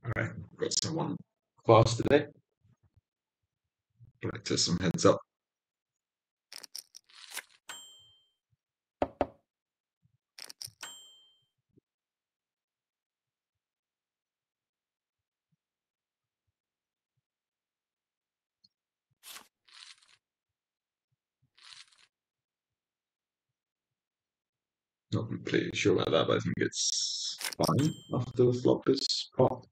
Alright, got someone fast today. Practice some heads up. Not completely sure about that, but I think it's fine after the flop is popped.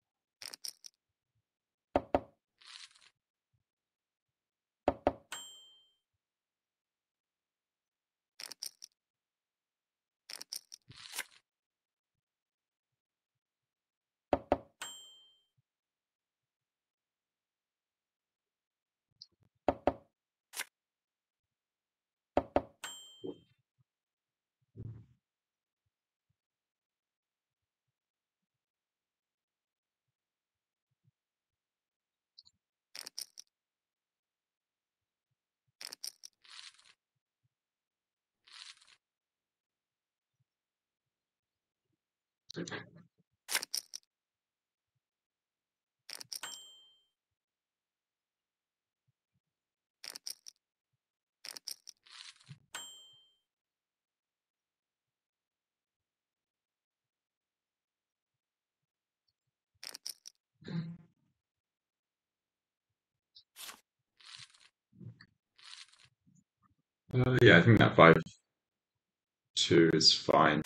Yeah, I think that 5-2 is fine.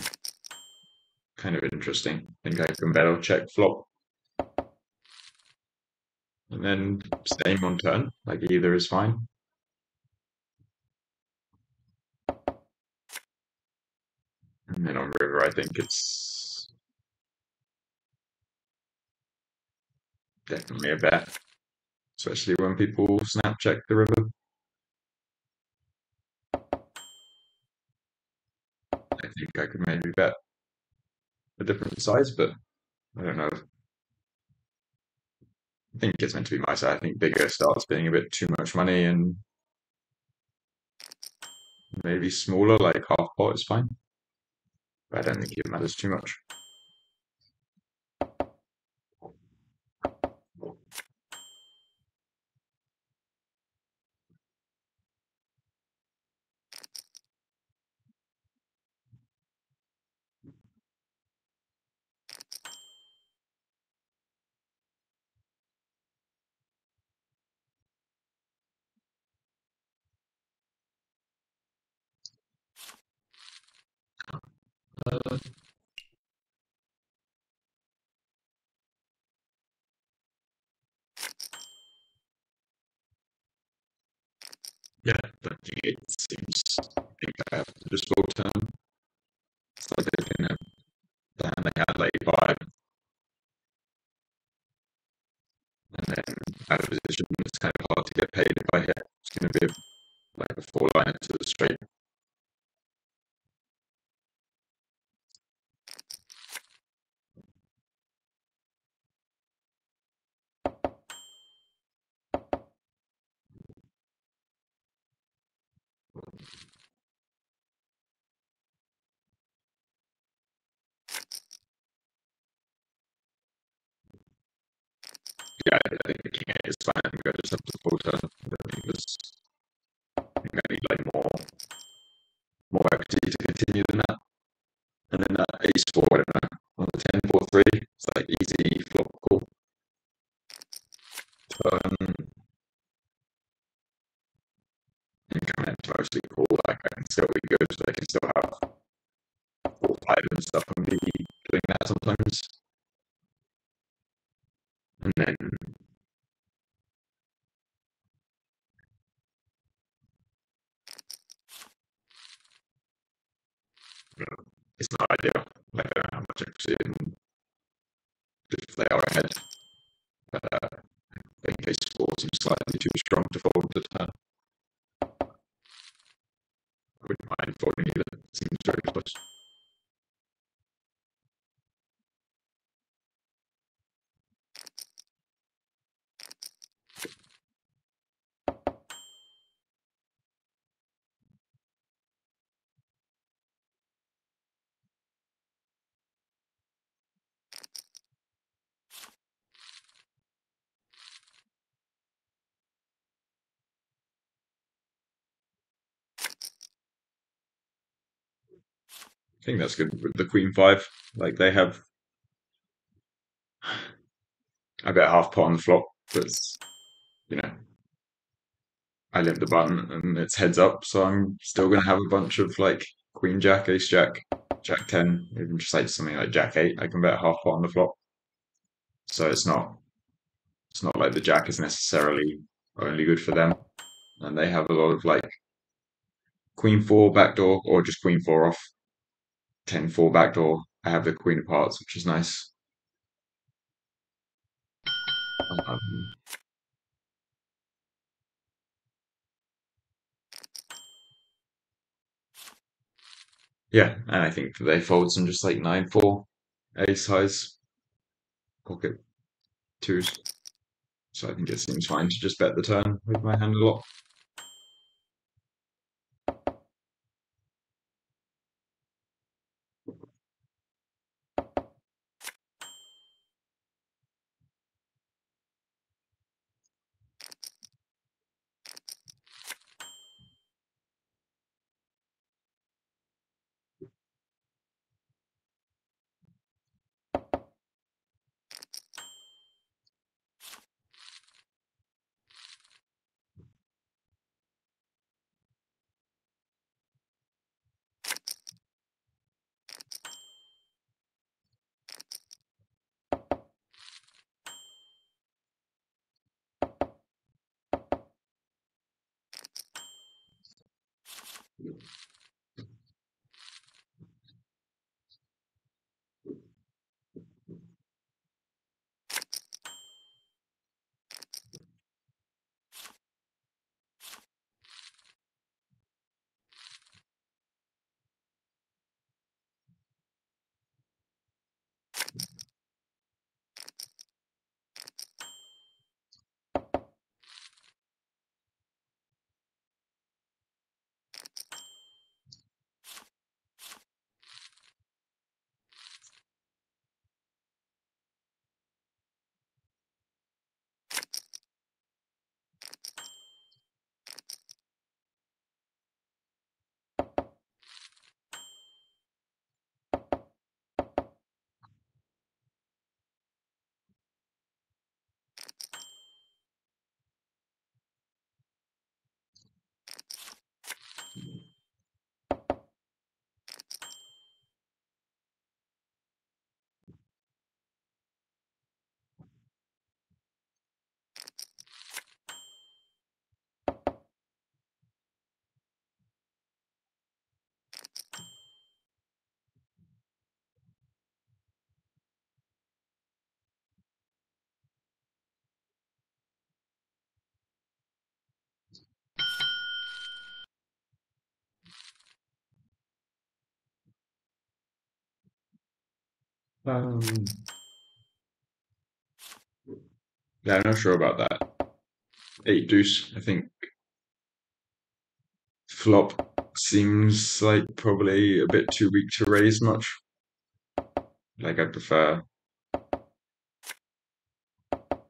Kind of interesting. I think I can better check flop. And then same on turn, like either is fine. And then on river, I think it's definitely a bet, especially when people snap check the river. I think I could maybe bet a different size, but I don't know. I think it's meant to be my side. I think bigger starts being a bit too much money, and maybe smaller, like half pot is fine. But I don't think it matters too much. Yeah, I think it seems. I think I have to just full turn. It's like they can they had like 5, and then out of position, it's kind of hard to get paid if I hit. It's going to be like a 4-liner to the straight. Yeah, I think the king 8 is fine. I think I just have to full turn. I think I need like more equity to continue than that. And then that ace 4, I don't know, on the 10-4-3, it's like easy flop call. it's mostly cool. Like I can still be good. I can still have 4-5 and stuff and be doing that sometimes. And then you know, it's not ideal. Like I don't have much equity and just play our ahead. But in case score seems slightly too strong to fold the turn. I wouldn't mind folding either. It seems very close. I think that's good with the Queen 5. Like they have, I bet half pot on the flop, but you know, I limp the button and it's heads up, so I'm still gonna have a bunch of like Queen Jack, Ace Jack, Jack 10, even just like something like Jack 8. I can bet half pot on the flop, so it's not like the Jack is necessarily only good for them, and they have a lot of like Queen 4 backdoor or just Queen 4 off, 10-4 backdoor. I have the Queen of Hearts, which is nice. Um, yeah, and I think they fold some just like 9-4 ace highs, pocket twos. So I think it seems fine to just bet the turn with my hand a lot. Um, yeah, I'm not sure about that. 8 deuce, I think flop seems like probably a bit too weak to raise much. Like I prefer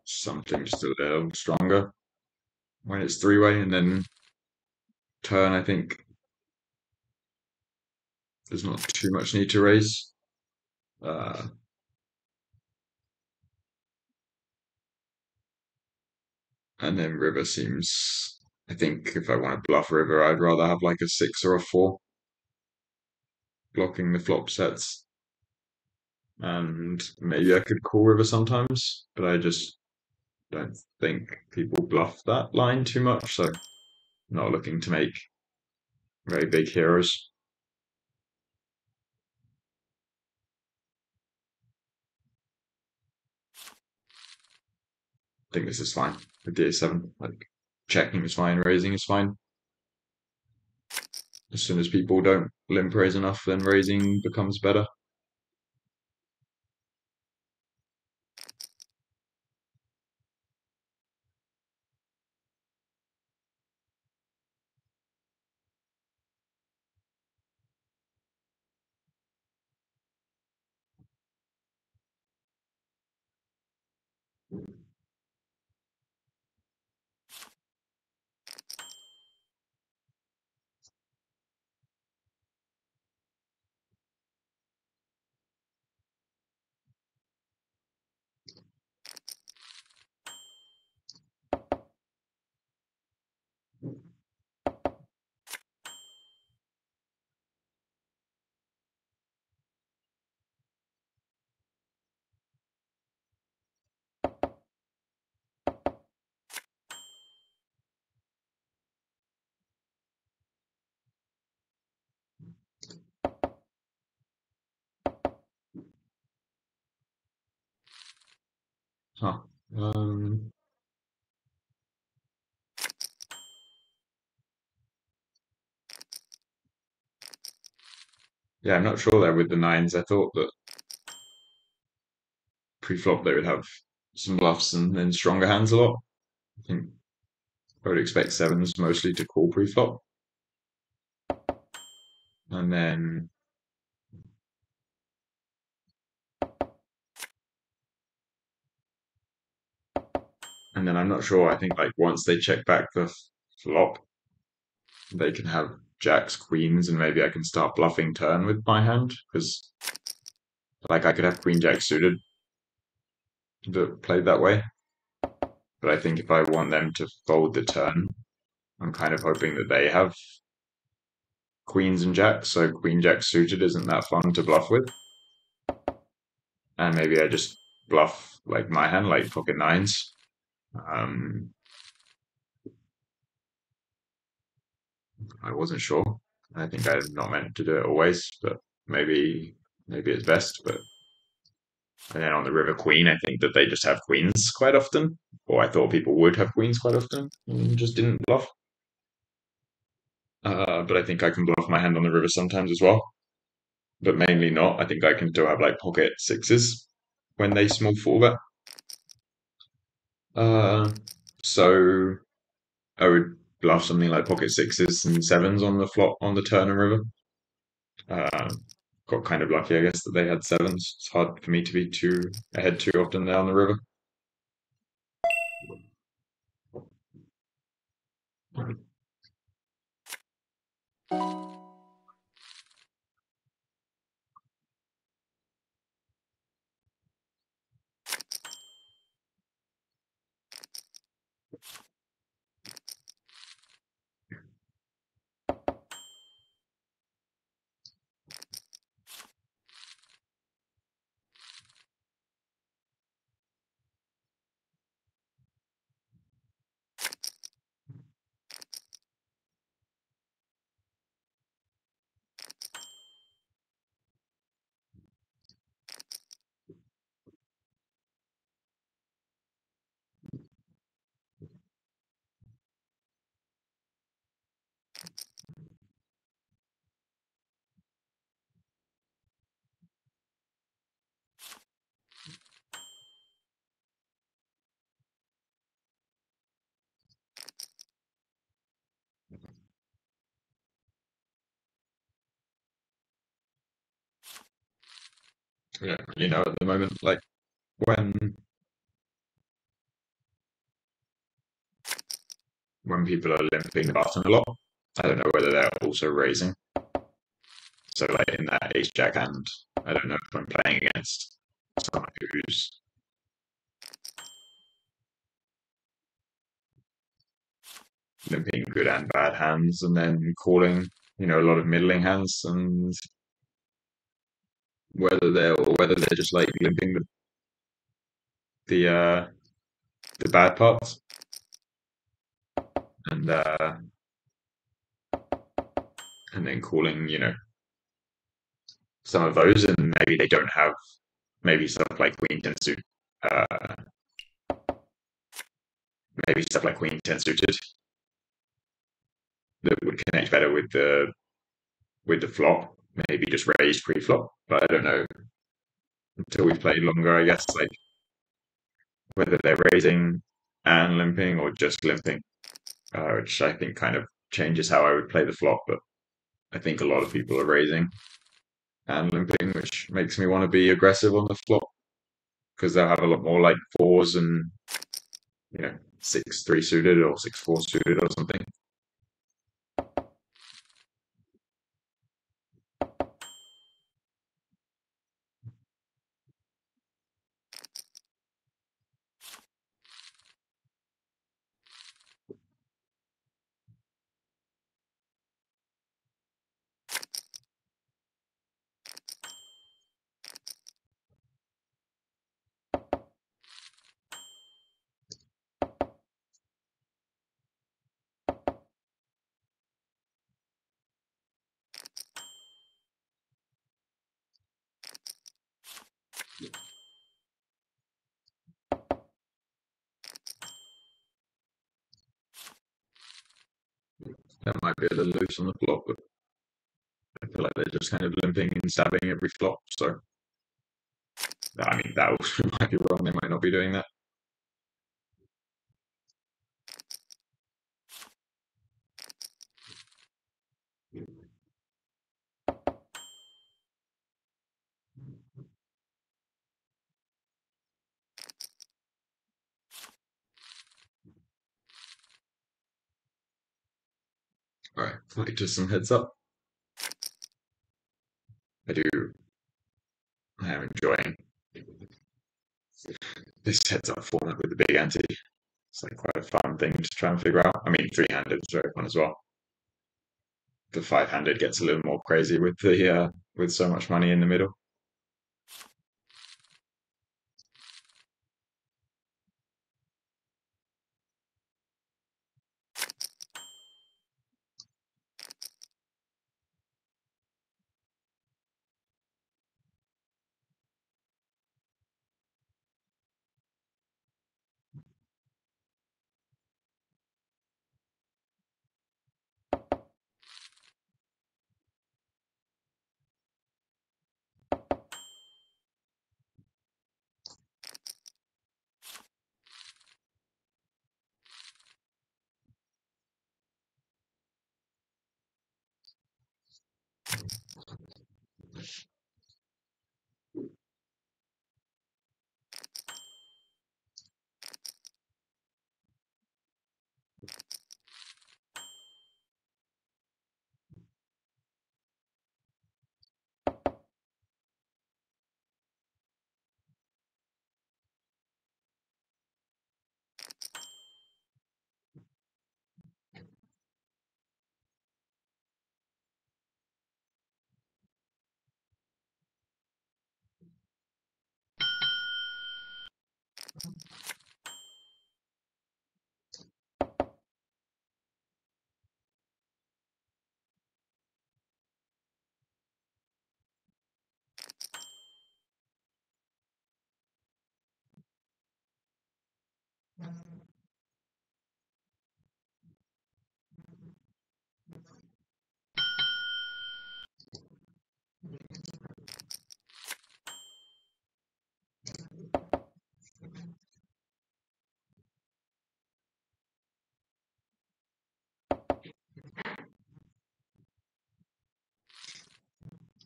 something just a little stronger when it's three-way, and then turn, I think there's not too much need to raise. Uh, and then river seems I think if I want to bluff river, I'd rather have like a 6 or a 4 blocking the flop sets. And maybe I could call river sometimes, but I just don't think people bluff that line too much, so I'm not looking to make very big heroes. I think this is fine with d7. Like, checking is fine, raising is fine. As soon as people don't limp raise enough, then raising becomes better. Huh. Yeah, I'm not sure there with the nines. I thought that pre-flop they would have some bluffs and then stronger hands a lot. I think I would expect sevens mostly to call pre-flop. And then I'm not sure. I think like once they check back the flop, they can have jacks, queens, and maybe I can start bluffing turn with my hand because like I could have queen jack suited that played that way. But I think if I want them to fold the turn, I'm kind of hoping that they have queens and jacks, so queen jack suited isn't that fun to bluff with. And maybe I just bluff like my hand, like pocket nines. I wasn't sure. I think I'm not meant to do it always, but maybe it's best. But and then on the river queen, I think that they just have queens quite often, or I thought people would have queens quite often, and just didn't bluff. But I think I can bluff my hand on the river sometimes as well, but mainly not. I think I can still have like pocket sixes when they small forward. So I would bluff something like pocket sixes and sevens on the flop on the turn and river. Uh, got kind of lucky, I guess, that they had sevens. It's hard for me to be too ahead too often there on the river. Yeah, at the moment, like when people are limping the button a lot, I don't know whether they're also raising. So like in that ace jack hand, I don't know if I'm playing against someone who's limping good and bad hands, and then calling, a lot of middling hands, and whether they're just like limping the uh, the bad parts, and uh, and then calling, some of those, and maybe they don't have maybe stuff like queen ten suit, uh, maybe stuff like queen ten suited that would connect better with the flop. Maybe just raised pre-flop, but I don't know until we've played longer. I guess like whether they're raising and limping or just limping, which I think kind of changes how I would play the flop. But I think a lot of people are raising and limping, which makes me want to be aggressive on the flop because they'll have a lot more like fours and 6-3 suited or 6-4 suited or something. That might be a little loose on the flop, but I feel like they're just kind of limping and stabbing every flop. So I mean, that also might be wrong. They might not be doing that. All right, like just some heads up. I do. I am enjoying this heads up format with the big ante. It's like quite a fun thing to try and figure out. I mean, three-handed is very fun as well. The five-handed gets a little more crazy with so much money in the middle.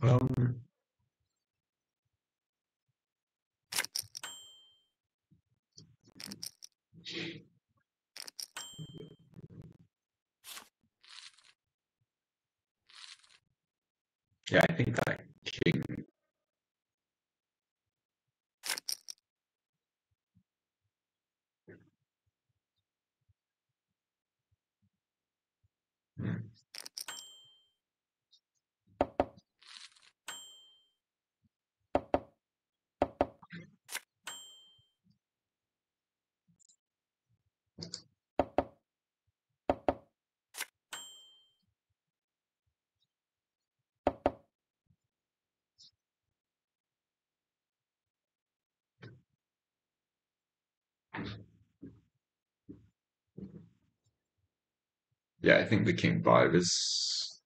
Um, yeah, I think that king. Yeah, I think the king five is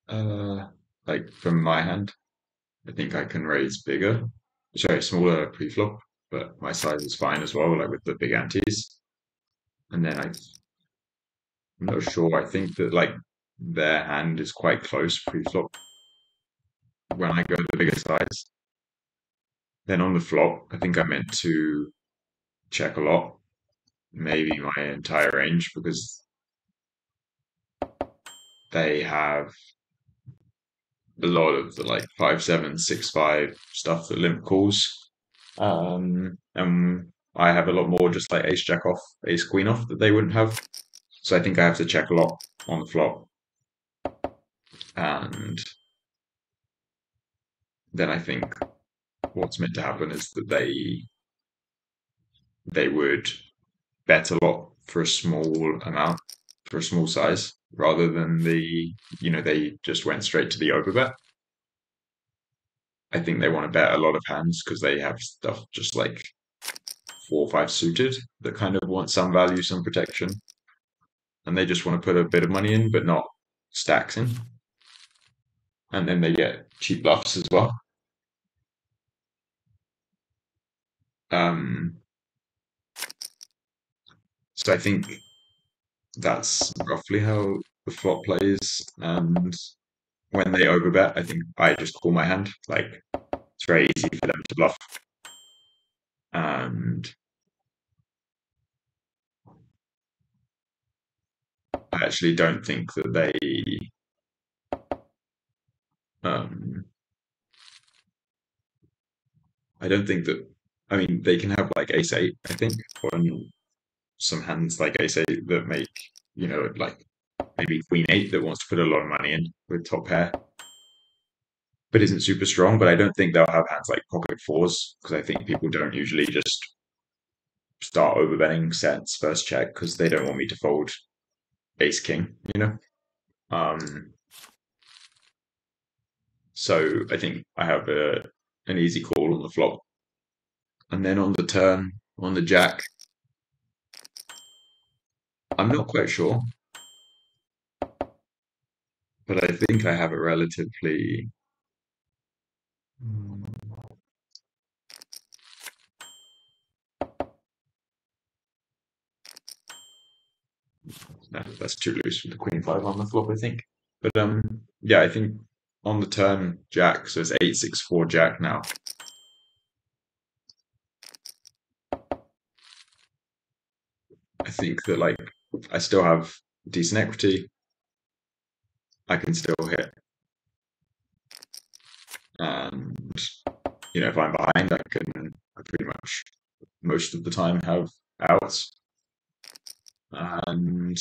like from my hand. I think I can raise bigger, sorry, smaller pre-flop, but my size is fine as well, like with the big antes. And then I'm not sure. I think that like their hand is quite close pre-flop when I go the bigger size. Then on the flop, I think I meant to check a lot, maybe my entire range, because they have a lot of the like 5-7, 6-5 stuff that limp calls. And I have a lot more just like ace jack off, ace queen off that they wouldn't have. So I think I have to check a lot on the flop. And then I think what's meant to happen is that they would bet a lot for a small amount, for a small size, rather than they just went straight to the overbet. I think they want to bet a lot of hands because they have stuff just like 4 or 5 suited that kind of want some value, some protection, and they just want to put a bit of money in, but not stacks in. And then they get cheap bluffs as well. Um, so I think that's roughly how the flop plays. And when they overbet, I think I just call my hand. Like it's very easy for them to bluff. And I actually don't think that um, I don't think that, I mean, they can have like ace eight, I think, on some hands like ace eight that make, like maybe queen eight that wants to put a lot of money in with top pair, but isn't super strong. But I don't think they'll have hands like pocket fours because I think people don't usually just start overbetting sets first check because they don't want me to fold ace king. Um, so I think I have an easy call on the flop. And then on the turn, on the jack, I'm not quite sure, but I think I have a relatively. No, that's too loose with the queen five on the flop, I think. But yeah, I think on the turn jack, so it's 8-6-4 jack now. I think that like I still have decent equity. I can still hit, and if I'm behind, I pretty much most of the time have outs, and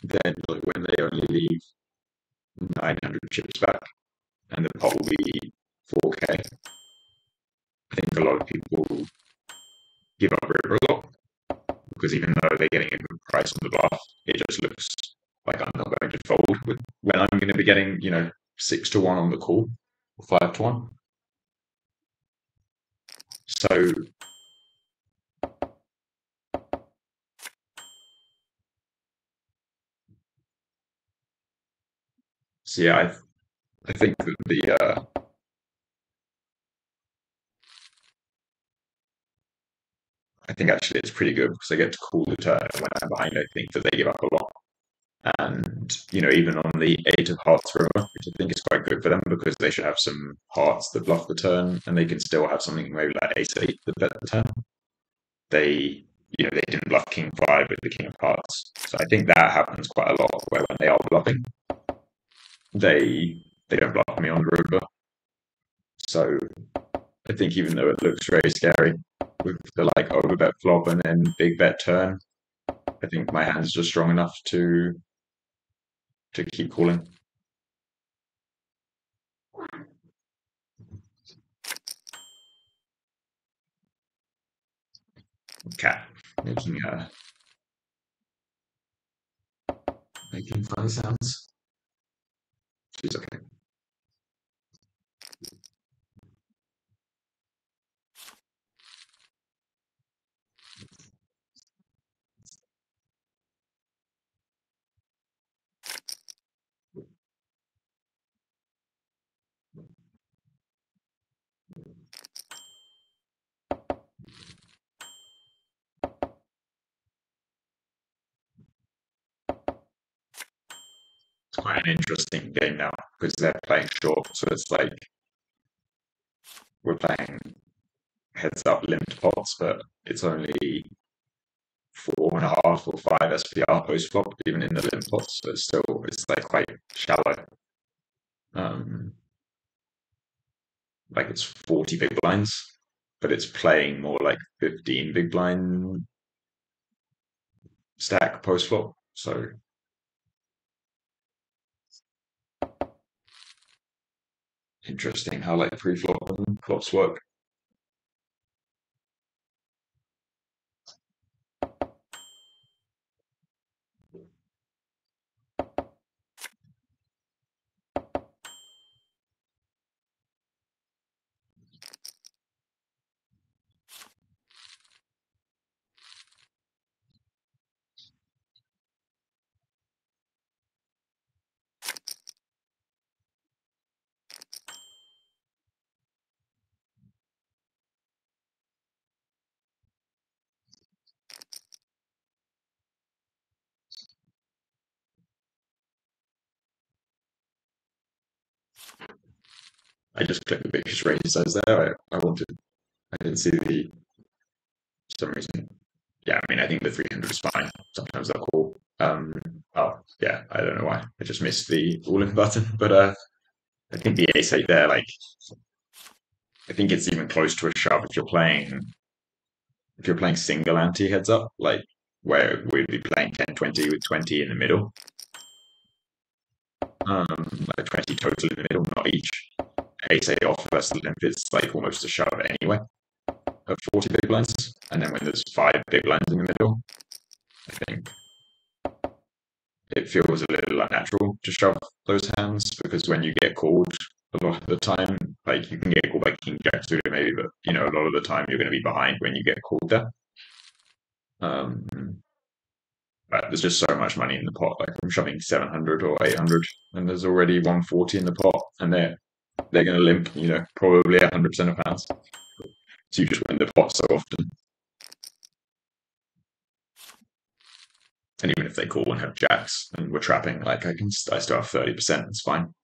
then like, when they only leave 900 chips back, and the pot will be 4K. I think a lot of people give up river a lot because even though they're getting a good price on the bluff, it just looks like I'm not going to fold when I'm going to be getting 6-1 on the call or 5-1. So yeah, I think that I think actually it's pretty good because I get to call the turn, and when I'm behind, I think that they give up a lot. And even on the eight of hearts river, which I think is quite good for them because they should have some hearts that bluff the turn, and they can still have something maybe like ace eight that bet the turn. They didn't bluff king five with the king of hearts, so I think that happens quite a lot. Where when they are bluffing, they don't bluff me on the river. So I think even though it looks very scary, with the like overbet flop and then big bet turn. I think my hand's just strong enough to keep calling. Cat making funny sounds. She's okay. It's quite an interesting game now because they're playing short, so it's like we're playing heads up limped pots, but it's only 4.5 or 5 SPR post flop, even in the limp pots. So it's like quite shallow. Um, like it's 40 big blinds, but it's playing more like 15 big blind stack post flop. So interesting how like pre-flop and flops work. I just clicked the biggest range size there. I didn't see the for some reason. Yeah, I mean, I think the 300 is fine. Sometimes they're cool. Oh, yeah, I don't know why. I just missed the all-in button, but I think the ace eight there, like, I think it's even close to a shove if you're playing single ante heads up, like where we'd be playing 10-20 with 20 in the middle. Like 20 total in the middle, not each. Ace eight off versus limp is like almost a shove anyway of 40 big blinds. And then when there's 5 big blinds in the middle, I think it feels a little unnatural to shove those hands because when you get called a lot of the time, like you can get called by King Jack suited maybe, but you know, a lot of the time you're going to be behind when you get called there. Um, but there's just so much money in the pot. Like I'm shoving 700 or 800, and there's already 140 in the pot, and they're going to limp, you know, probably 100% of hands. So you just win the pot so often. And even if they call and have jacks and we're trapping, like I still have 30%. It's fine.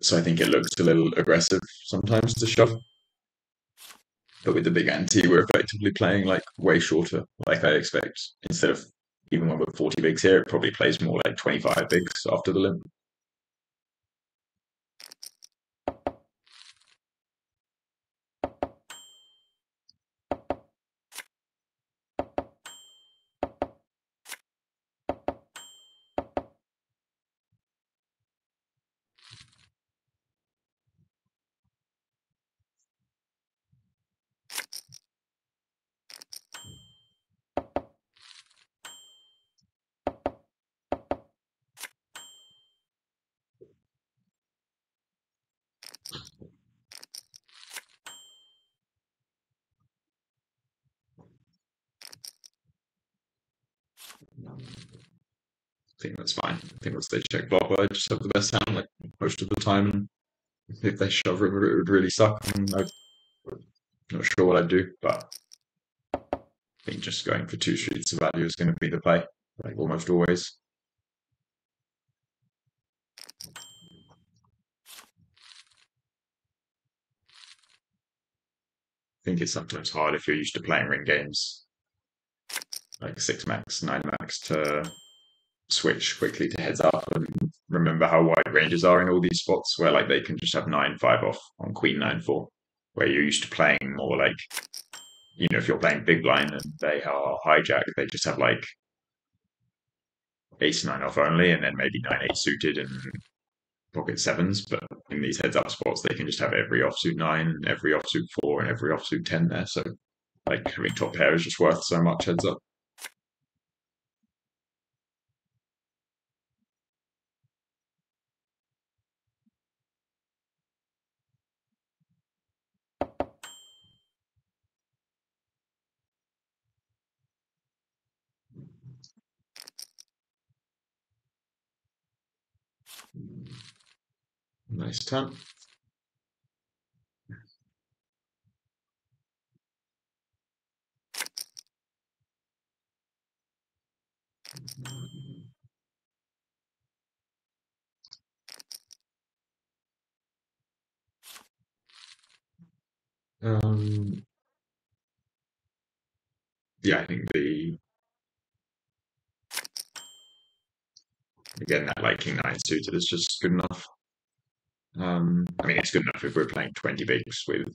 So I think it looks a little aggressive sometimes to shove. But with the big ante, we're effectively playing like way shorter, like I expect. Instead of even when we're 40 bigs here, it probably plays more like 25 bigs after the limp. I think that's fine. I think once they check flop, I just have the best hand like most of the time. And if they shove river, it would really suck. And I'm not sure what I'd do, but I think just going for 2 streets of value is going to be the play, like almost always. I think it's sometimes hard if you're used to playing ring games, like 6 max, 9 max, to switch quickly to heads up and remember how wide ranges are in all these spots where like they can just have 9-5 off on queen 9-4, where you're used to playing more like if you're playing big blind and they are hijack, they just have like ace nine off only, and then maybe nine eight suited and pocket sevens. But in these heads up spots, they can just have every offsuit nine, every offsuit four, and every offsuit 10 there. So like having top pair is just worth so much heads up. Nice turn. Um, yeah, I think the again that like king nine suited is just good enough. I mean, it's good enough if we're playing 20 bigs with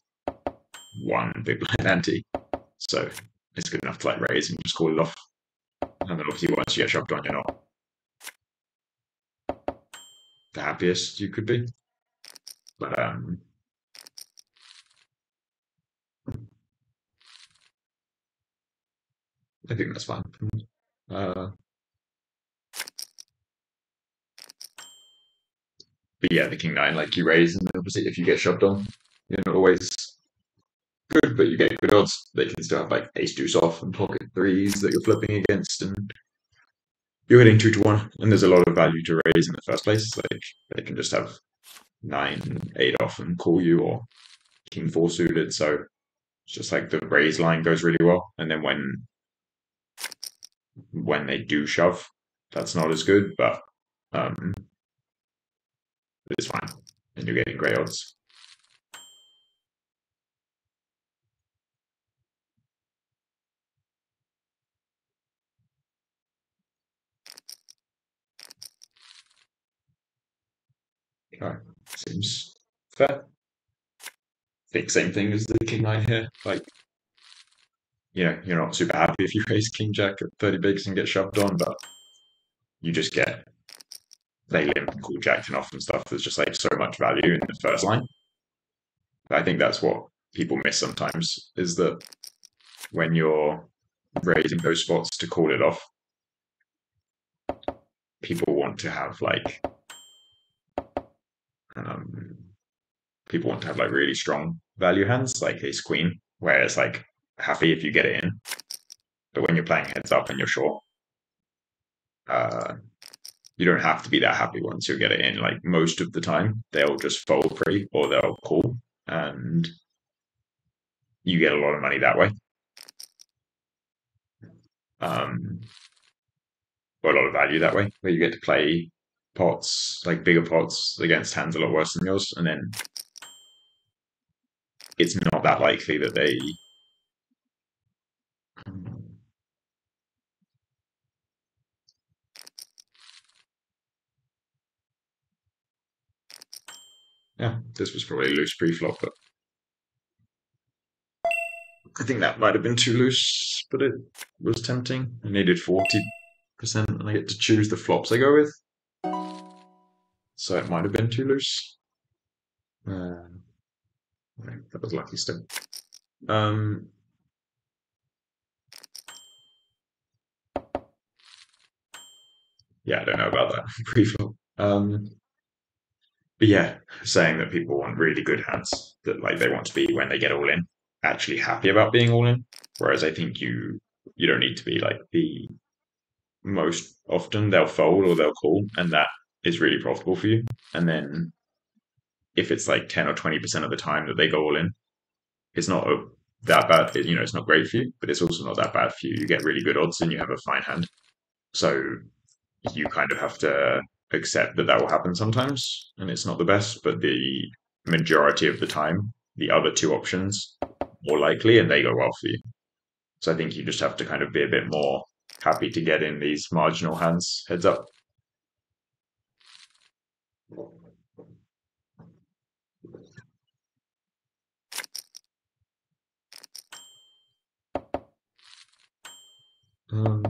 one big blind ante. So it's good enough to like raise and just call it off. And then obviously once you get shoved on, you're not the happiest you could be. But I think that's fine. Uh, but yeah, the king nine, like you raise, and obviously if you get shoved on, you're not always good, but you get good odds. They can still have like ace deuce off and pocket threes that you're flipping against, and you're hitting 2 to 1. And there's a lot of value to raise in the first place. Like they can just have nine, eight off and call you, or king four suited. So it's just like the raise line goes really well. And then when they do shove, that's not as good, but um, it's fine, and you're getting great odds. Okay. Seems fair. I think same thing as the king nine here. Like, you're not super happy if you raise king jack at 30 bigs and get shoved on, but you just get they limp and call jack and off and stuff. There's just like so much value in the first line. I think that's what people miss sometimes is that when you're raising those spots to call it off, people want to have like um, people want to have like really strong value hands, like ace queen, where it's like happy if you get it in, but when you're playing heads up and you're short, uh, you don't have to be that happy once you get it in. Like most of the time, they'll just fold free or they'll call, and you get a lot of money that way. Um, or a lot of value that way, where you get to play pots, like bigger pots, against hands a lot worse than yours, and then it's not that likely that they. Yeah, this was probably loose pre-flop, but I think that might have been too loose, but it was tempting. I needed 40%, and I get to choose the flops I go with, so it might have been too loose. Uh, that was lucky still. Um, yeah, I don't know about that pre-flop. But yeah, saying that people want really good hands, that like they want to be when they get all in, actually happy about being all in. Whereas I think you don't need to be like the most often they'll fold or they'll call, and that is really profitable for you. And then if it's like 10 or 20% of the time that they go all in, it's not that bad. It's not great for you, but it's also not that bad for you. You get really good odds and you have a fine hand. So you kind of have to accept that that will happen sometimes, and it's not the best, but the majority of the time, the other two options more likely, and they go well for you. So I think you just have to kind of be a bit more happy to get in these marginal hands heads up. So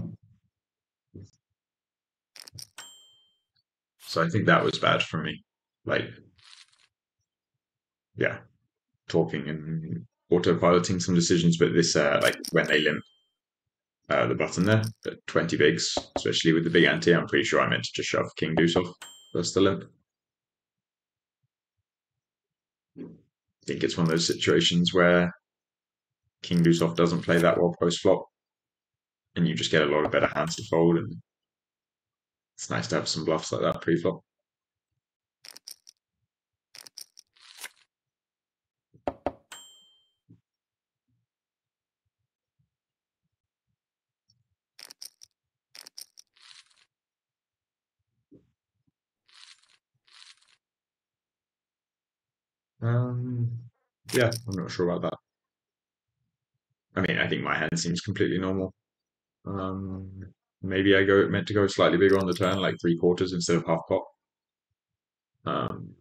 I think that was bad for me. Like, yeah, talking and autopiloting some decisions, but this, like, when they limp the button there at 20 bigs, especially with the big ante, I'm pretty sure I meant to just shove King Deuce off versus the limp. I think it's one of those situations where King Deuce off doesn't play that well post flop, and you just get a lot of better hands to fold, and it's nice to have some bluffs like that pre flop. Yeah, I'm not sure about that. I mean, I think my hand seems completely normal. Um, Maybe I meant to go slightly bigger on the turn, like 3/4 instead of half pot. Um,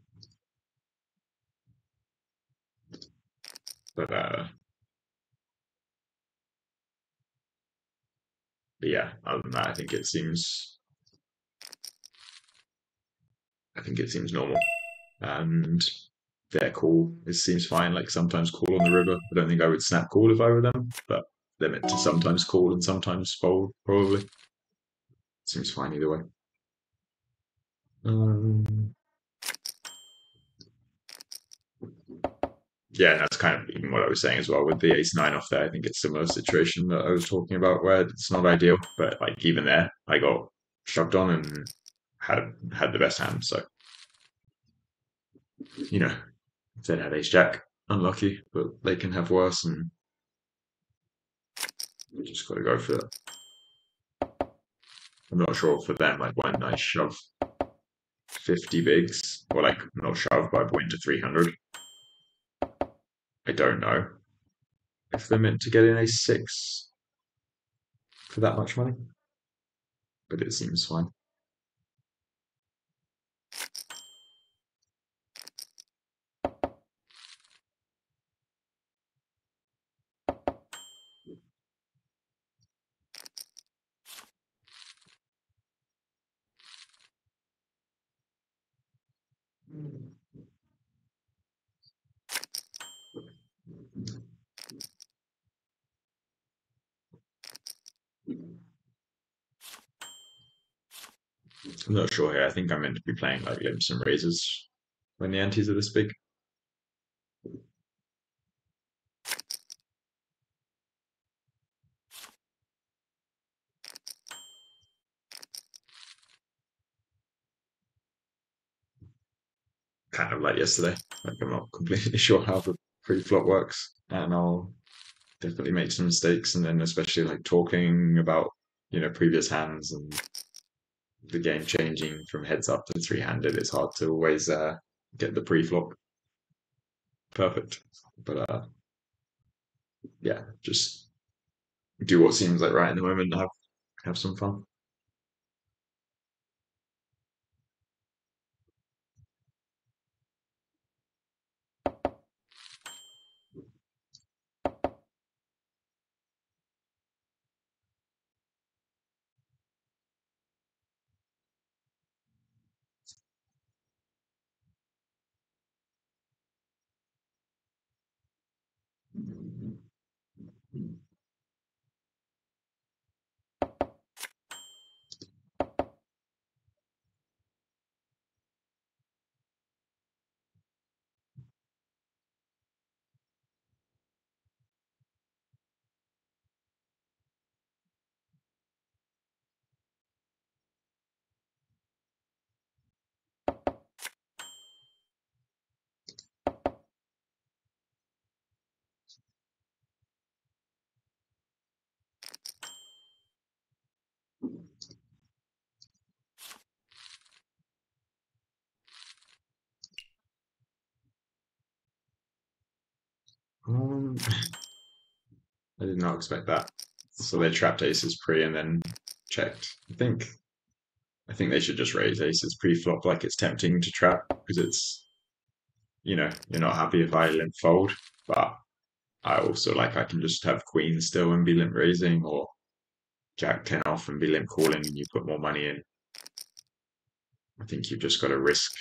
but yeah, other than that, I think it seems normal, and their call seems fine. Like sometimes call on the river. I don't think I would snap call if I were them, but they're meant to sometimes call and sometimes fold. Probably seems fine either way. Um, yeah, that's kind of even what I was saying as well with the ace nine off there. I think it's a similar situation that I was talking about where it's not ideal, but like even there, I got shoved on and had the best hand. So you know, if they'd had ace jack, unlucky, but they can have worse, and we just got to go for it. I'm not sure for them, like when I shove 50 bigs, or like not shove, but I went to 300. I don't know if they're meant to get in ace six for that much money, but it seems fine. I'm not sure here. I think I'm meant to be playing like limps and raises when the antes are this big. Kind of like yesterday. Like I'm not completely sure how the pre-flop works, and I'll definitely make some mistakes. And then especially like talking about previous hands and the game changing from heads up to three-handed. It's hard to always get the pre-flop perfect, but yeah, just do what seems like right in the moment and have some fun. Um, I did not expect that. So they trapped aces pre and then checked. I think they should just raise aces pre-flop. Like it's tempting to trap because you're not happy if I limp fold, but I also like I can just have queens still and be limp raising, or Jack 10 off and be limp calling and you put more money in. I think you've just got to risk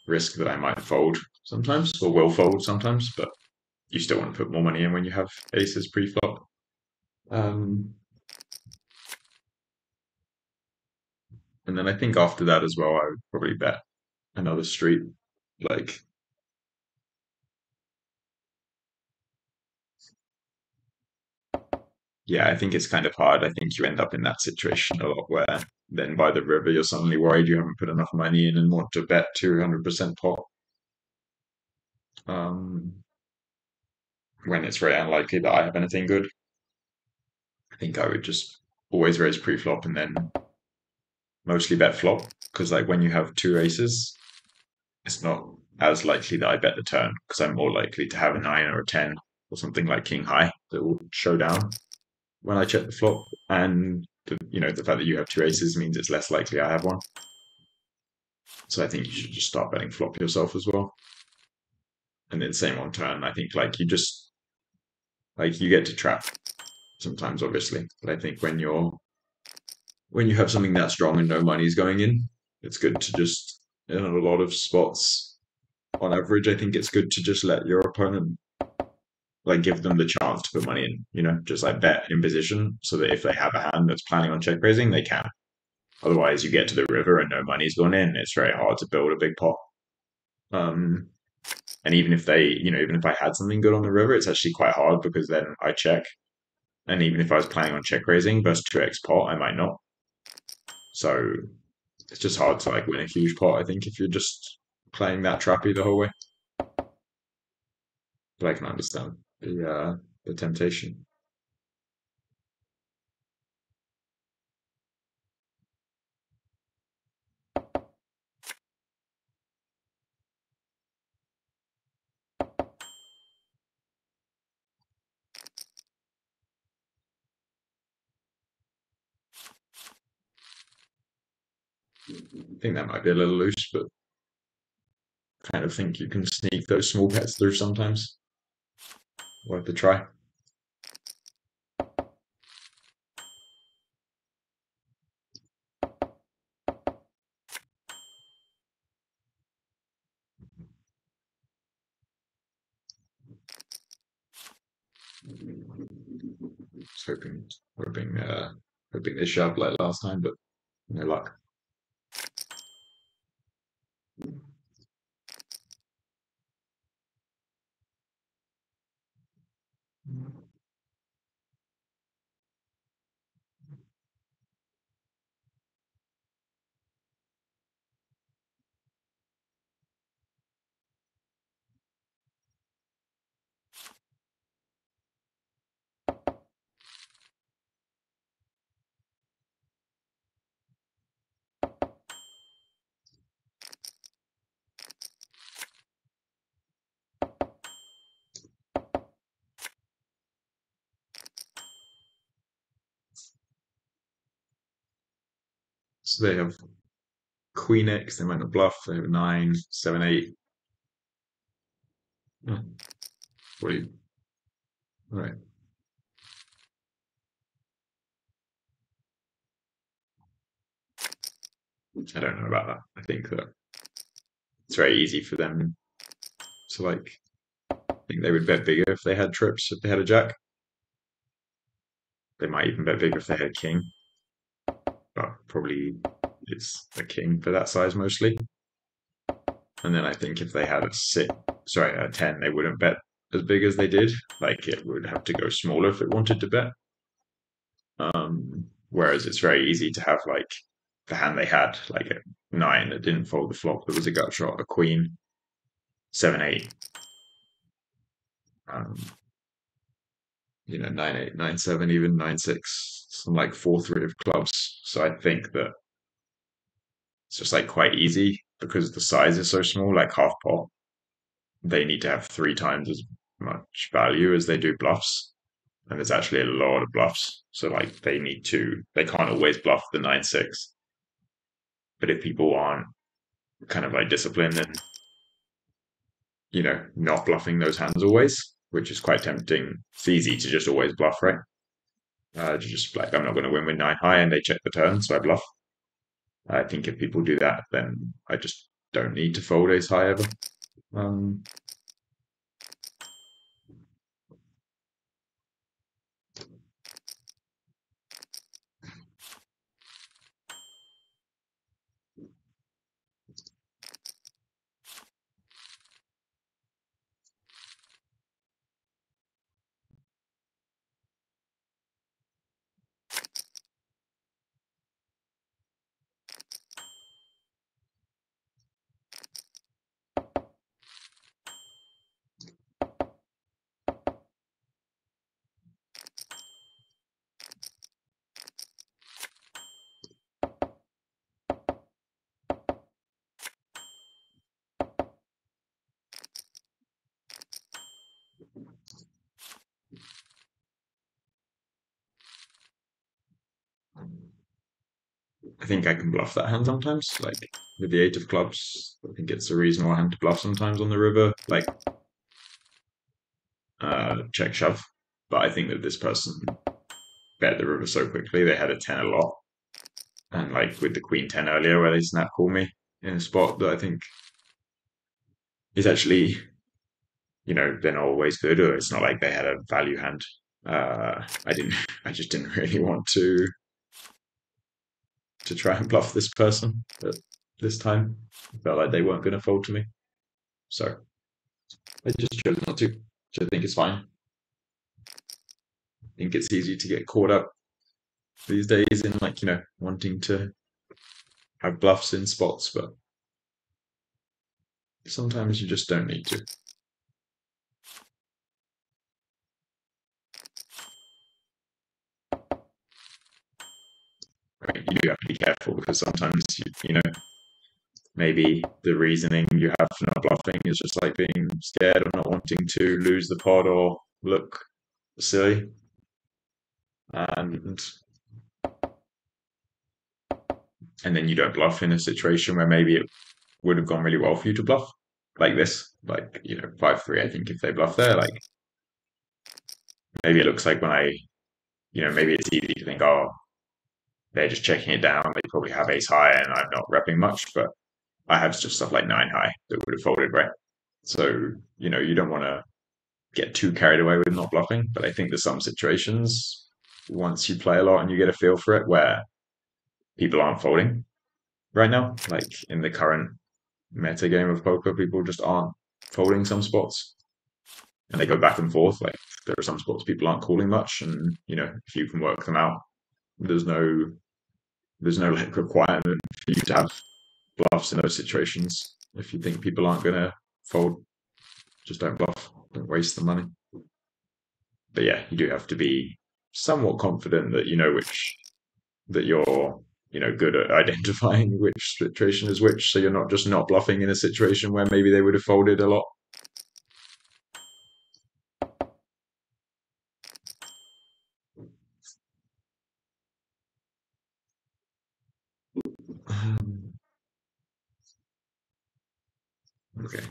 that I might fold sometimes or will fold sometimes, but you still want to put more money in when you have aces pre-flop. And then I think after that as well, I would probably bet another street. Like, yeah, I think it's kind of hard. I think you end up in that situation a lot where then by the river you're suddenly worried you haven't put enough money in and want to bet 200% pot. Um, when it's very unlikely that I have anything good. I think I would just always raise pre-flop and then mostly bet flop because like when you have two aces, it's not as likely that I bet the turn because I'm more likely to have a 9 or a 10 or something like king high that will show down when I check the flop. And the fact that you have two aces means it's less likely I have one. So I think you should just start betting flop yourself as well. And then same on turn. I think like you just like you get to trap sometimes, obviously. But I think when you have something that strong and no money's going in, it's good to just in a lot of spots on average, I think it's good to just let your opponent like give them the chance to put money in, just like bet in position so that if they have a hand that's planning on check raising, they can. Otherwise, you get to the river and no money's gone in. It's very hard to build a big pot. Um, and even if even if I had something good on the river, it's actually quite hard because then I check. And even if I was planning on check raising versus 2x pot, I might not. So it's just hard to like win a huge pot, I think, if you're just playing that trappy the whole way. But I can understand the temptation. I think that might be a little loose, but kind of think you can sneak those small bets through sometimes. Worth a try. Just hoping they shoved like last time, but no luck. So they have Queen X, they went to bluff, they have 9, 7, 8. Oh, what are you? Right. I don't know about that. I think that it's very easy for them to like. I think they would bet bigger if they had trips. If they had a jack, they might even bet bigger if they had a king. But probably it's a king for that size mostly. And then I think if they had a 10, they wouldn't bet as big as they did. Like it would have to go smaller if it wanted to bet. Whereas it's very easy to have like the hand they had, like a 9 that didn't fold the flop, that was a gut shot, a queen, 7, 8, 9, 8, 9, 7, even 9, 6, some like 4, 3 of clubs. So I think that it's just like quite easy because the size is so small, like half pot. They need to have 3 times as much value as they do bluffs. And there's actually a lot of bluffs. So like they can't always bluff the 9, 6. But if people aren't kind of like disciplined and, not bluffing those hands always, which is quite tempting, it's easy to just always bluff, right? Just like I'm not going to win with nine high, and they check the turn, so I bluff. I think if people do that, then I just don't need to fold ace high ever. Um, I think I can bluff that hand sometimes. Like with the eight of clubs, I think it's a reasonable hand to bluff sometimes on the river. Like check shove. But I think that this person bet the river so quickly they had a 10 a lot. And like with the queen 10 earlier where they snap call me in a spot that I think is actually, they're not always good, or it's not like they had a value hand. I just didn't really want to try and bluff this person at this time. I felt like they weren't going to fold to me. So I just chose not to, which I think is fine. I think it's easy to get caught up these days in like, wanting to have bluffs in spots, but sometimes you just don't need to. Right? You do have to be careful because sometimes maybe the reasoning you have for not bluffing is just like being scared or not wanting to lose the pot or look silly. And and then you don't bluff in a situation where maybe it would have gone really well for you to bluff like this. Like, 5-3, I think if they bluff there, like maybe it looks like when maybe it's easy to think, oh, they're just checking it down. They probably have ace high and I'm not repping much, but I have just stuff like nine high that would have folded, right? So, you don't want to get too carried away with not bluffing. But I think there's some situations once you play a lot and you get a feel for it where people aren't folding right now. Like in the current meta game of poker, people just aren't folding some spots and they go back and forth. Like there are some spots people aren't calling much, and if you can work them out, there's no like requirement for you to have bluffs in those situations. If you think people aren't gonna fold, just don't bluff. Don't waste the money. But yeah, you do have to be somewhat confident that you know which that you're good at identifying which situation is which, so you're not just not bluffing in a situation where maybe they would have folded a lot. Okay,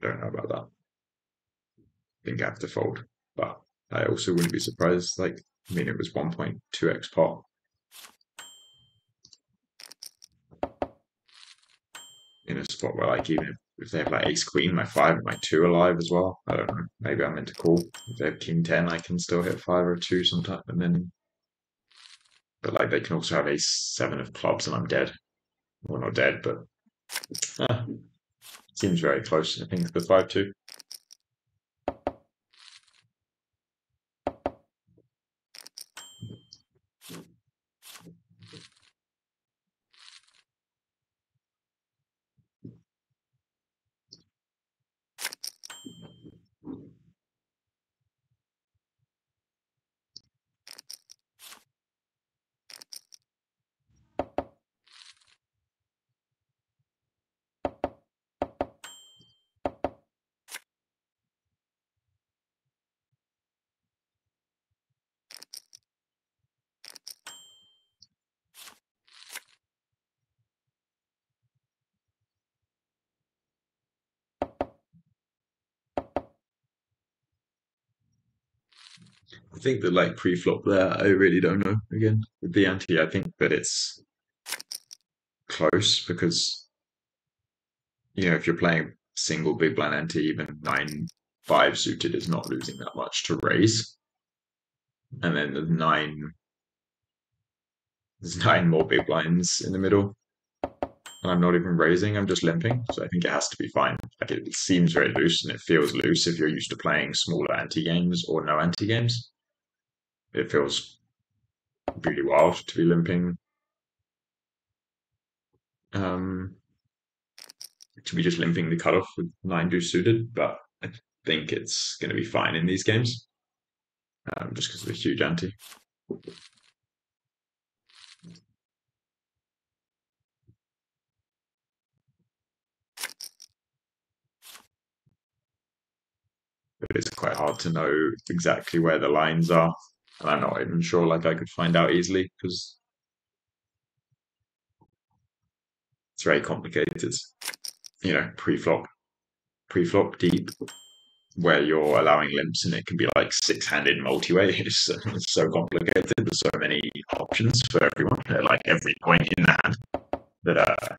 don't know about that. I think I have to fold, but I also wouldn't be surprised. Like, I mean, it was 1.2x pot in a spot where, like, even if they have like ace queen, my five and my two alive as well. I don't know. Maybe I'm meant to call. If they have king 10, I can still hit five or two sometime, and then, but like, they can also have ace seven of clubs, and I'm dead. Well, not dead, but ah, seems very close. I think the 5-2. think that like pre-flop there, I really don't know. Again, with the ante, I think that it's close because if you're playing single big blind ante, even 9-5 suited is not losing that much to raise, and then there's nine more big blinds in the middle, and I'm not even raising. I'm just limping, so I think it has to be fine. Like it seems very loose, and it feels loose if you're used to playing smaller ante games or no ante games. It feels really wild to be limping. To be just limping the cutoff with 9 deuce suited, but I think it's going to be fine in these games, just because of the huge ante. But it's quite hard to know exactly where the lines are, and I'm not even sure like I could find out easily because it's very complicated. Pre-flop deep, where you're allowing limps, and it can be like six-handed multi-way. It's so complicated. There's so many options for everyone at like every point in the hand that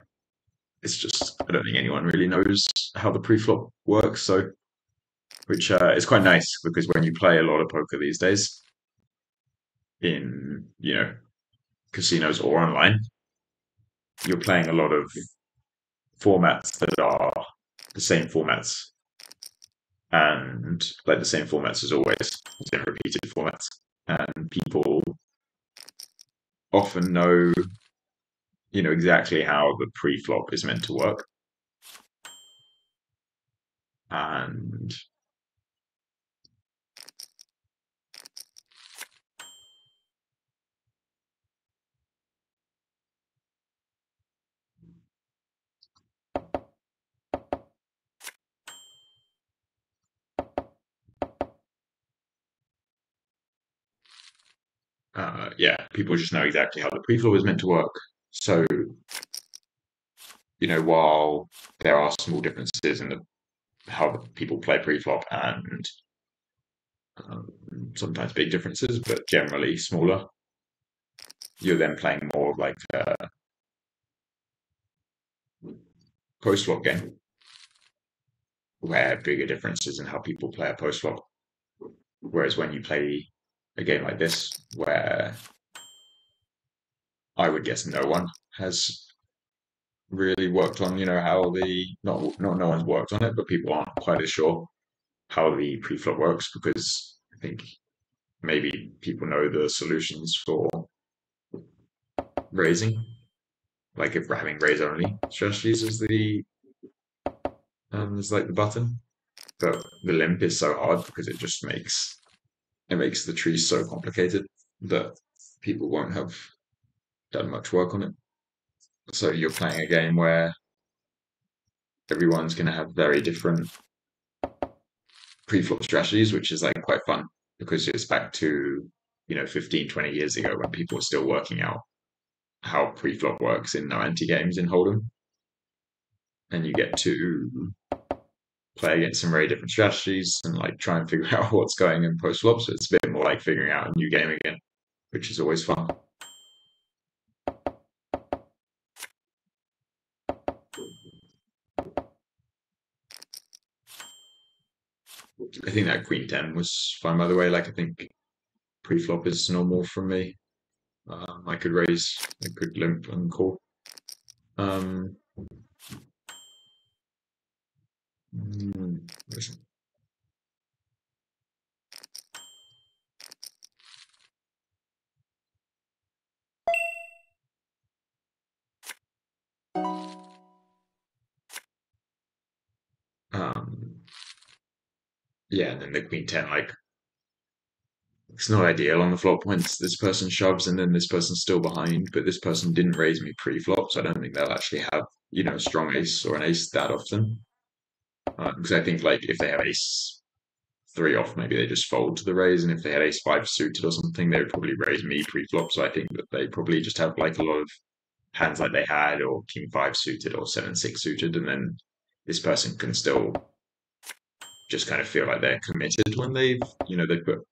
it's just I don't think anyone really knows how the pre-flop works. So, which is quite nice because when you play a lot of poker these days in casinos or online, you're playing a lot of formats that are the same formats and like the same formats as always, the same repeated formats, and people often know exactly how the pre-flop is meant to work, and people just know exactly how the pre-flop is meant to work. So while there are small differences in how people play pre-flop and sometimes big differences, but generally smaller, you're then playing more of like a post-flop game where bigger differences in how people play a post-flop. Whereas when you play a game like this, where I would guess no one has really worked on, how the not no one's worked on it, but people aren't quite as sure how the pre-flop works because I think maybe people know the solutions for raising. Like if we're having raise only strategies as the is like the button, but the limp is so hard because it makes the tree so complicated that people won't have done much work on it. So you're playing a game where everyone's going to have very different pre-flop strategies, which is like quite fun because it's back to 15, 20 years ago when people were still working out how pre-flop works in no ante games in Hold'em, and you get to play against some very different strategies and like try and figure out what's going in post flop. So it's a bit more like figuring out a new game again, which is always fun. I think that Queen 10 was fine, by the way. Like, I think pre-flop is normal for me. I could raise, I could limp and call. Um, mm, um, yeah, and then the Queen 10, like, it's not ideal on the flop points. This person shoves and then this person's still behind, but this person didn't raise me pre-flop, so I don't think they'll actually have, a strong ace or an ace that often. Because I think like if they have ace three off, maybe they just fold to the raise, and if they had ace five suited or something, they would probably raise me pre-flop. So I think that they probably just have like a lot of hands like they had, or king five suited, or 7-6 suited, and then this person can still just kind of feel like they're committed when they've put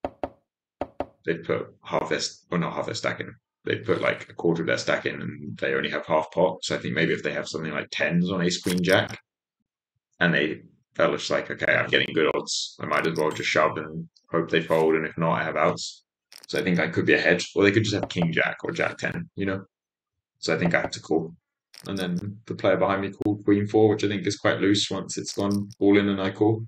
they put half their, well, not half their stack in. They put like a quarter of their stack in, and they only have half pot. So I think maybe if they have something like tens on ace queen jack, and they felt just like, okay, I'm getting good odds. I might as well just shove and hope they fold, and if not, I have outs. So I think I could be ahead, or they could just have king jack or jack 10, you know. So I think I have to call. And then the player behind me called queen four, which I think is quite loose once it's gone all in and I call.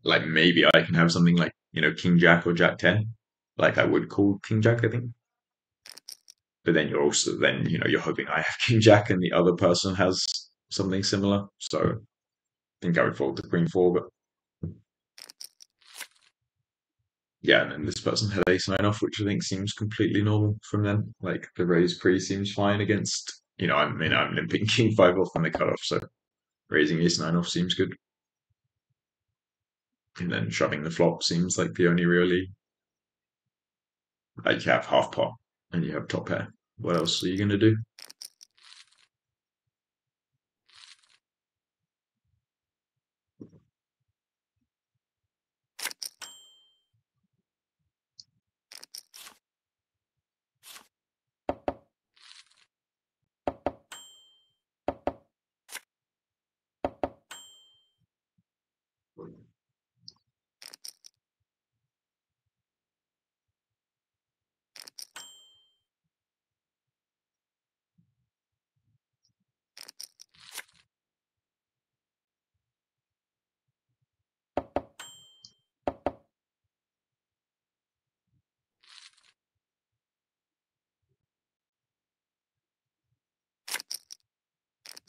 Like maybe I can have something like, king jack or jack 10. Like I would call king jack, I think. But then you're hoping I have king jack and the other person has something similar. So I think I would fold to queen four, but yeah, and then this person had ace nine off, which I think seems completely normal from them. Like the raise pre seems fine against, I'm limping king five off and the cutoff, so raising ace nine off seems good. And then shoving the flop seems like the only really, like you have half pot and you have top pair. What else are you going to do?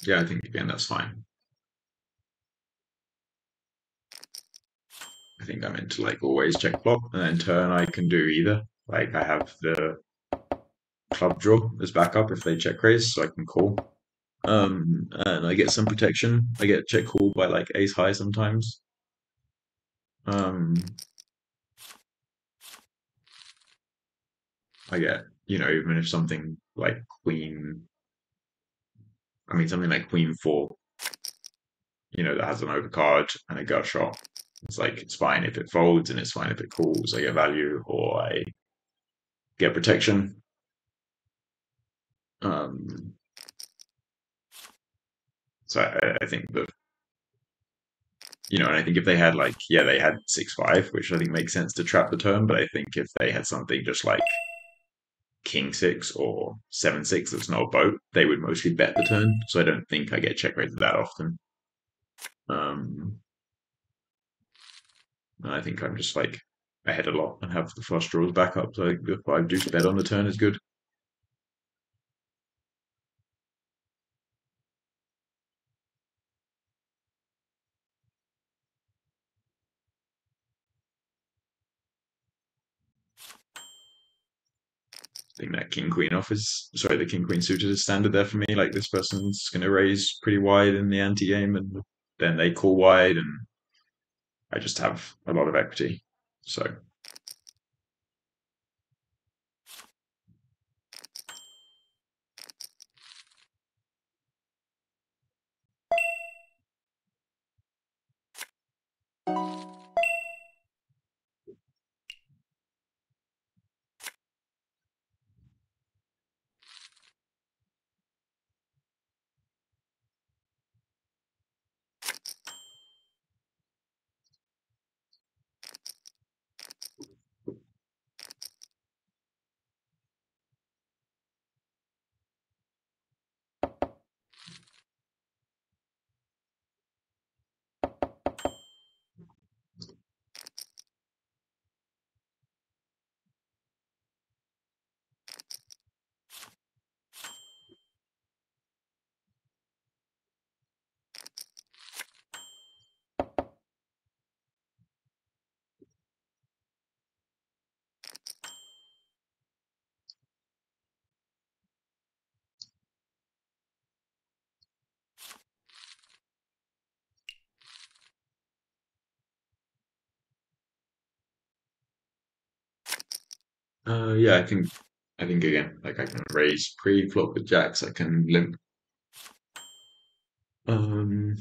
Yeah, I think again that's fine. I think I'm into like always check flop, and then turn I can do either. Like I have the club draw as backup if they check raise, so I can call. And I get some protection. I get check call by like ace high sometimes. Um, I get, even if something like something like queen four, that has an overcard and a gut shot. It's like it's fine if it folds and it's fine if it calls. I get value or I get protection. Um, so I think that and I think if they had like they had 6-5, which I think makes sense to trap the turn, but I think if they had something just like king six or 7-6 that's not a boat, they would mostly bet the turn. So I don't think I get check raised that often. Um, and I think I'm just like ahead a lot and have the flush draws back up. So the 5 deuce bet on the turn is good. I think that king queen off is sorry, the king queen suited is standard there for me. Like this person's going to raise pretty wide in the anti game, and then they call wide, and I just have a lot of equity. So yeah, I think again, like I can raise pre-flop with jacks. I can limp. Um,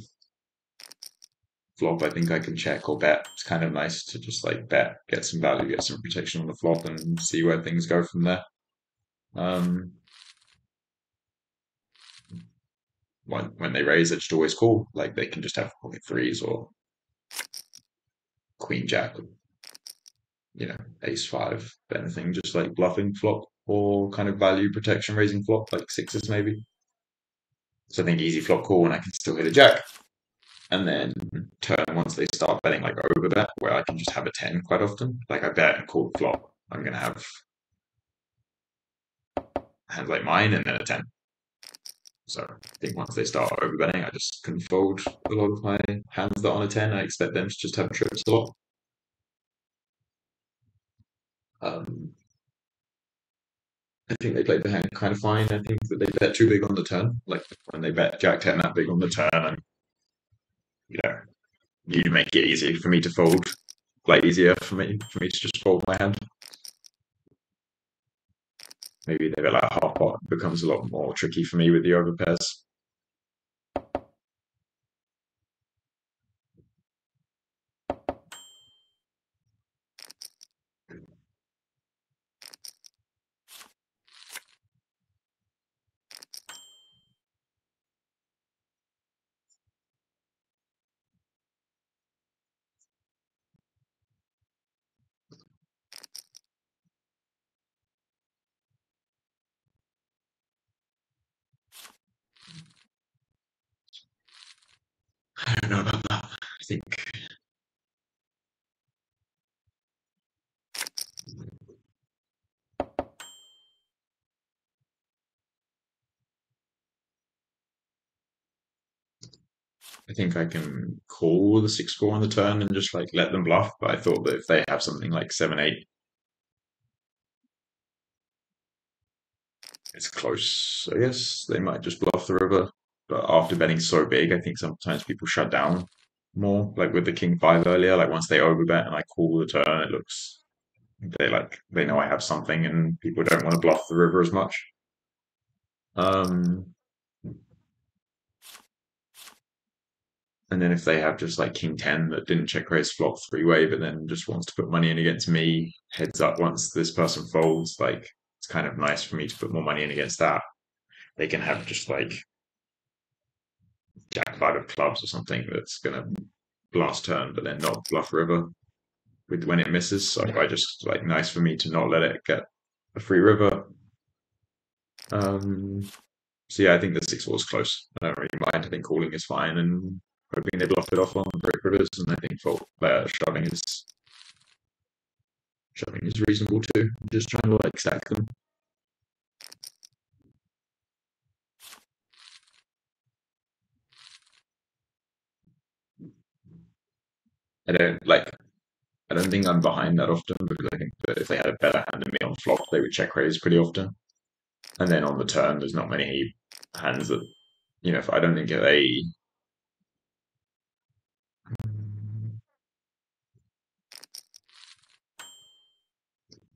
flop, I think I can check or bet. It's kind of nice to just like bet, get some value, get some protection on the flop, and see where things go from there. When they raise, I just always call. Like they can just have pocket threes or queen jack, ace five, anything, just like bluffing flop or kind of value protection raising flop, like sixes maybe. So I think easy flop call, and I can still hit a jack. And then turn, once they start betting like over bet, where I can just have a 10 quite often. Like I bet and call flop, I'm going to have hands like mine and then a 10. So I think once they start over betting, I just can fold a lot of my hands that are on a 10. I expect them to just have trips a lot. I think they played the hand kind of fine. I think that they bet too big on the turn. Like when they bet Jack 10 that big on the turn, and you know, you make it easy for me to fold, like easier for me to just fold my hand. Maybe they bet like half pot becomes a lot more tricky for me with the overpairs. I don't know about that. I think I can call the 6-4 on the turn and just like let them bluff. But I thought that if they have something like 7-8, it's close. I guess they might just bluff the river. But after betting so big, I think sometimes people shut down more. Like with the king five earlier, like once they overbet and I call the turn, it looks they know I have something, and people don't want to bluff the river as much. Um, and then if they have just like king 10 that didn't check raise flop three-way, but then just wants to put money in against me, heads up once this person folds, like it's kind of nice for me to put more money in against that. They can have just like jack five of clubs or something that's gonna blast turn, but then not bluff river with when it misses. So I just like nice for me to not let it get a free river. So yeah, I think the 6-4 is close. I don't really mind. I think calling is fine, and hoping they bluff it off on break rivers. And I think shoving is reasonable too. I'm just trying to like stack them. I don't like. I don't think I'm behind that often, because I think that if they had a better hand than me on flop, they would check raise pretty often. And then on the turn, there's not many hands that, if I don't think they.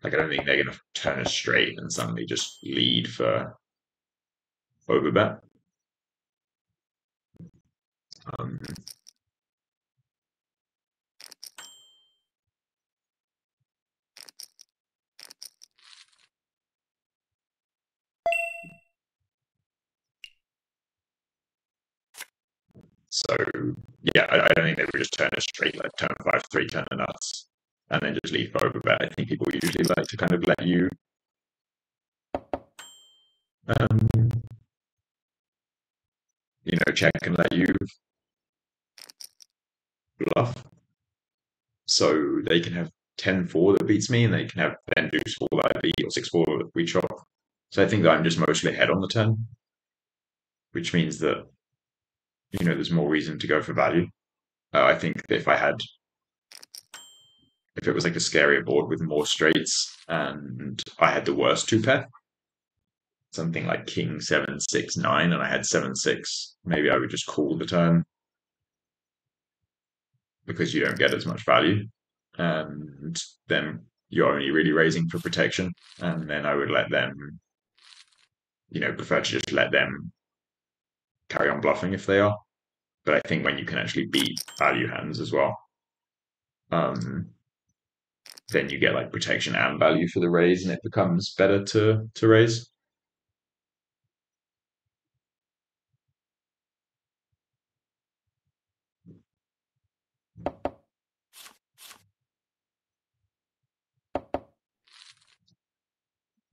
Like, I don't think they're going to turn a straight and suddenly just lead for overbet. Um, so yeah, I don't think they would just turn a straight, like turn 5-3, turn a nuts, and then just lead for overbet. I think people usually like to kind of let you, um, check and let you bluff. So they can have 10-4 that beats me, and they can have then deuce 4 that I beat, or 6-4 that we chop. So I think that I'm just mostly ahead on the turn, which means that there's more reason to go for value. I think if it was like a scarier board with more straights and I had the worst two pair, something like king 7-6-9, and I had 7-6, maybe I would just call the turn because you don't get as much value, and then you're only really raising for protection. And then I would let them, prefer to just let them carry on bluffing if they are. but I think when you can actually beat value hands as well, then you get like protection and value for the raise, and it becomes better to raise.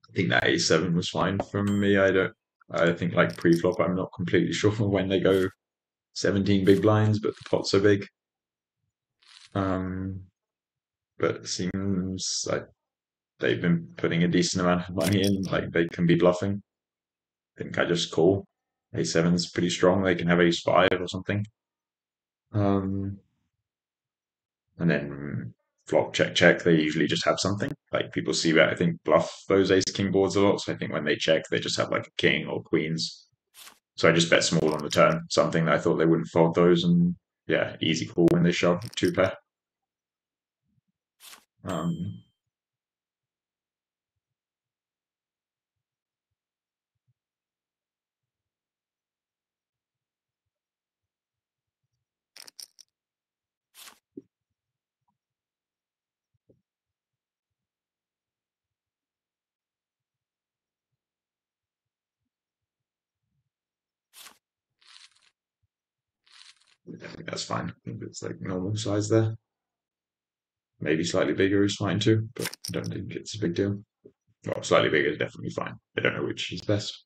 I think that A7 was fine from me. I think like pre-flop, I'm not completely sure when they go 17 big blinds, but the pot's so big. But it seems like they've been putting a decent amount of money in, like they can be bluffing. I think I just call. A7's pretty strong. They can have ace5 or something. And then flop check check, they usually just have something. Like people see that I think bluff those ace king boards a lot. So I think when they check, they just have like a king or queens. So I just bet small on the turn, something that I thought they wouldn't fold those, and yeah, easy call when they shove two pair. I think that's fine. I think it's like normal size there. Maybe slightly bigger is fine too, but I don't think it's a big deal. Well, slightly bigger is definitely fine. I don't know which is best.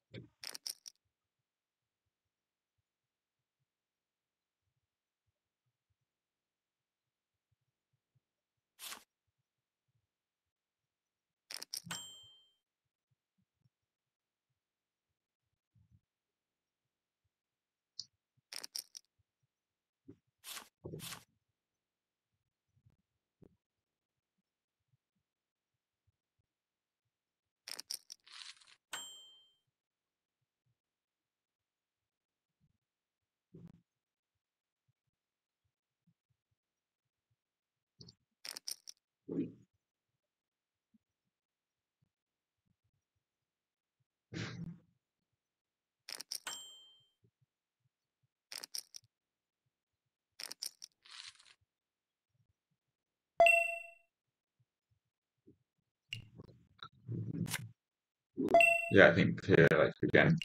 Yeah, I think here, like again,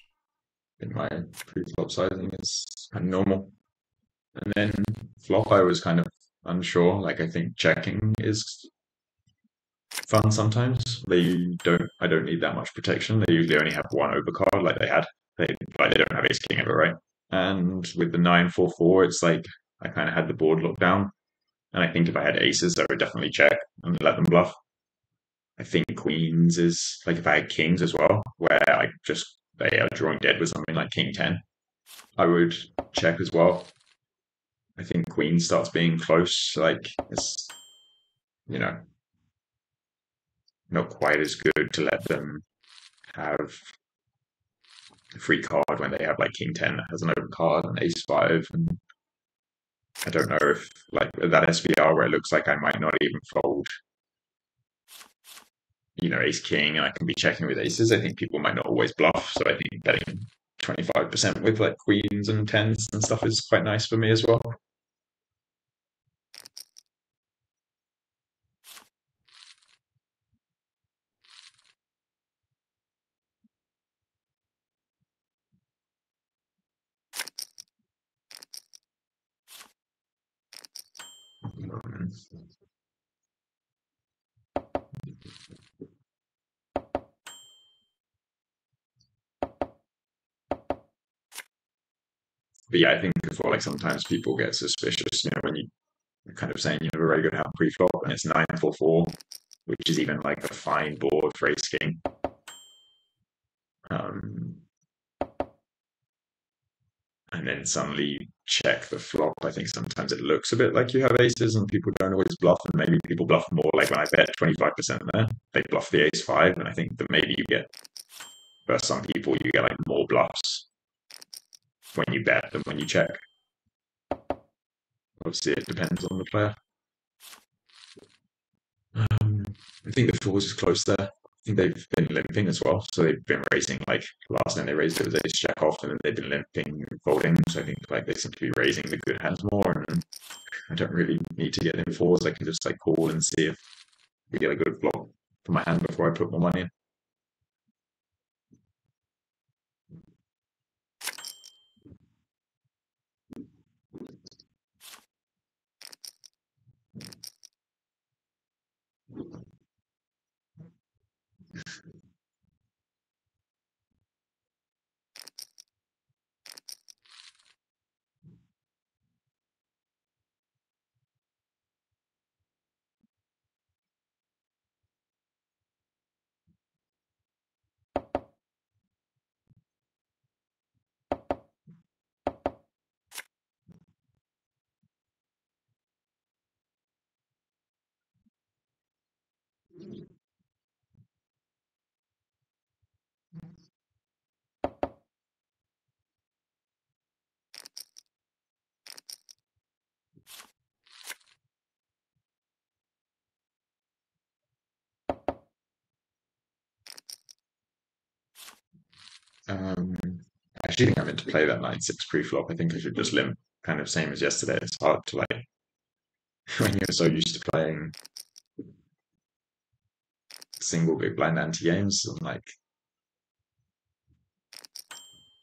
in my pre-flop sizing is kind of normal. And then flop, I was kind of unsure. Like I think checking is fun sometimes. I don't need that much protection. They usually only have one overcard, like they had. They don't have ace king ever, right? And with the 9-4-4, it's like I kind of had the board locked down. And I think if I had aces, I would definitely check and let them bluff. I think queens is like if I had kings as well, where they are drawing dead with something like king 10, I would check as well. I think queen starts being close, like it's you know not quite as good to let them have a free card when they have like king 10 that has an open card and ace 5, and I don't know if like that SVR where it looks like I might not even fold ace king and I can be checking with aces. I think people might not always bluff, so I think betting 25% with like queens and tens and stuff is quite nice for me as well. But yeah, I think as well, like sometimes people get suspicious, when you're kind of saying you have a very good hand pre-flop and it's 9-4-4, which is even like a fine board for ace king. And then suddenly check the flop. I think sometimes it looks a bit like you have aces and people don't always bluff, and maybe people bluff more. Like when I bet 25% there, they bluff the ace 5, and I think that maybe you get, for some people, you get like more bluffs when you bet than when you check. Obviously, it depends on the player. I think the fours is close there. think they've been limping as well. So they've been raising, like last time they raised it was ace jack off, and then they've been limping and folding. So I think like they seem to be raising the good hands more, and I don't really need to get in fours. I can just like call and see if we get a good flop for my hand before I put more money in. I actually think I meant to play that 9-6 pre-flop. I think I should just limp, kind of same as yesterday. It's hard to like when you're so used to playing single big blind anti games and like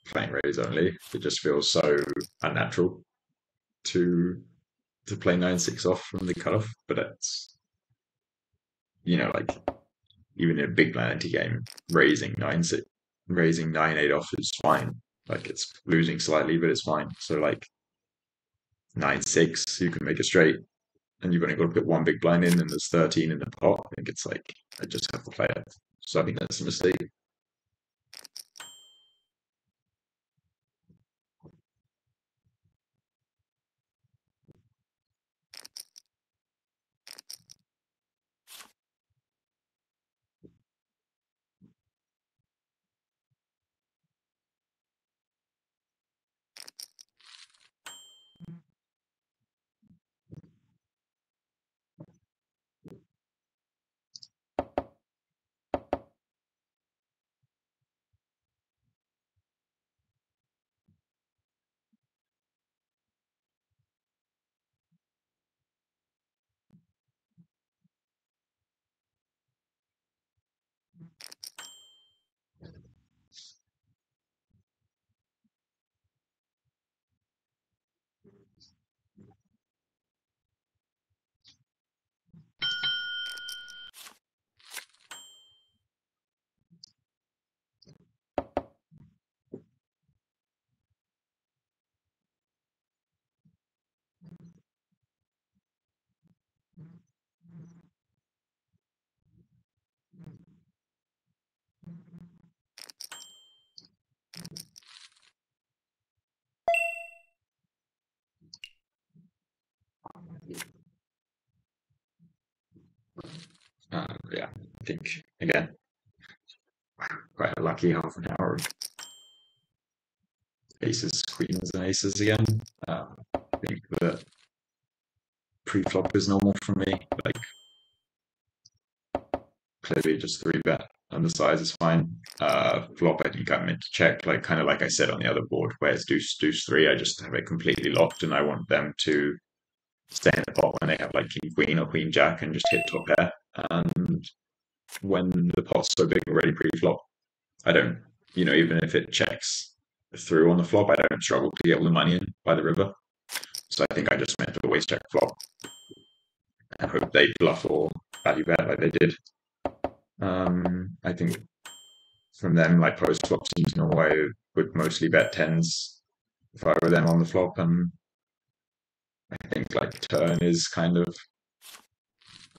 playing raise only. It just feels so unnatural to play 9-6 off from the cutoff. But it's like even in a big blind anti game, raising 9-6, raising 9-8 off is fine. Like it's losing slightly, but it's fine. So like 9-6, you can make a straight, and you've only got to put one big blind in, and there's 13 in the pot. I think it's like I just have to play it. So I think that's a mistake. Yeah, I think again, quite a lucky half an hour of aces, queens, and aces again. I think the pre-flop is normal for me. Like clearly just three bet and the size is fine. Flop, I think I meant to check, like kind of like I said on the other board, where it's deuce, deuce three. I just have it completely locked, and I want them to stay in the pot when they have like king queen or queen jack and just hit top pair. And when the pot's so big already pre-flop, I don't, even if it checks through on the flop, I don't struggle to get all the money in by the river. So I think I just meant to always check flop and hope they bluff or value bet like they did. I think from them, like post flop seems normal. I would mostly bet tens if I were them on the flop, and I think like turn is kind of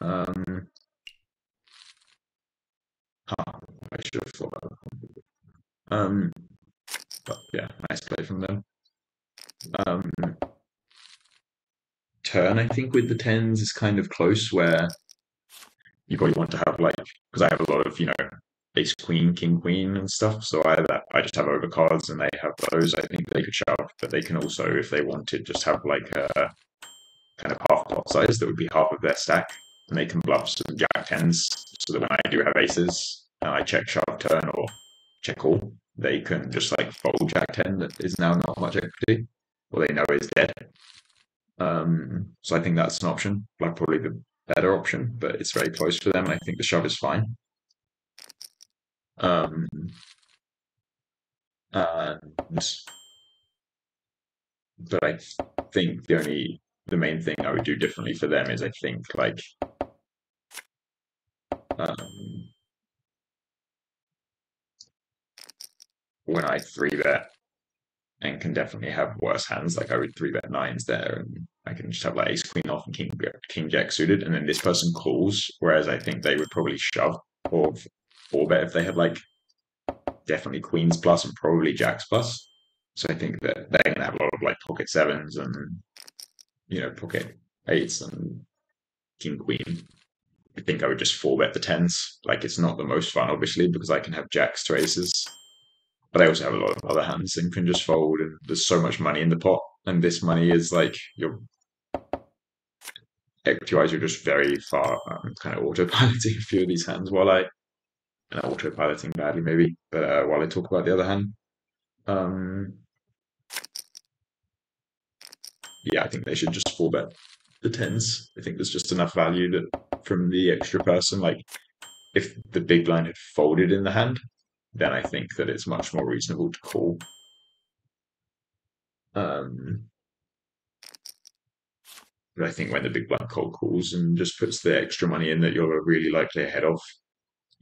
I should have thought about that. But yeah, nice play from them. Turn, I think with the tens is kind of close, where you probably want to have like, because I have a lot of ace queen, king queen, and stuff. So I just have overcards, and they have those. I think they could shove, but they can also, if they wanted, just have like a kind of half pot size that would be half of their stack, and they can bluff some jack tens, so that when I do have aces, and I check shove turn or check all, they can just like fold Jack 10 that is now not much equity, or they know is dead. So I think that's an option, like probably the better option, but it's very close for them. I think the shove is fine. And but I think the main thing I would do differently for them is I think like when I three bet and can definitely have worse hands, like I would three bet nines there, and I can just have like ace queen off and king jack suited, and then this person calls. Whereas I think they would probably shove or four bet if they had like definitely queens plus and probably jacks plus. So I think that they're gonna have a lot of like pocket sevens and pocket eights and king queen. I think I would just four bet the tens. Like it's not the most fun, obviously, because I can have jacks to aces, but I also have a lot of other hands and can just fold. And there's so much money in the pot, and this money is like your equity-wise, you're just very far. Kind of autopiloting a few of these hands while and autopiloting badly maybe, but while I talk about the other hand, um, yeah, I think they should just four bet the tens. I think there's just enough value that from the extra person, like if the big blind had folded in the hand, then I think that it's much more reasonable to call. But I think when the big blind cold calls and just puts the extra money in that you're really likely ahead of,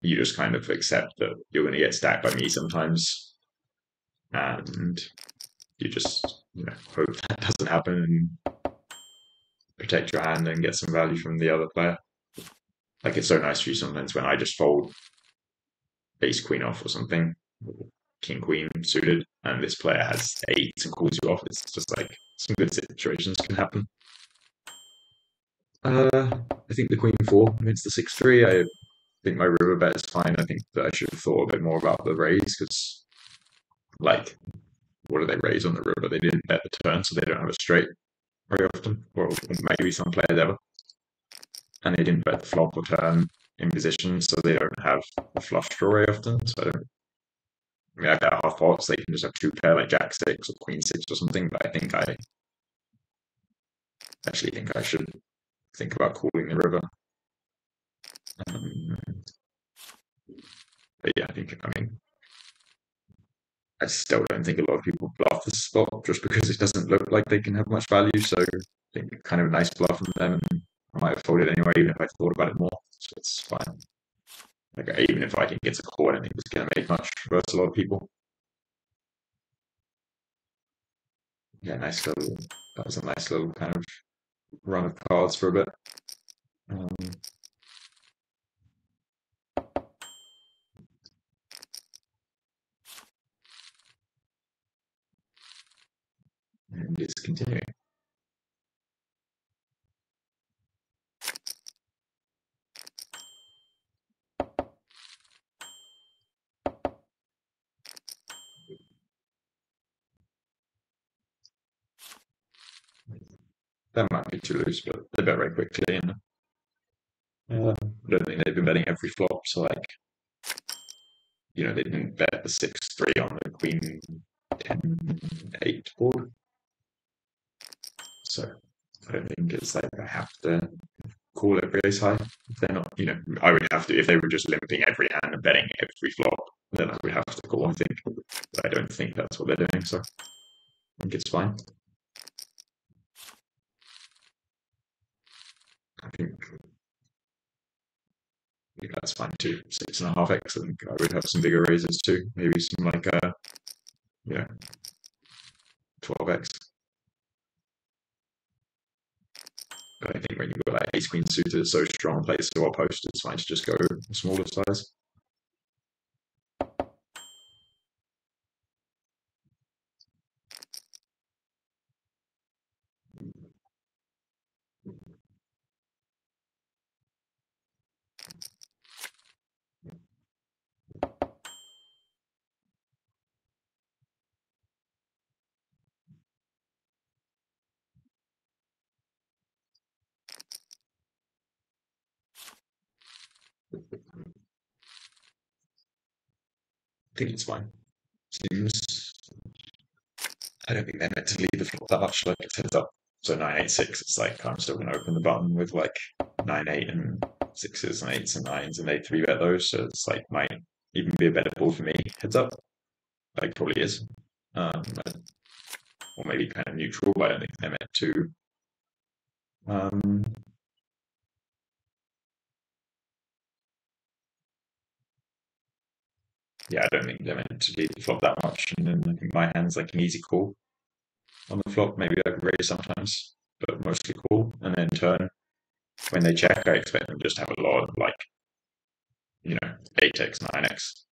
you just kind of accept that you're going to get stacked by me sometimes, and you just hope that doesn't happen and protect your hand and get some value from the other player. Like it's so nice for you sometimes when I just fold ace queen off or something, king queen suited, and this player has eights and calls you off. It's just like some good situations can happen. I think the queen four against the 6-3. I think my river bet is fine. I think that I should have thought a bit more about the raise because, like, what do they raise on the river? They didn't bet the turn, so they don't have a straight very often, or maybe some players ever. And they didn't bet the flop or turn in position, so they don't have a flush draw very often. So I bet half pots, they can just have two pair like jack six or queen six or something. But I actually think I should think about calling the river. But yeah, I still don't think a lot of people bluff this spot just because it doesn't look like they can have much value. So I think kind of a nice bluff from them, and I might have folded anyway, even if I thought about it more. So it's fine. Like even if I can get a call, I don't think it's going to make much versus a lot of people. Yeah, nice little. That was a nice little kind of run of cards for a bit. Um, and it's continuing. That might be too loose, but they bet very quickly, and I don't think they've been betting every flop. So like, they didn't bet the 6-3 on the queen 10-8 board. So I don't think it's like I have to call every ace high. If they're not, I would have to if they were just limping every hand and betting every flop, then I would have to call. I think, but I don't think that's what they're doing. So I think it's fine. I think that's fine too. 6.5x. I think I would have some bigger raises too. Maybe some like 12x. But I think when you've got like ace queen suited, so strong place to our post, it's fine to just go a smaller size. think it's fine. Seems. I don't think they're meant to leave the flop that much. Like it's heads up. So 9 8 6. It's like I'm still going to open the button with like 9 8 and 6s and 8s and 9s, and they 3-bet those. So it's like might even be a better ball for me. Heads up. Like probably is. Or maybe kind of neutral, but I don't think they're meant to. Yeah, I don't think they're meant to lead the flop that much. And then I think my hand's like an easy call on the flop. Maybe I can raise sometimes, but mostly call. And then turn, when they check, I expect them just to have a lot of like, 8x, 9x.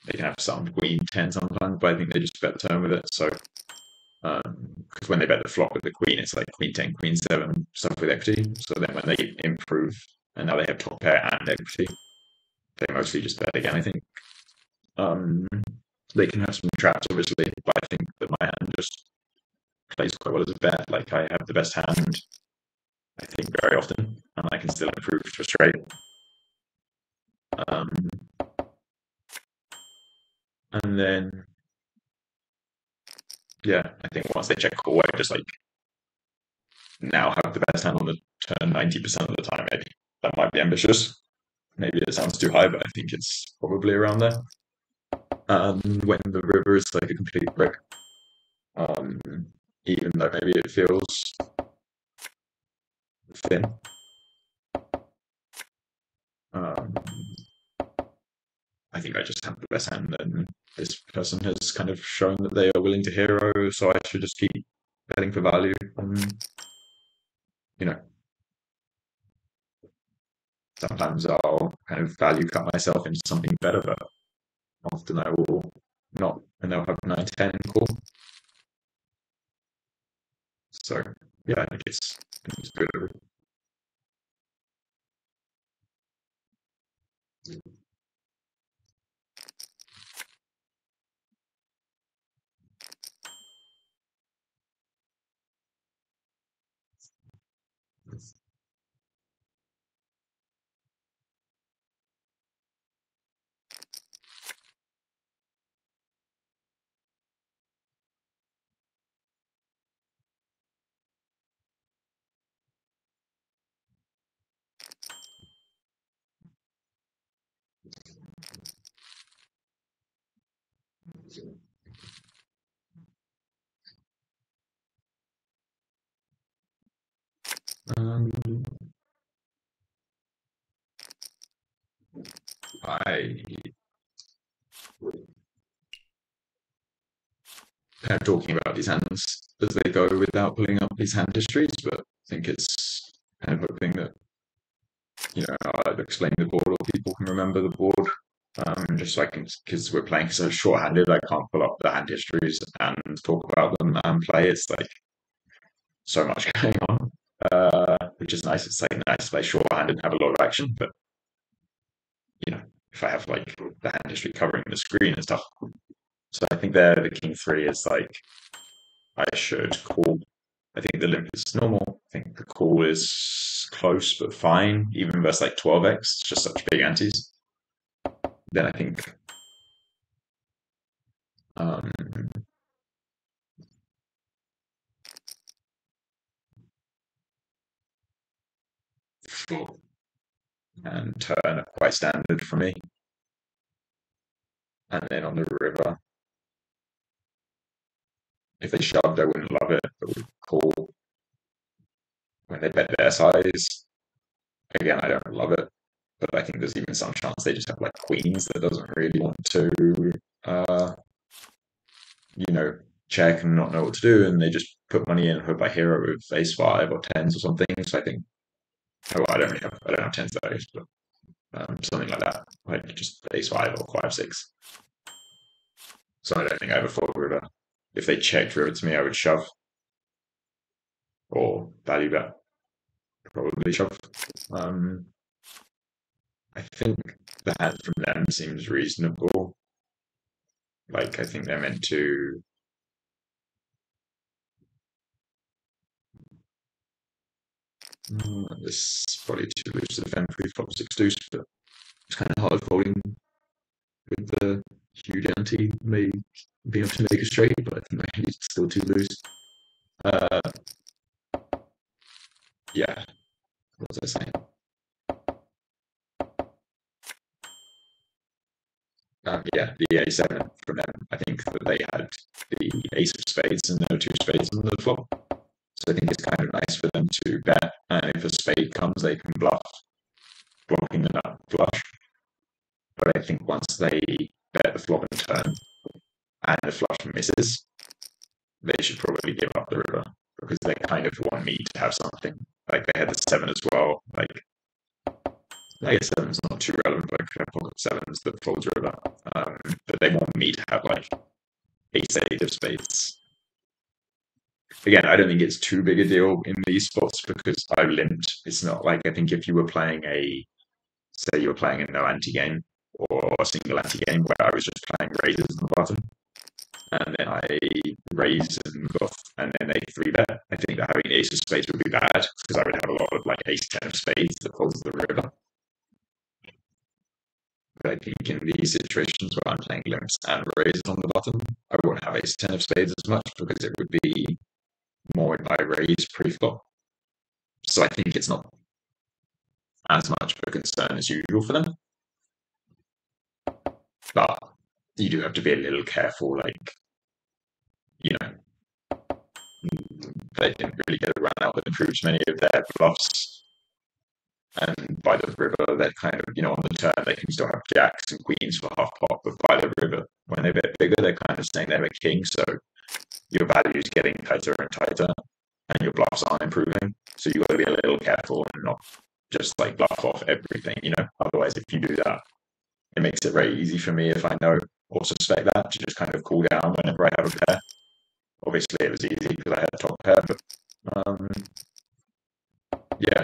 They can have some queen 10 sometimes, but I think they just bet the turn with it. So, because when they bet the flop with the queen, it's like queen 10, queen 7, stuff with equity. So then when they improve and now they have top pair and equity, they mostly just bet again, I think. They can have some traps, obviously, but I think that my hand just plays quite well as a bet. Like I have the best hand, I think, very often, and I can still improve to a straight. And then, yeah, I think once they check call, I just like now have the best hand on the turn 90% of the time. Maybe that might be ambitious. Maybe it sounds too high, but I think it's probably around there. When the river is like a complete brick, even though maybe it feels thin. I think I just have the best hand, and this person has kind of shown that they are willing to hero, so I should just keep betting for value. You know, sometimes I'll kind of value cut myself into something better, but often I will not, and they'll have 9-10 in call. So yeah, I think it's good. I kind of talking about these hands as they go without pulling up these hand histories, but I think it's kind of hoping that I've explained the board or people can remember the board. Just so I can, because we're playing so short-handed, I can't pull up the hand histories and talk about them and play. It's like so much going on, which is nice. It's like nice to play short-handed and have a lot of action, but if I have like the hand history covering the screen and stuff. So I think there the king 3 is like I should call. I think the limp is normal. I think the call is close but fine, even versus like 12x. It's just such big antes. Then I think and turn are quite standard for me. And then on the river, if they shoved, I wouldn't love it, but would call when they bet their size. Again, I don't love it, but I think there's even some chance they just have like queens that doesn't really want to, check and not know what to do, and they just put money in, hope I hero with ace 5 or 10s or something. So I think, I don't have 10s though, but something like that, like just ace 5 or 5 6. So I don't think I have a fold river. If they checked river to me, I would shove or value bet. Probably shove. I think the hand from them seems reasonable. Like I think they're meant to. This is probably too loose to defend pre-flop 6 deuce, but it's kind of hard folding with the huge ante may be able to make a straight, but I think my hand is still too loose. Uh, yeah, what was I saying? Yeah, the A7 from them. I think that they had the ace of spades and no two spades on the flop. So I think it's kind of nice for them to bet, and if a spade comes, they can bluff, blocking the nut flush. But I think once they bet the flop and turn, and the flush misses, they should probably give up the river because they kind of want me to have something. Like they had the seven as well. Like I guess seven's not too relevant. Like I have pocket sevens that folds river, but they want me to have like ace eight of spades. Again, I don't think it's too big a deal in these spots because I've limped. It's not like I think if you were playing say you were playing a no ante game or a single ante game where I was just playing raises on the button, and then I raise and move off, and then they three bet. I think that having ace of spades would be bad because I would have a lot of like ace ten of spades that folds the river. But I think in these situations where I'm playing limps and raises on the button, I won't have ace ten of spades as much because it would be more in my raise pre-flop. So I think it's not as much of a concern as usual for them. But you do have to be a little careful, like, you know, they didn't really get a run out that improves many of their bluffs. And by the river, they're kind of, on the turn, they can still have jacks and queens for half pot, but by the river, when they bet bigger, they're kind of saying they have a king, so your value is getting tighter and tighter, and your bluffs aren't improving. So you've got to be a little careful and not just like bluff off everything, Otherwise, if you do that, it makes it very easy for me if I know or suspect that to just kind of cool down whenever I have a pair. Obviously, it was easy because I had a top pair, but yeah,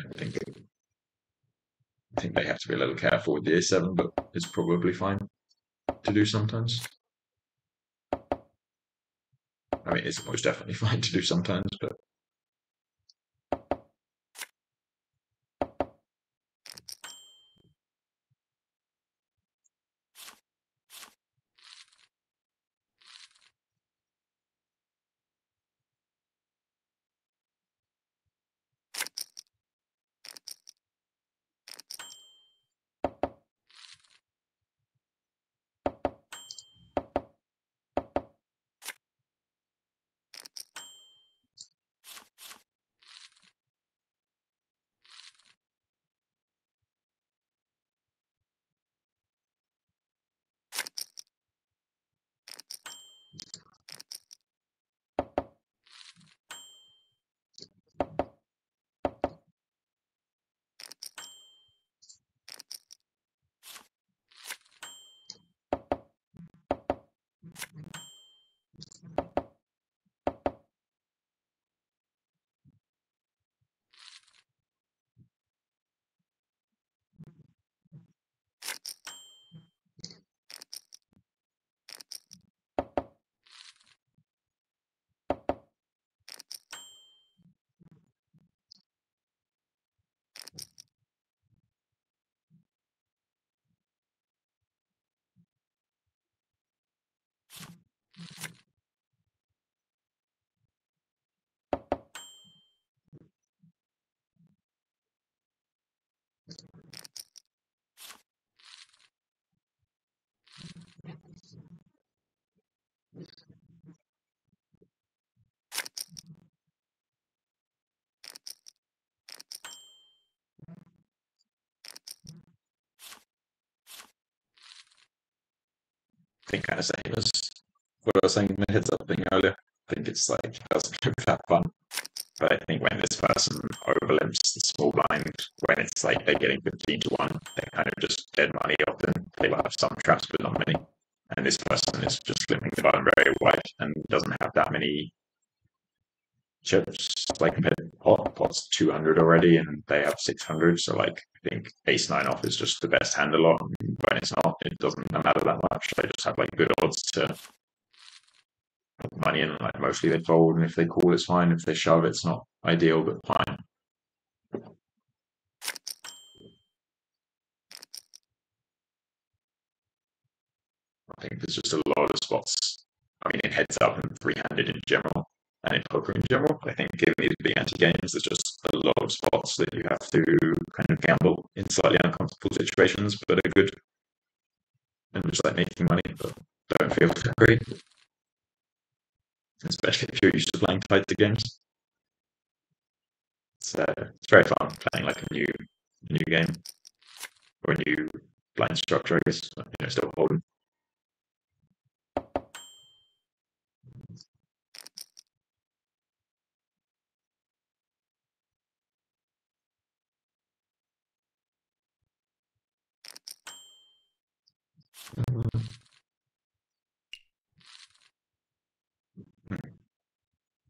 I think they have to be a little careful with the A7, but it's probably fine to do sometimes. I mean, it's most definitely fine to do sometimes, but I think kind of same as what I was saying in the heads up thing earlier. I think it's like doesn't look that fun. But I think when this person overlimps the small blind, when it's like they're getting 15 to 1, they're kind of just dead money often. They will have some traps, but not many. And this person is just slimming the button very wide and doesn't have that many chips. Like pot's 200 already, and they have 600. So like I think ace nine off is just the best hand a lot. When it's not, it doesn't matter that much. They just have like good odds to put money in. Like mostly they fold, and if they call, it's fine. If they shove, it's not ideal, but fine. think there's just a lot of spots. I mean, in heads up and three-handed in general, and in poker in general, I think giving me the big anti-games, there's just a lot of spots that you have to kind of gamble in slightly uncomfortable situations, but are good and just like making money, but don't feel that great, especially if you're used to playing tighter games. It's very fun playing like a new game or a new blind structure, I guess. Still holding.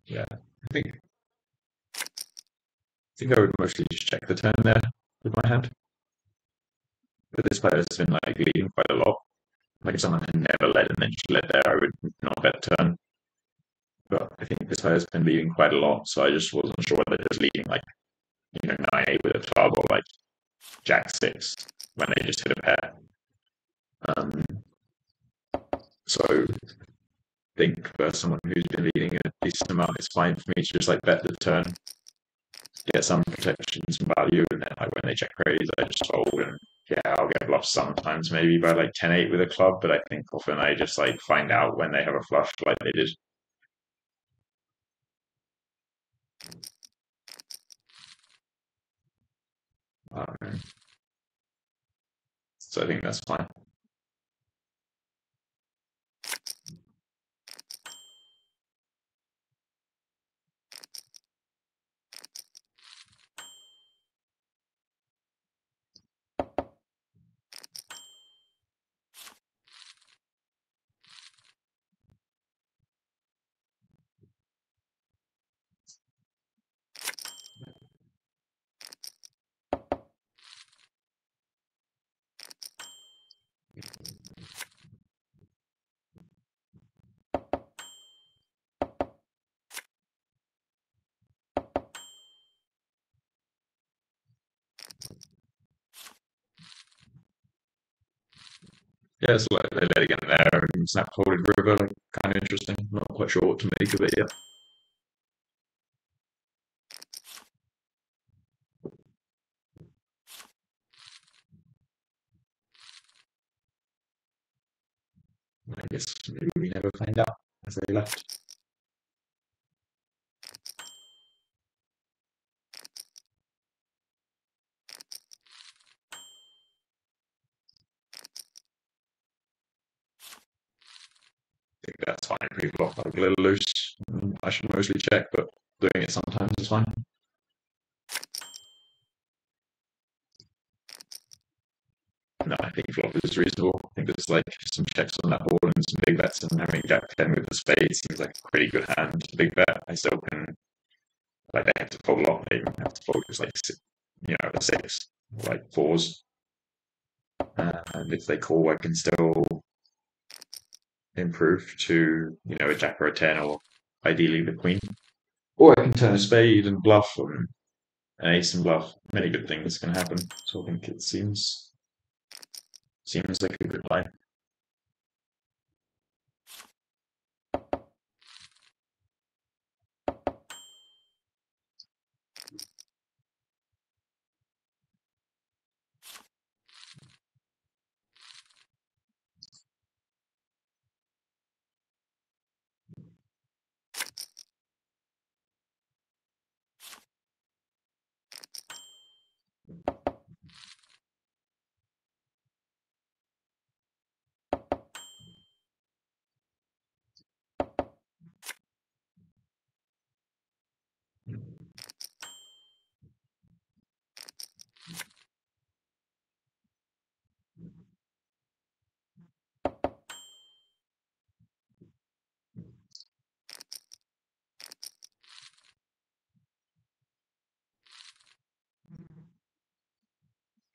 Yeah, I think I would mostly just check the turn there with my hand. But this player has been like leading quite a lot. Like if someone had never led and then just led there, I would not bet turn. But I think this player has been leading quite a lot, so I just wasn't sure whether he was leading like 9-8 with a club or like Jack 6 when they just hit a pair. Um, so I think for someone who's been leading a decent amount, it's fine for me to just like bet the turn, get some protection, some value, and then like when they check raise, I just fold and yeah, I'll get bluffed sometimes maybe by like 10-8 with a club, but I think often I just like find out when they have a flush like they did. Um, so I think that's fine. Yeah, so like they let it get there and snap folded river, like, kind of interesting. Not quite sure what to make of it yet. I guess maybe we never find out as they left. I think that's fine. Pre-flop, like a little loose. I should mostly check, but doing it sometimes is fine. No, I think flop is reasonable. I think there's like some checks on that board and some big bets, and having Jack 10 with the spade seems like a pretty good hand. Big bet, I still can, like, they have to fold a lot. They even have to fold just like, a 6, like 4s. And if they call, I can still improve to, a Jack or a 10, or ideally the Queen. Or I can turn a spade and bluff, or an ace and bluff. Many good things can happen. So I think it seems like a good play.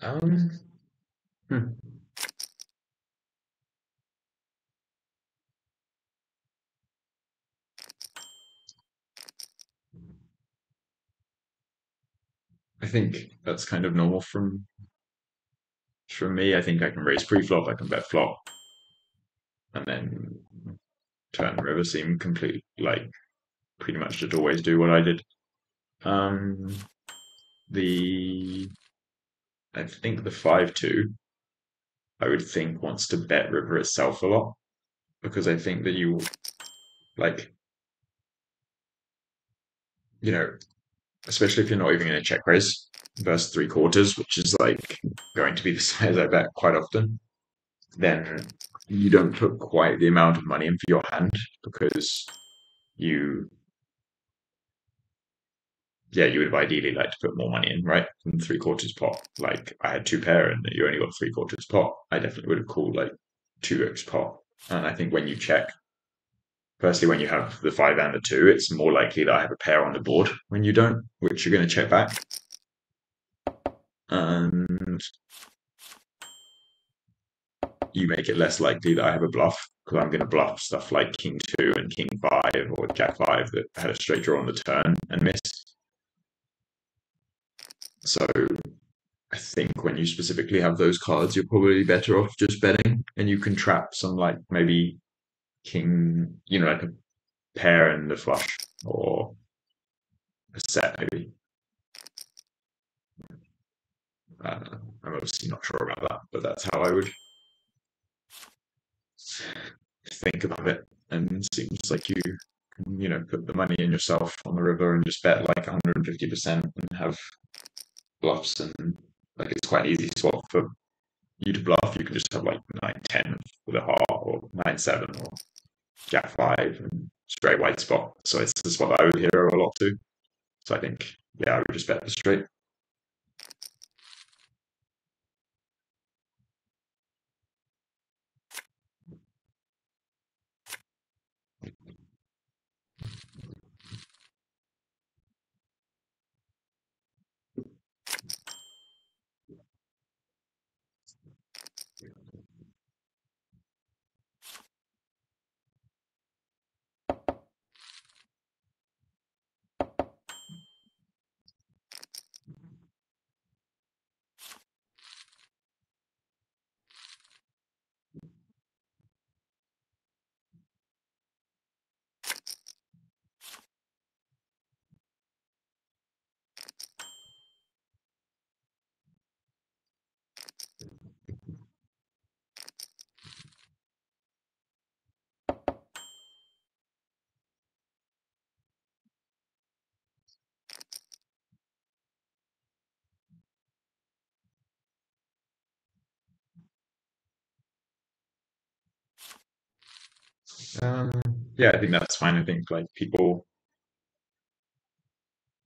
Um, hmm. I think that's kind of normal from me. I think I can raise pre-flop, I can bet flop. and then turn river seem completely pretty much just always do what I did. I think the 5-2 I would think wants to bet river itself a lot, because I think that you especially if you're not even in a check raise versus three quarters, which is going to be the size I bet quite often, then you don't put quite the amount of money in for your hand, because you would have ideally like to put more money in, right? From three quarters pot. Like I had two pair and you only got three quarters pot. I definitely would have called 2x pot. And I think when you check, firstly, when you have the 5 and the 2, it's more likely that I have a pair on the board when you don't, which you're going to check back. And you make it less likely that I have a bluff, because I'm going to bluff stuff like king 2 and king 5 or jack 5 that had a straight draw on the turn and miss. So I think when you specifically have those cards, you're probably better off just betting, and you can trap some maybe king, like a pair and a flush, or a set maybe. I'm obviously not sure about that, but that's how I would think about it. And it seems like you can, put the money in yourself on the river and just bet 150% and have bluffs, and it's quite an easy swap for you to bluff. You can just have 9-10 with a heart, or 9-7, or jack 5 and straight white spot. So it's the spot I would hero a lot too. So I think, I would just bet the straight. I think that's fine. I think people,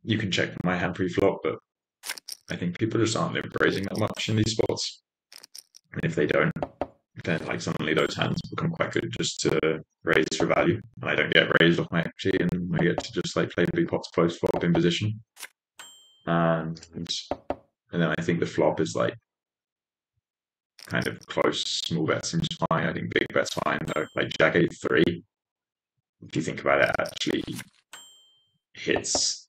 you can check my hand pre-flop, but I think people just aren't raising that much in these spots. And if they don't, then suddenly those hands become quite good just to raise for value, and I don't get raised off my equity, and I get to just play big pots post flop in position. And then I think the flop is kind of close. Small bet seems fine. I think big bet's fine though. Jack 8-3, if you think about it, actually hits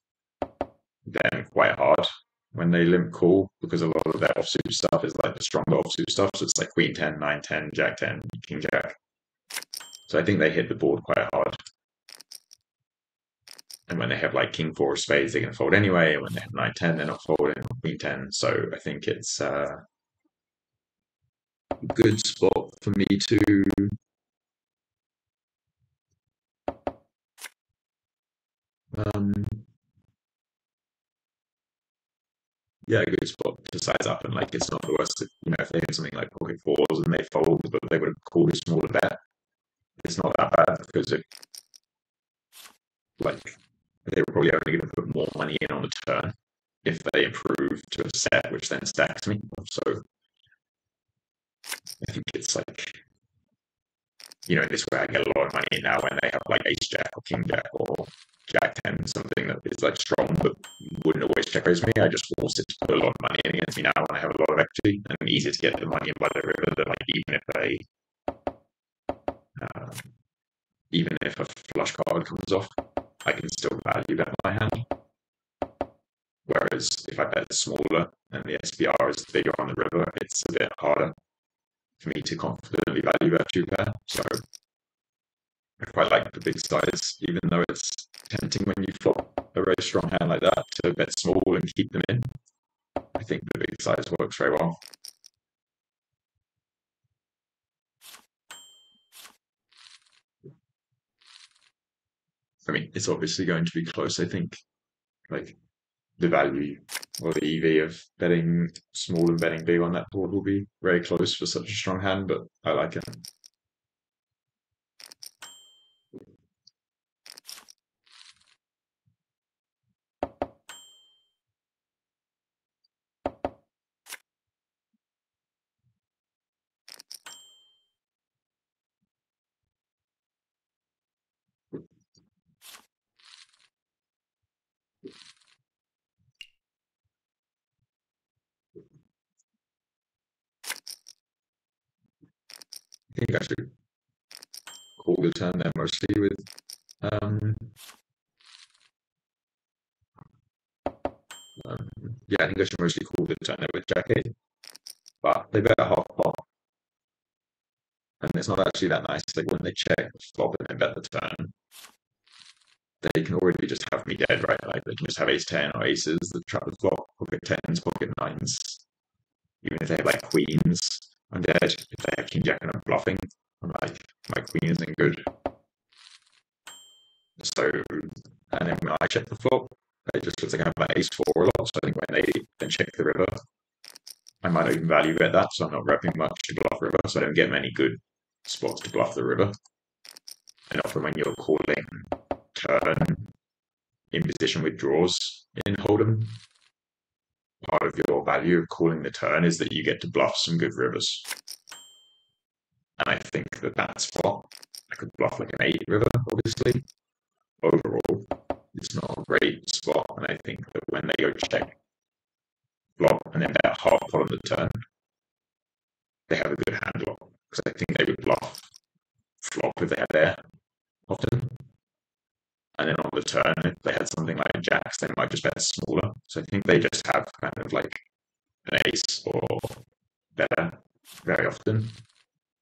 them quite hard when they limp call, because a lot of their offsuit stuff is the stronger offsuit stuff. So it's queen 10, 9-10, jack 10, king jack. So I think they hit the board quite hard. And when they have king 4 of spades, they're going to fold anyway. And when they have 9-10, they're not folding, queen 10. So I think it's a good spot for me to a good spot to size up, and it's not the worst. If they hit something like pocket fours and they fold, but they would have called a smaller bet, it's not that bad, because they were probably only going to put more money in on the turn if they improve to a set, which then stacks me. So I think it's this way I get a lot of money in now when they have ace jack or king jack or jack 10, something that is strong but wouldn't always check raise me. I just force it to put a lot of money in against me now when I have a lot of equity, and easier to get the money in by the river. That even if a flush card comes off, I can still value bet my hand. Whereas if I bet smaller and the SPR is bigger on the river, it's a bit harder for me to confidently value our two pair. So I quite like the big size, even though it's tempting when you flop a very strong hand like that to bet small and keep them in. I think the big size works very well. I mean, it's obviously going to be close. I think, like, the value or the EV of betting small and betting big on that board will be very close for such a strong hand, but I like it. I think I should call the turn there mostly with yeah, I think I should mostly call the turn there with Jack 8, but they bet a half pot, and it's not actually that nice. Like when they check flop and then bet the turn, they can already just have me dead, right? Like they can just have ace 10 or aces that trap the flop, pocket 10s, pocket 9s. Even if they have like queens, I'm dead. If they have king jack and I'm bluffing, I'm like, my queen isn't good. So, and then when I check the flop, it just looks like I have my ace 4 a lot. So I think when they then check the river, I might not even value bet that. So I'm not repping much to bluff river. So I don't get many good spots to bluff the river. And often when you're calling turn in position with draws in Hold'em, part of your value of calling the turn is that you get to bluff some good rivers. And I think that that's what I could bluff like an 8 river, obviously. Overall, it's not a great spot. And I think that when they go check, flop, and then bet half pot on the turn, they have a good hand lock. Because I think they would bluff flop if they had air often. And then on the turn, if they had something like jacks, they might just bet smaller. So I think they just have kind of like an ace or better very often.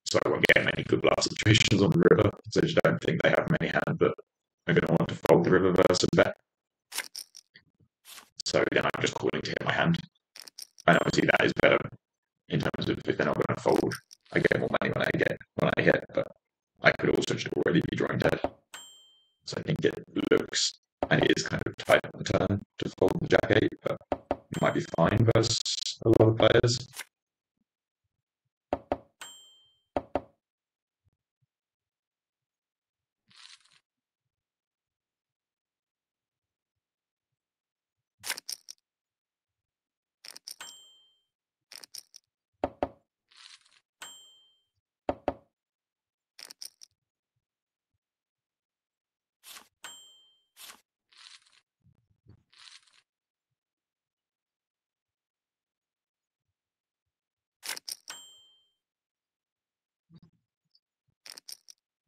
So I won't get many good bluff situations on the river. So I just don't think they have many hands that are going to want to fold the river versus bet. So then I'm just calling to hit my hand. And obviously that is better in terms of if they're not going to fold. I get more money when I hit, but I could also just already be drawing dead. So I think it looks and it is kind of tight on the turn to fold the jack 8, but it might be fine versus a lot of players.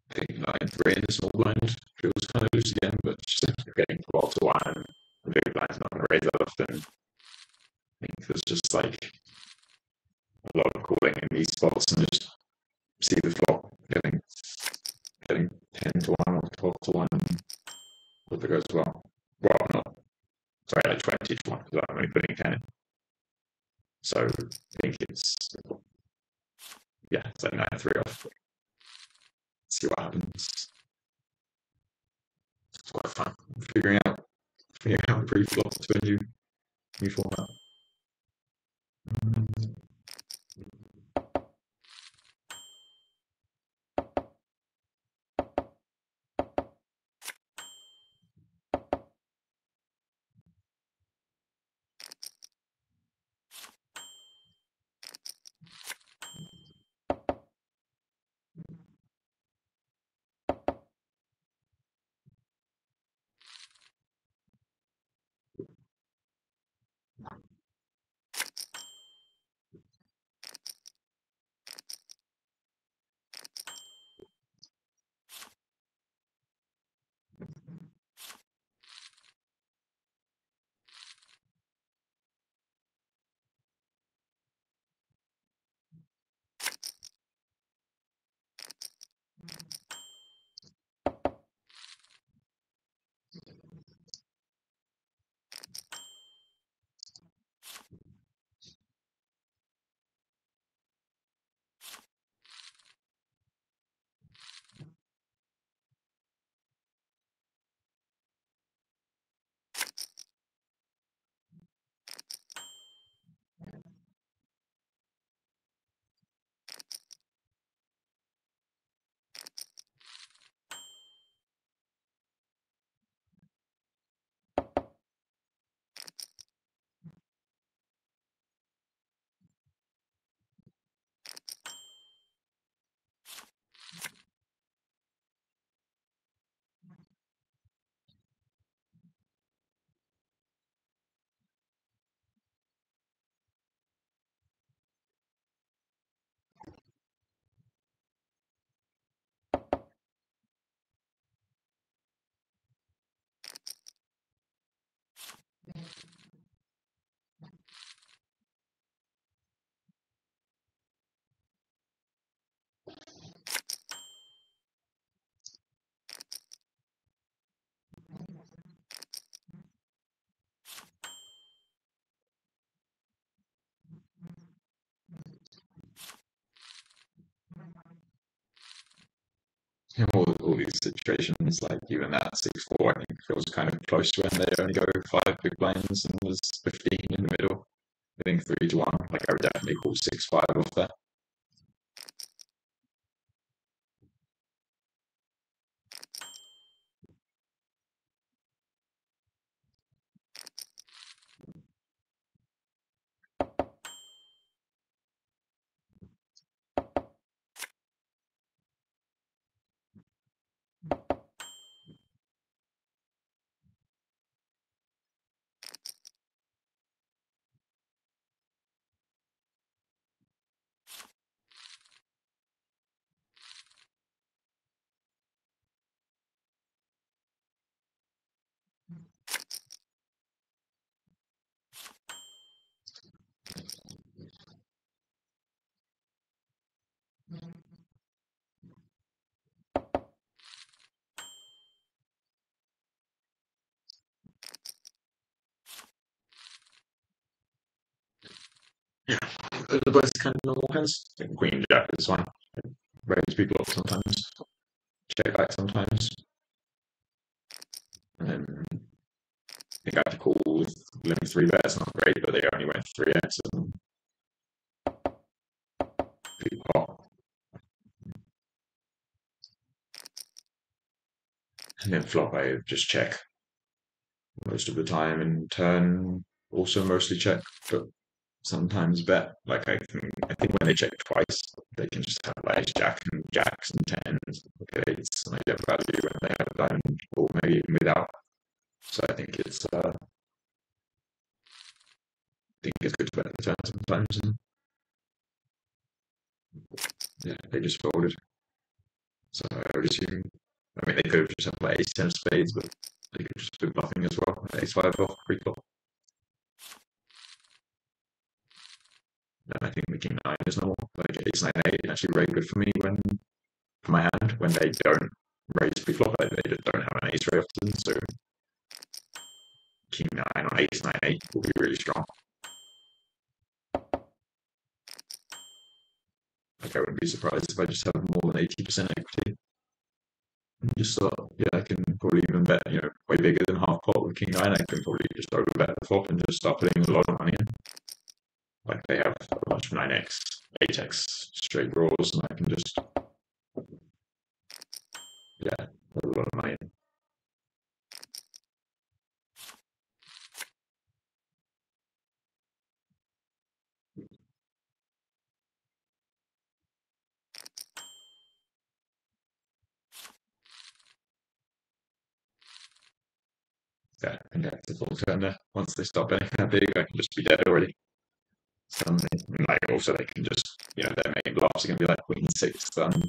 I think 9-3 in the small blind feels kind of loose again, but just getting 12 to 1, the big blind's not going to raise that often. I think there's just like a lot of calling in these spots and just see the flop getting 10 to 1 or 12 to 1 if it goes well. Well, not sorry, like 20 to 1 because I'm only putting 10 in. So I think it's like 9-3 off. See what happens. It's quite fun figuring out the pre-flop to a new format. all these situations, like even that 6-4, I think feels kind of close when they only go 5 big blinds and there's 15 in the middle. I think 3-1. Like I would definitely call 6-5 off there. Yeah, those are both kind of normal hands. I think Queen Jack is fine. Raise people up sometimes, check back sometimes. And then I think I had to call with limit 3 bets, not great, but they only went 3x and pot. And then flop, I just check most of the time, and turn also mostly check, but sometimes bet. Like I think when they check twice, they can just have like jack and jacks and tens, eights, and I get value when they have diamond or maybe even without. So I think it's good to bet the turn sometimes. And yeah, they just folded. So I would assume. I mean, they could have just had like ace ten spades, but they could just be bluffing as well. Ace 5 off, pre-flop. And I think the king 9 is normal. Like ace 9 8 actually very good for me when for my hand when they don't raise pre-flop. They just don't have an ace very often. So king 9 on ace 9 8 will be really strong. Like I wouldn't be surprised if I just have more than 80% equity. And just thought, yeah, I can probably even bet, way bigger than half pot with king 9. I can probably just overbet the flop and just start putting a lot of money in. Like they have a bunch of 9x, 8x straight draws, and I can just, yeah, put a lot of money in. Yeah, and that's the full turn there. Once they stop betting that big, I can just be dead already. Suddenly, and like also they can just, their main bluffs are going to be like queen 6 that I'm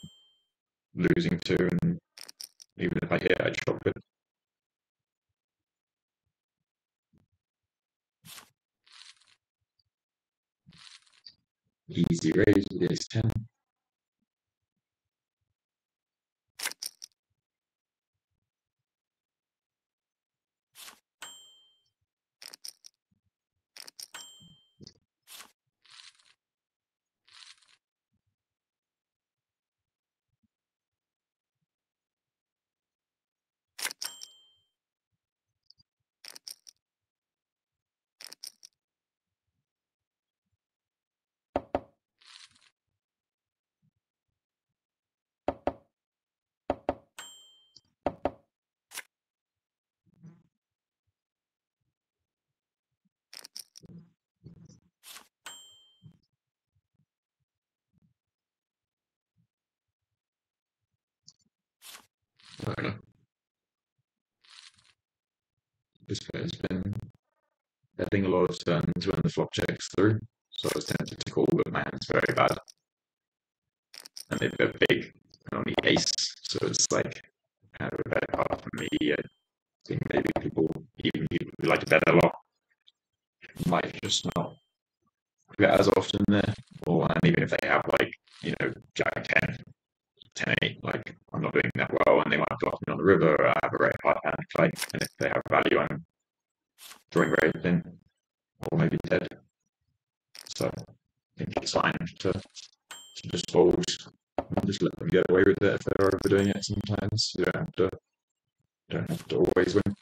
losing to, and even if I hit, I chop it. Easy raise with ace 10. I don't know. This player's been betting a lot of turns when the flop checks through, so I was tempted to call, but my hand's very bad. And they bet big, and only ace, so it's like kind of a bet hard for me. I think maybe even people who like to bet a lot, might just not bet as often there. Or and even if they have like, Jack 10, 10 8, like I'm not doing that well, and they might bluff me on the river, or I have a very hard hand to play, and if they have value, I'm drawing very thin, or maybe dead. So I think it's fine to just fold. and just let them get away with it if they're overdoing it sometimes. Don't have to always win.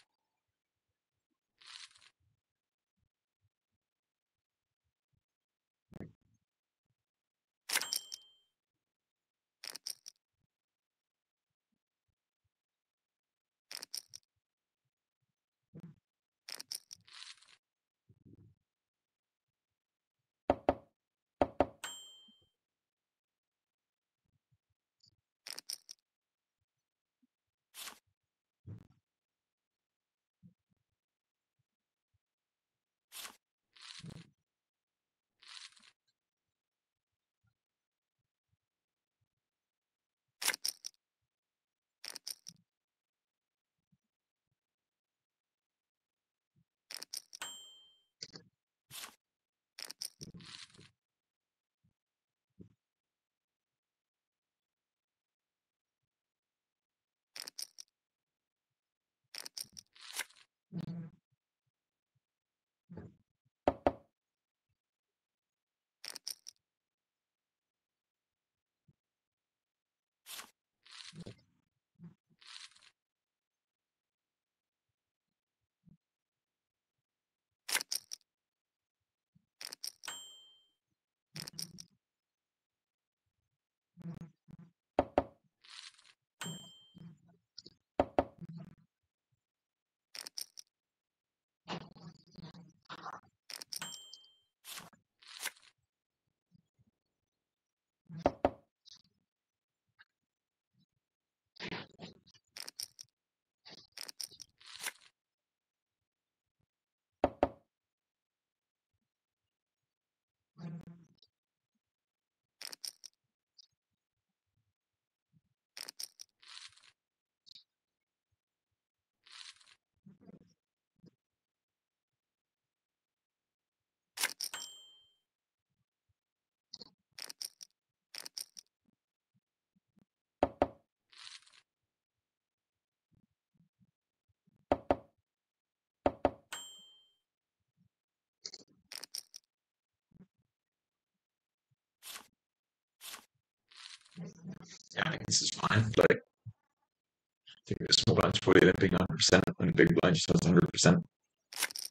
Yeah, I think this is fine. Like, I think the small blind's probably Olympic 100%, and the big blind just has 100%.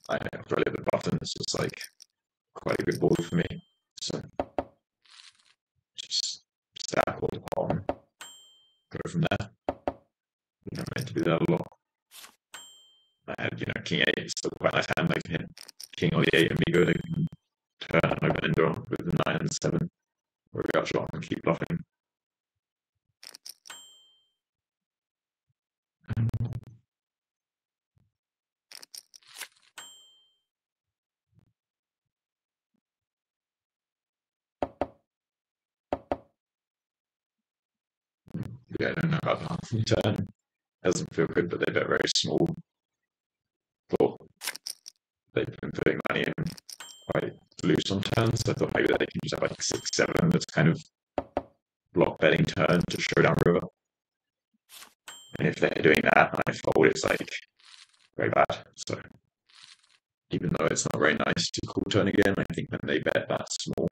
I probably the button is just like quite a good ball for me. So just stack all the bottom, go from there. You know, meant to do that a lot. I had, King 8 is still quite a nice hand. I can hit King or the 8 and be good. I can turn open and draw with the 9 and 7. Or gut shot and keep bluffing. Yeah, I don't know about the half turn. Doesn't feel good, but they bet very small. Thought they've been putting money in quite loose on turns. So I thought maybe they can just have like 6-7 that's kind of block betting turn to showdown river. And if they're doing that and I fold, it's like very bad. So even though it's not very nice to call turn again, I think when they bet that small,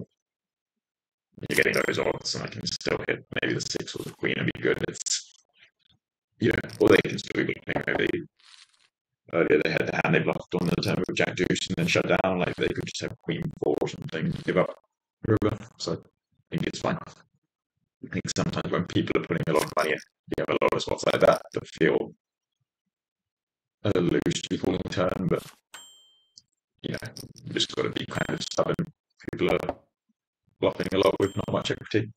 you're getting those odds, and I can still hit maybe the 6 or the queen and be good. It's or they can still be blocking. Maybe earlier they had the hand they blocked on the turn with Jack Deuce and then shut down. Like they could just have Queen 4 or something, give up river. So I think it's fine. I think sometimes when people are putting a lot of money in, you have a lot of spots like that that feel loose to be calling turn, but you just got to be kind of stubborn. People are bluffing a lot with not much equity.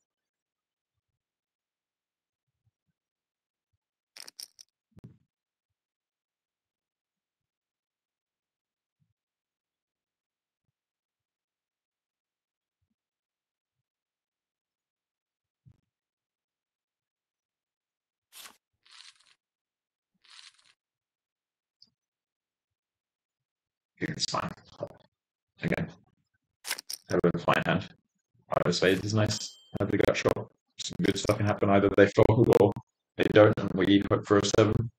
It's fine. Again, have a fine hand. Either spades is nice. Have the gut shot. Some good stuff can happen. Either they fold or they don't, and we hook for a 7.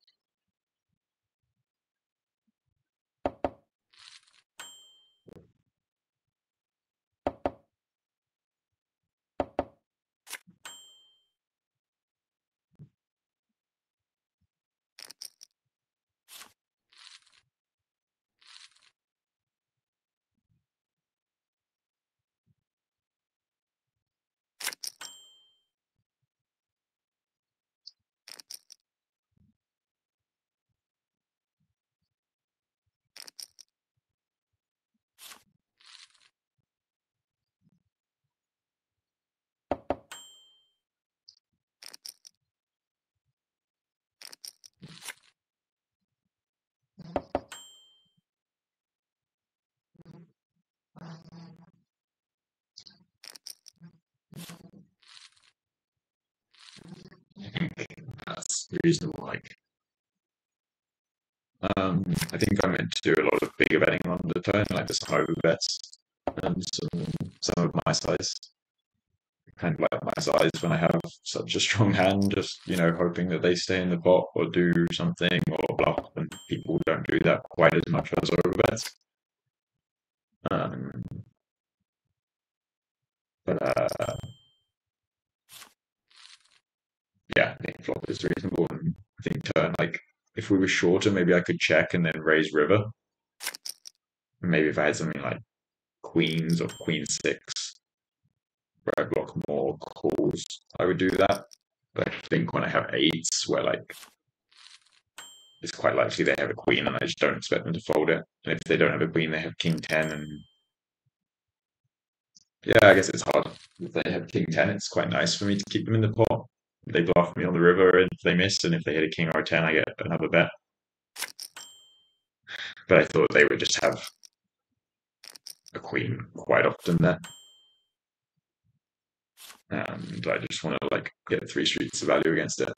reasonable. I think I'm meant to do a lot of bigger betting on the turn, like just high bets, and some of my size, kind of like my size when I have such a strong hand, just hoping that they stay in the pot or do something or bluff, and people don't do that quite as much as over bets. Um, but yeah, I think flop is reasonable, and I think turn, like if we were shorter, maybe I could check and then raise river. Maybe if I had something like queens or queen six, where I block more calls, I would do that. But I think when I have eights, where like it's quite likely they have a queen, and I just don't expect them to fold it. And if they don't have a queen, they have king 10, and yeah, I guess it's hard. If they have king 10, it's quite nice for me to keep them in the pot. They bluff me on the river if they miss, and if they hit a king or a 10, I get another bet. But I thought they would just have a queen quite often there. And I just want to like get 3 streets of value against it.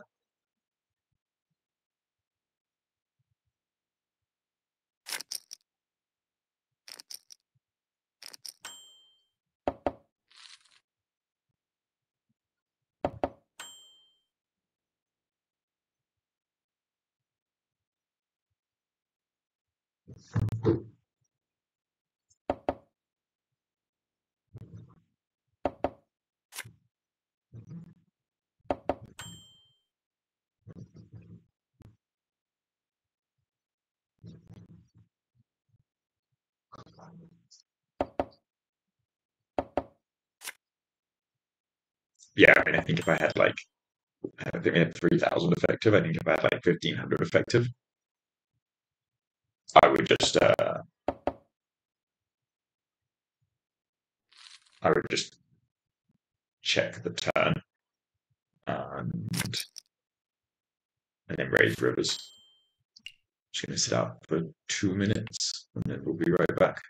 Yeah, I mean, I think if I had like, I think we had 3,000 effective. I think if I had like 1,500 effective, I would just, I would just check the turn and, and then raise rivers. Just going to sit out for 2 minutes, and then we'll be right back.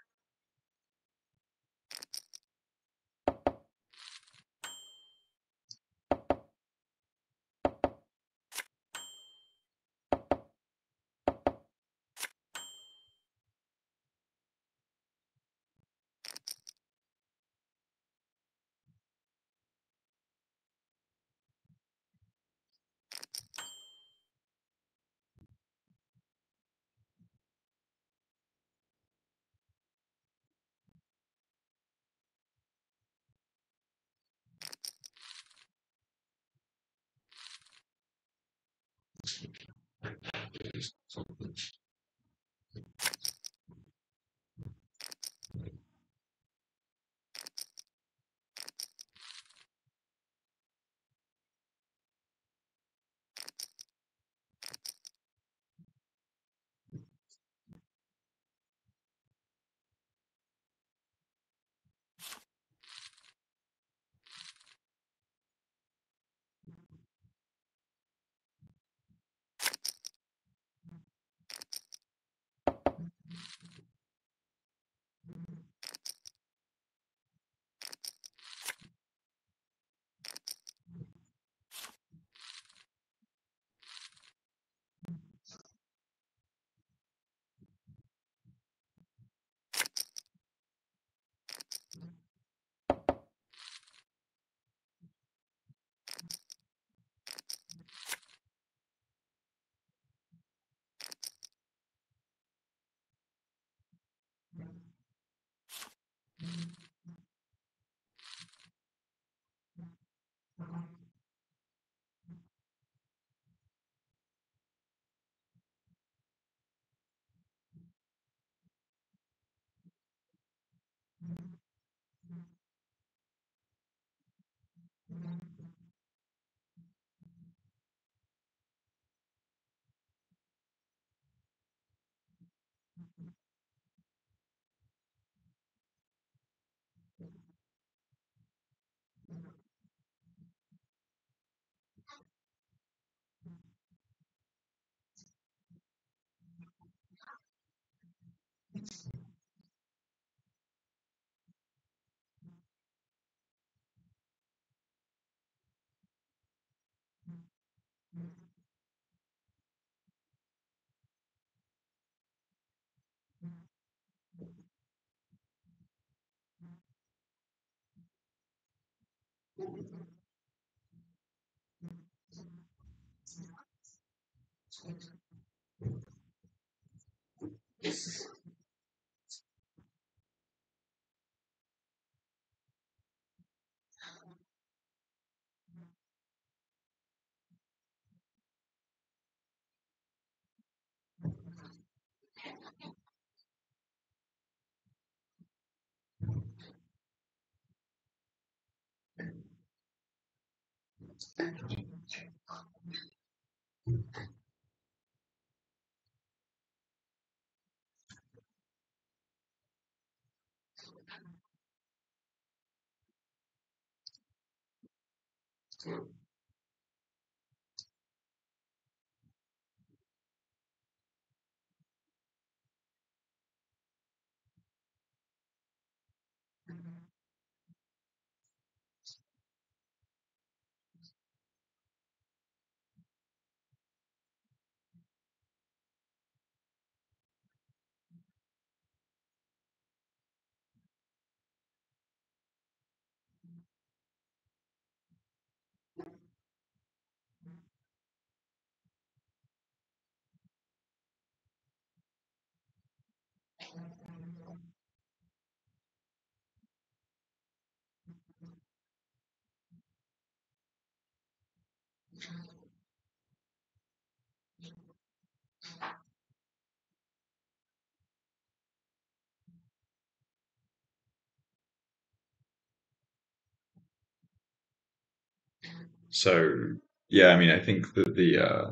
So yeah, I mean, I think that I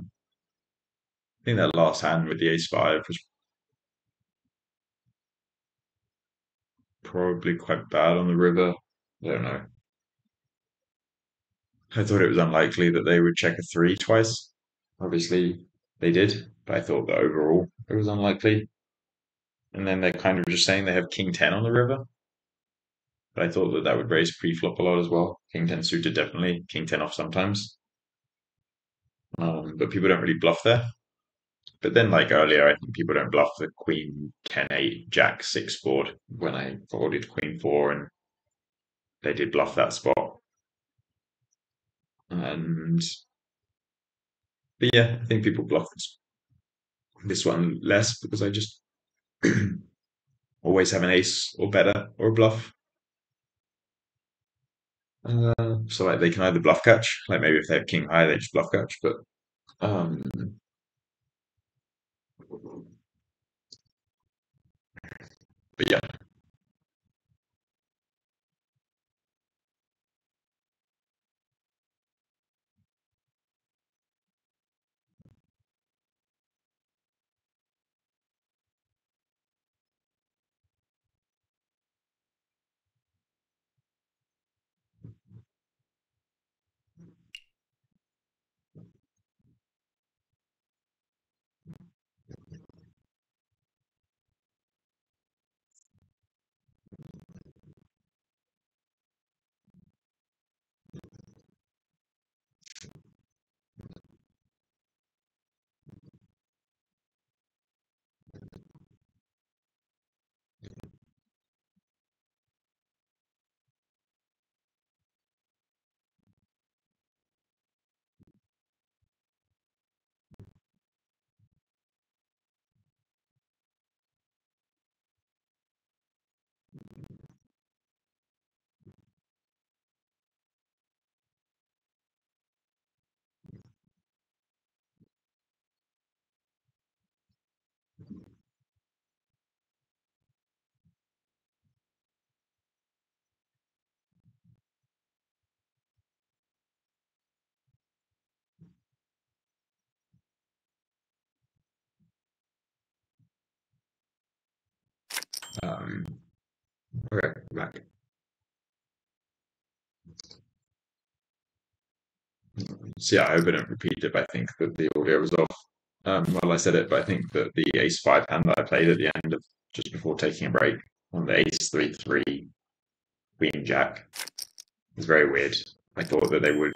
think that last hand with the ace five was probably quite bad on the river. I don't know. I thought it was unlikely that they would check a three twice. Obviously, they did, but I thought that overall it was unlikely. And then they're kind of just saying they have king 10 on the river, but I thought that that would raise pre-flop a lot as well. King 10 suited definitely, king 10 off sometimes. But people don't really bluff there. But then, like earlier, I think people don't bluff the queen 10-8, jack 6 board when I forwarded queen 4, and they did bluff that spot. And but yeah, I think people bluff this one less because I just always have an ace or better or a bluff. So like they can either bluff catch, like maybe if they have king high, they just bluff catch. Um, but yeah, um, okay, back. So yeah, I hope I don't repeat it, but I think that the audio was off. Well, I said it, but I think that the ace five hand that I played at the end of just before taking a break on the ace 3-3 queen jack was very weird. I thought that they would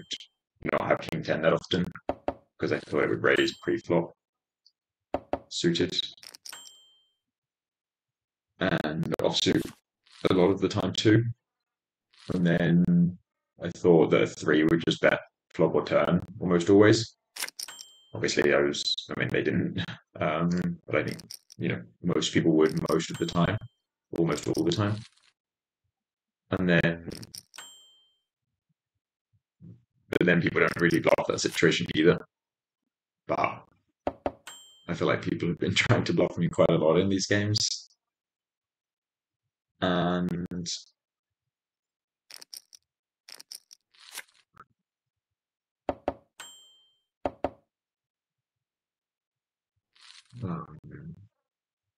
not have king 10 that often because I thought it would raise pre-flop suited and offsuit a lot of the time too. And then I thought that a three would just bet flop or turn almost always. Obviously, those I mean, they didn't. But I think, most people would most of the time, almost all the time. And then, but then people don't really bluff that situation either. But I feel like people have been trying to bluff me quite a lot in these games. And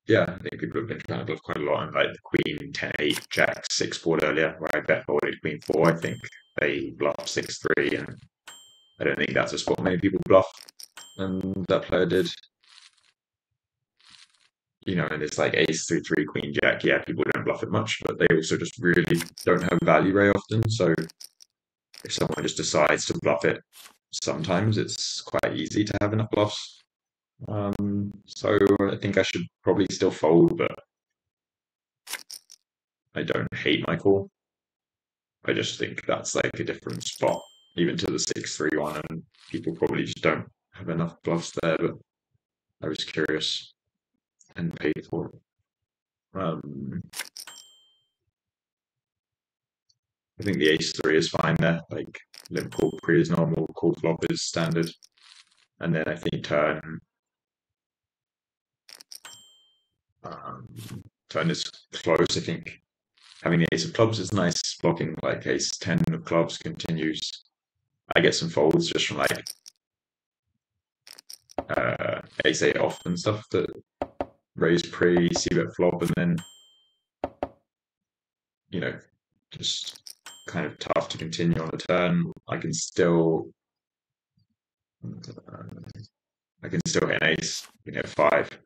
yeah, I think people have been trying to bluff quite a lot. And like the Queen 10-8 Jack 6 board earlier, where I bet folded Queen 4, I think they bluffed 6-3, and I don't think that's a spot many people bluff. And that player did. And it's like ace 3-3 Queen Jack. Yeah, people don't bluff it much, but they also just really don't have value very often. So if someone just decides to bluff it, sometimes it's quite easy to have enough bluffs. So I think I should probably still fold, but I don't hate my call. I just think that's like a different spot, even to the 6-3 one, and people probably just don't have enough bluffs there. But I was curious and paid for it. I think the ace-3 is fine there. Like limp call pre is normal, call flop is standard, and then I think turn is close. I think having the ace of clubs is nice. Blocking like ace 10 of clubs continues. I get some folds just from like ace 8 off and stuff that raise pre, c-bet flop, and then just kind of tough to continue on the turn. I can still hit an ace. Hit 5.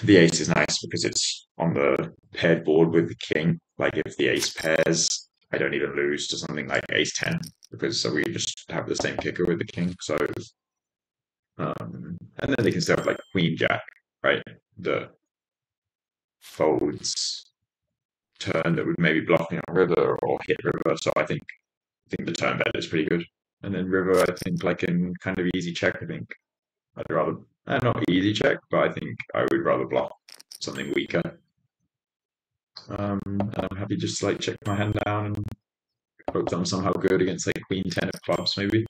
The ace is nice because it's on the paired board with the king. Like if the ace pairs, I don't even lose to something like ace 10 because we just have the same kicker with the king. So, and then they can still have like queen jack, right? The folds turn that would maybe bluff me on river or hit river. So I think the turn bet is pretty good. And then river, I think like in kind of easy check, I think I'd rather not easy check, but I think I would rather bluff something weaker. I'm happy just to like check my hand down and hope that I'm somehow good against like queen 10 of clubs, maybe.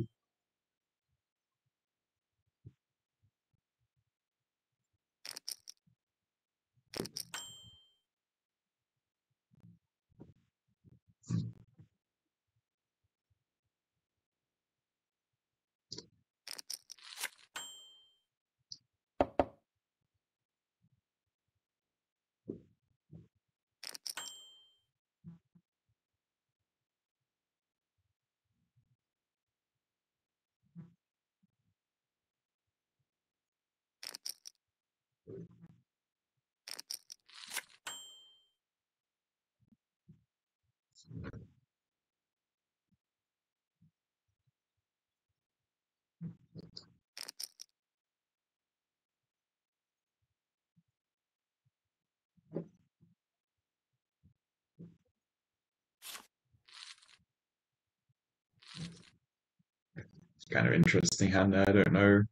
It's kind of interesting hand there. I don't know.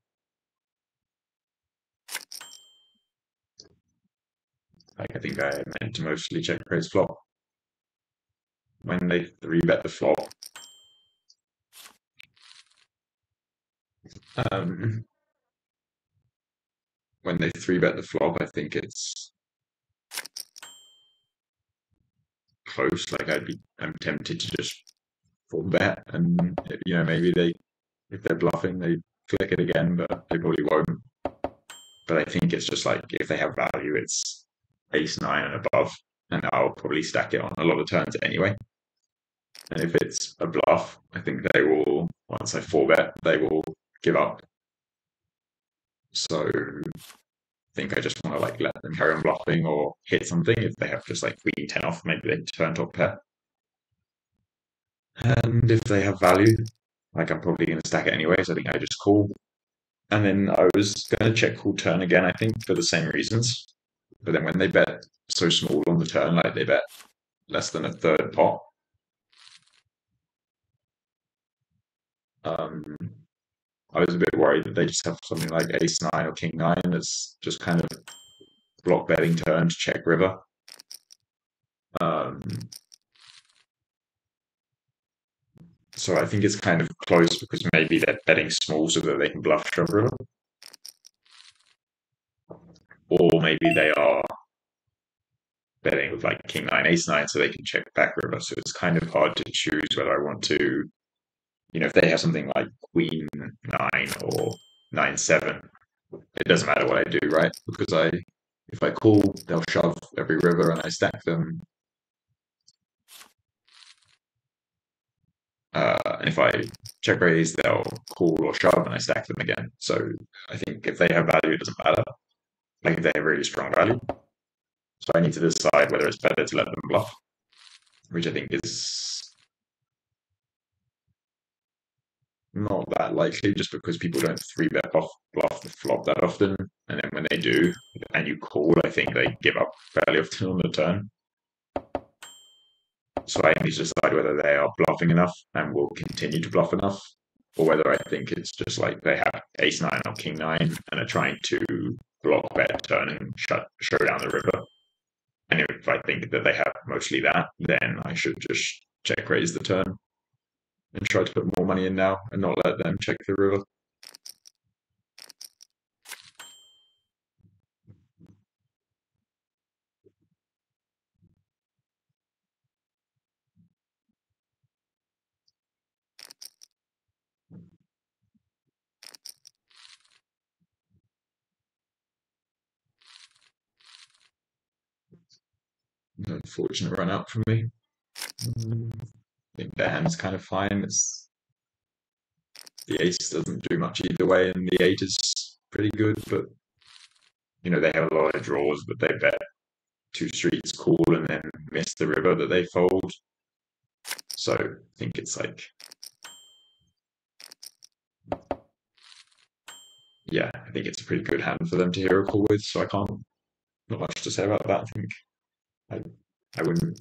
Like I think I meant to mostly check raise flop when they 3-bet the flop. When they 3-bet the flop, I think it's close. Like I'm tempted to just 4-bet, and maybe if they're bluffing, they flick it again, but they probably won't. But I think it's just like if they have value, it's ace 9 and above, and I'll probably stack it on a lot of turns anyway. And if it's a bluff, I think they will, once I 4-bet, they will give up. So I think I just want to like let them carry on bluffing or hit something. If they have just like queen 10 off, maybe they turn top pair. And if they have value, like I'm probably going to stack it anyway, so I think I just call. And then I was going to check call turn again, I think, for the same reasons. But then when they bet so small on the turn, like they bet less than a third pot, I was a bit worried that they just have something like ace nine or king nine that's just kind of block betting turn to check river. So I think it's kind of close because maybe they're betting small so that they can bluff shove river. Or maybe they are betting with like king nine, ace nine so they can check back river. So it's kind of hard to choose whether I want to, if they have something like queen nine or 9-7, it doesn't matter what I do, right? Because if I call, they'll shove every river and I stack them. And if I check raise, they'll call or shove and I stack them again. So I think if they have value, it doesn't matter. Like if they have really strong value. So I need to decide whether it's better to let them bluff, which I think is not that likely just because people don't 3-bet bluff the flop that often. And then when they do, and you call, I think they give up fairly often on the turn. So I need to decide whether they are bluffing enough and will continue to bluff enough, or whether I think it's just like they have ace nine or king nine and are trying to block bet turn and show down the river. And if I think that they have mostly that, then I should just check raise the turn and try to put more money in now and not let them check the river. Unfortunate run out for me. I think their hand's kind of fine. The ace doesn't do much either way, and the 8 is pretty good, but they have a lot of draws, but they bet 2 streets call and then miss the river that they fold. So I think it's like, yeah, I think it's a pretty good hand for them to hero call with. So not much to say about that. I think I wouldn't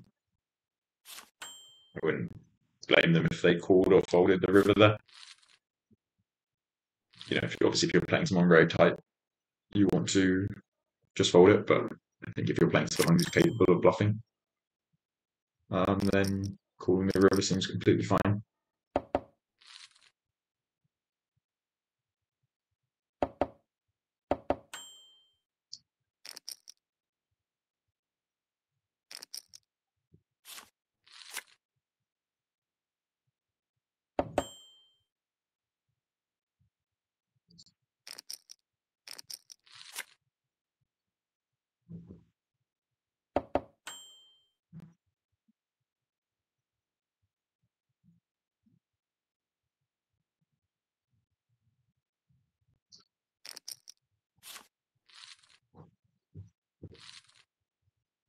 blame them if they called or folded the river there. If you're playing someone very tight, you want to just fold it. But I think if you're playing someone who's capable of bluffing, then calling the river seems completely fine.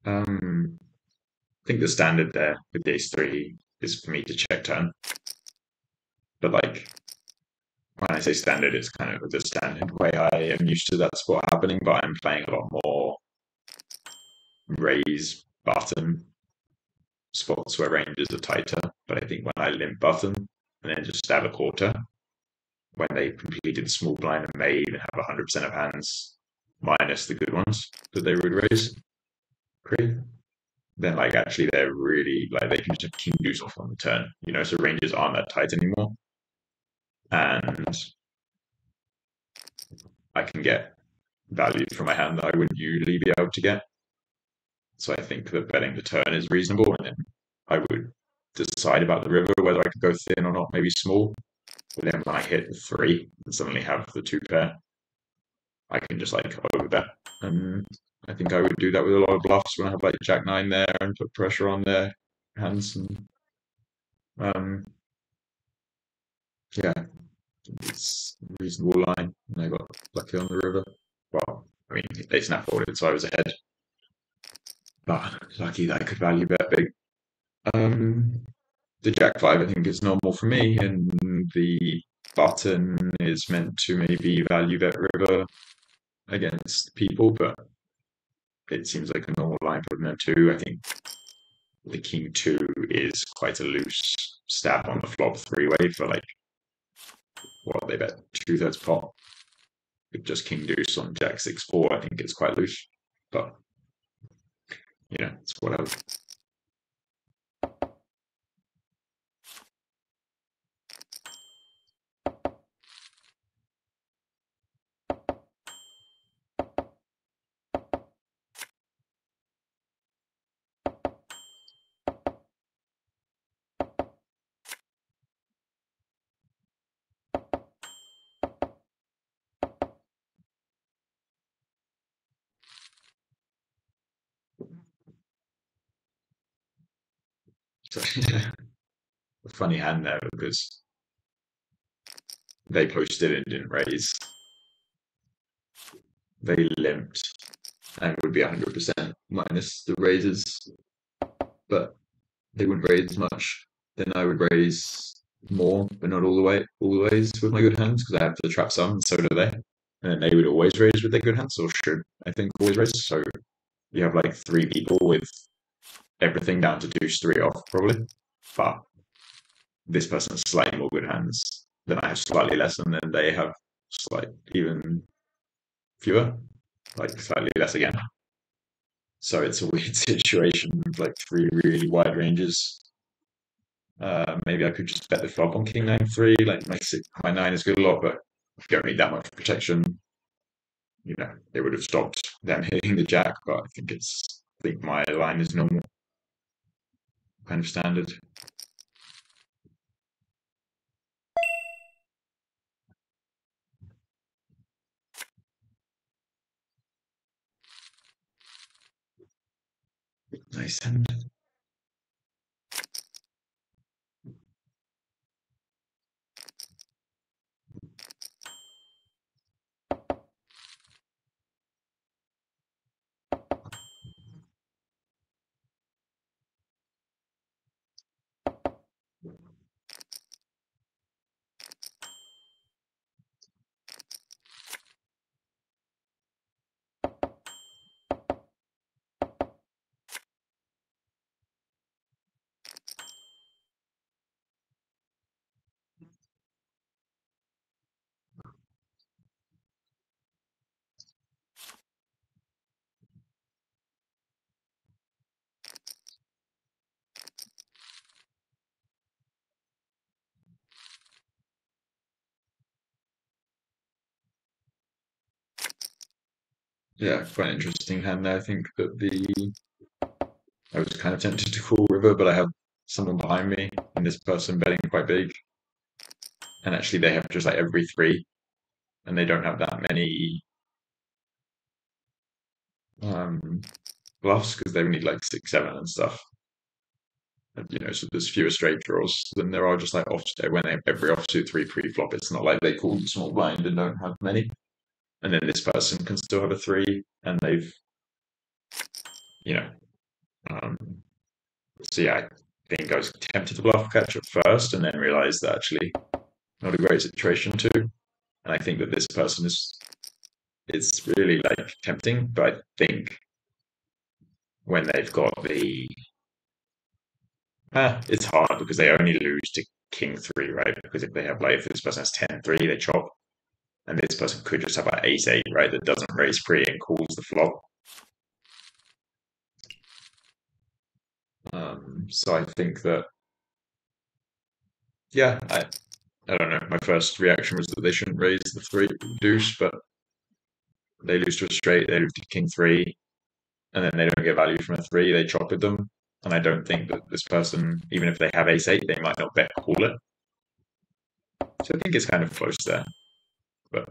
I think the standard there with the ace-3 is for me to check turn. But like, when I say standard, it's kind of the standard way I am used to that spot happening, but I'm playing a lot more raise button spots where ranges are tighter. But I think when I limp button and then just stab a quarter, when they completed the small blind and made and have 100% of hands minus the good ones that they would raise, then like actually they're really like they can just have king deuce off on the turn, so ranges aren't that tight anymore. And I can get value from my hand that I wouldn't usually be able to get. So I think that betting the turn is reasonable, and then I would decide about the river, whether I could go thin or not, maybe small. But then when I hit the 3 and suddenly have the 2 pair, I can just like overbet. And I think I would do that with a lot of bluffs when I have like Jack 9 there and put pressure on their hands. And yeah, it's a reasonable line. And I got lucky on the river. Well, I mean, they snap folded, so I was ahead. But lucky that I could value bet big. The Jack 5, I think, is normal for me, and the button is meant to maybe value bet river against people, but it seems like a normal line for them too. I think the king 2 is quite a loose stab on the flop 3-way for like, what they bet 2/3 pot with just king deuce on jack 6/4. I think it's quite loose, but it's whatever. So a funny hand there because they posted and didn't raise. They limped and would be 100% minus the raises, but they wouldn't raise much. Then I would raise more, but not all the way, always with my good hands because I have to trap some, and so do they. And then they would always raise with their good hands, or should I think always raise. So you have like 3 people with everything down to deuce 3 off probably, but this person has slightly more good hands than I have, slightly less, and then they have even fewer, like slightly less again. So it's a weird situation with like 3 really wide ranges. Maybe I could just bet the flop on king 9/3. Like my 9 is good a lot, but you don't need that much protection. It would have stopped them hitting the jack, but I think my line is normal, kind of standard. Nice hand. Yeah, quite an interesting hand there. I think that I was kind of tempted to call river, but I have someone behind me, and this person betting quite big. And actually, they have just like every 3, and they don't have that many bluffs because they need like 6, 7, and stuff. And, so there's fewer straight draws than there are just like offsuit. When they have every offsuit 3 pre-flop, it's not like they call the small blind and don't have many. And then this person can still have a 3, and they've, you know, um, so yeah, I think I was tempted to bluff catch at first, and then realized that actually not a great situation too. And I think that this person it's really like tempting, but I think when they've got it's hard because they only lose to king 3, right? Because if this person has 10-3, they chop, and this person could just have an ace-8, right? That doesn't raise pre and calls the flop. So I think that, yeah, I don't know. My first reaction was that they shouldn't raise the 3 deuce, but they lose to a straight, they lose to king 3, and then they don't get value from a 3, they chop with them. And I don't think that this person, even if they have ace-8, they might not bet call it. So I think it's kind of close there. But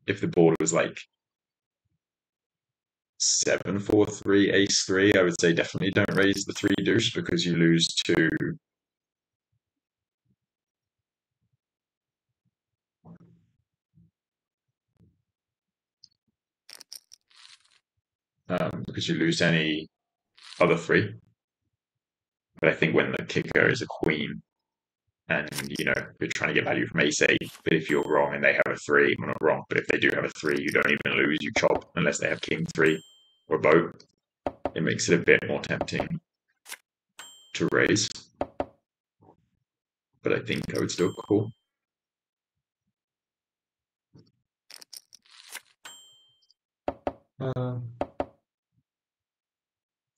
if the board was like 7-4-3, ace-3, I would say definitely don't raise the 3 deuce because you lose to any other 3. But I think when the kicker is a queen and you're trying to get value from ace eight. But if you're wrong and they have a three, well, not wrong, but if they do have a three, you don't even lose. You chop unless they have king three or boat. It makes it a bit more tempting to raise. But I think I would still call.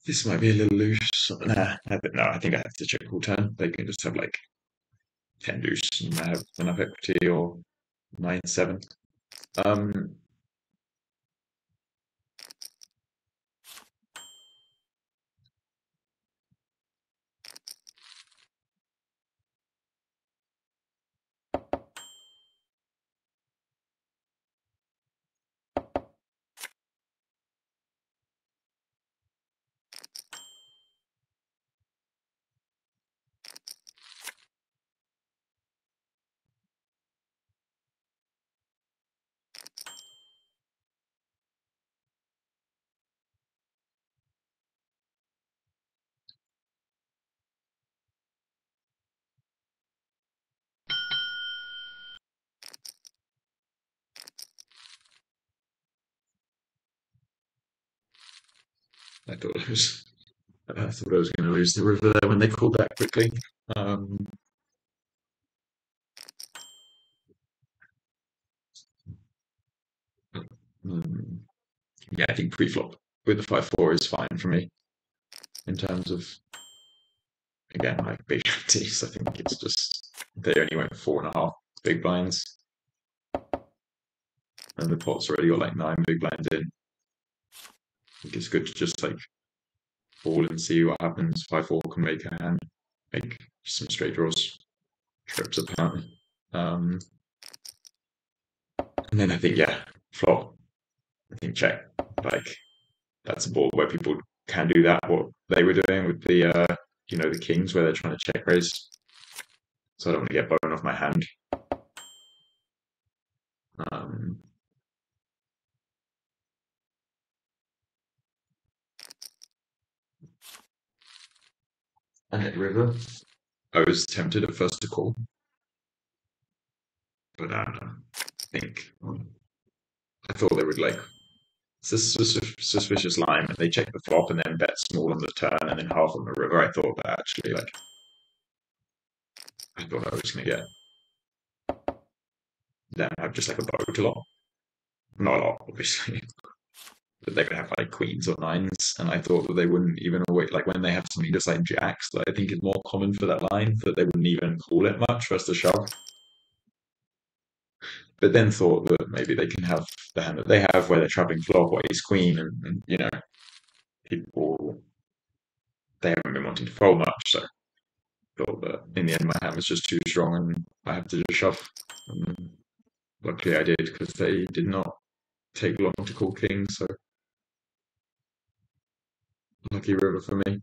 This might be a little loose. Nah, no, I think I have to check all turn. They can just have like 10 deuce and have enough equity, or 9-7. Um, I thought I thought I was going to lose the river there when they called that quickly. Um, mm, yeah, I think pre-flop with the 5-4 is fine for me in terms of, again, like big tees. I think it's just they only went 4.5 big blinds, and the pot's already got like 9 big blinds in. I think it's good to just like fall and see what happens. 5-4 can make a hand, make some straight draws, trips apparently. Um, and then I think, yeah, flop. I think check. Like that's a board where people can do that. What they were doing with the kings, where they're trying to check raise. So I don't want to get bone off my hand. Um, and hit river. I was tempted at first to call, but I don't know. I think I thought they would like suspicious line, and they check the flop and then bet small on the turn and then half on the river. I thought that actually, like, I thought I was going to get them have just like a boat a lot, not a lot, obviously, but they would have like queens or nines, and I thought that they wouldn't even wait. Like when they have something just like jacks, that I think is more common for that line, that they wouldn't even call it much for us to shove. But then thought that maybe they can have the hand that they have where they're trapping flop or ace queen, and people they haven't been wanting to fold much, so thought that in the end my hand was just too strong and I had to just shove. And luckily I did, because they did not take long to call king, so lucky river for me.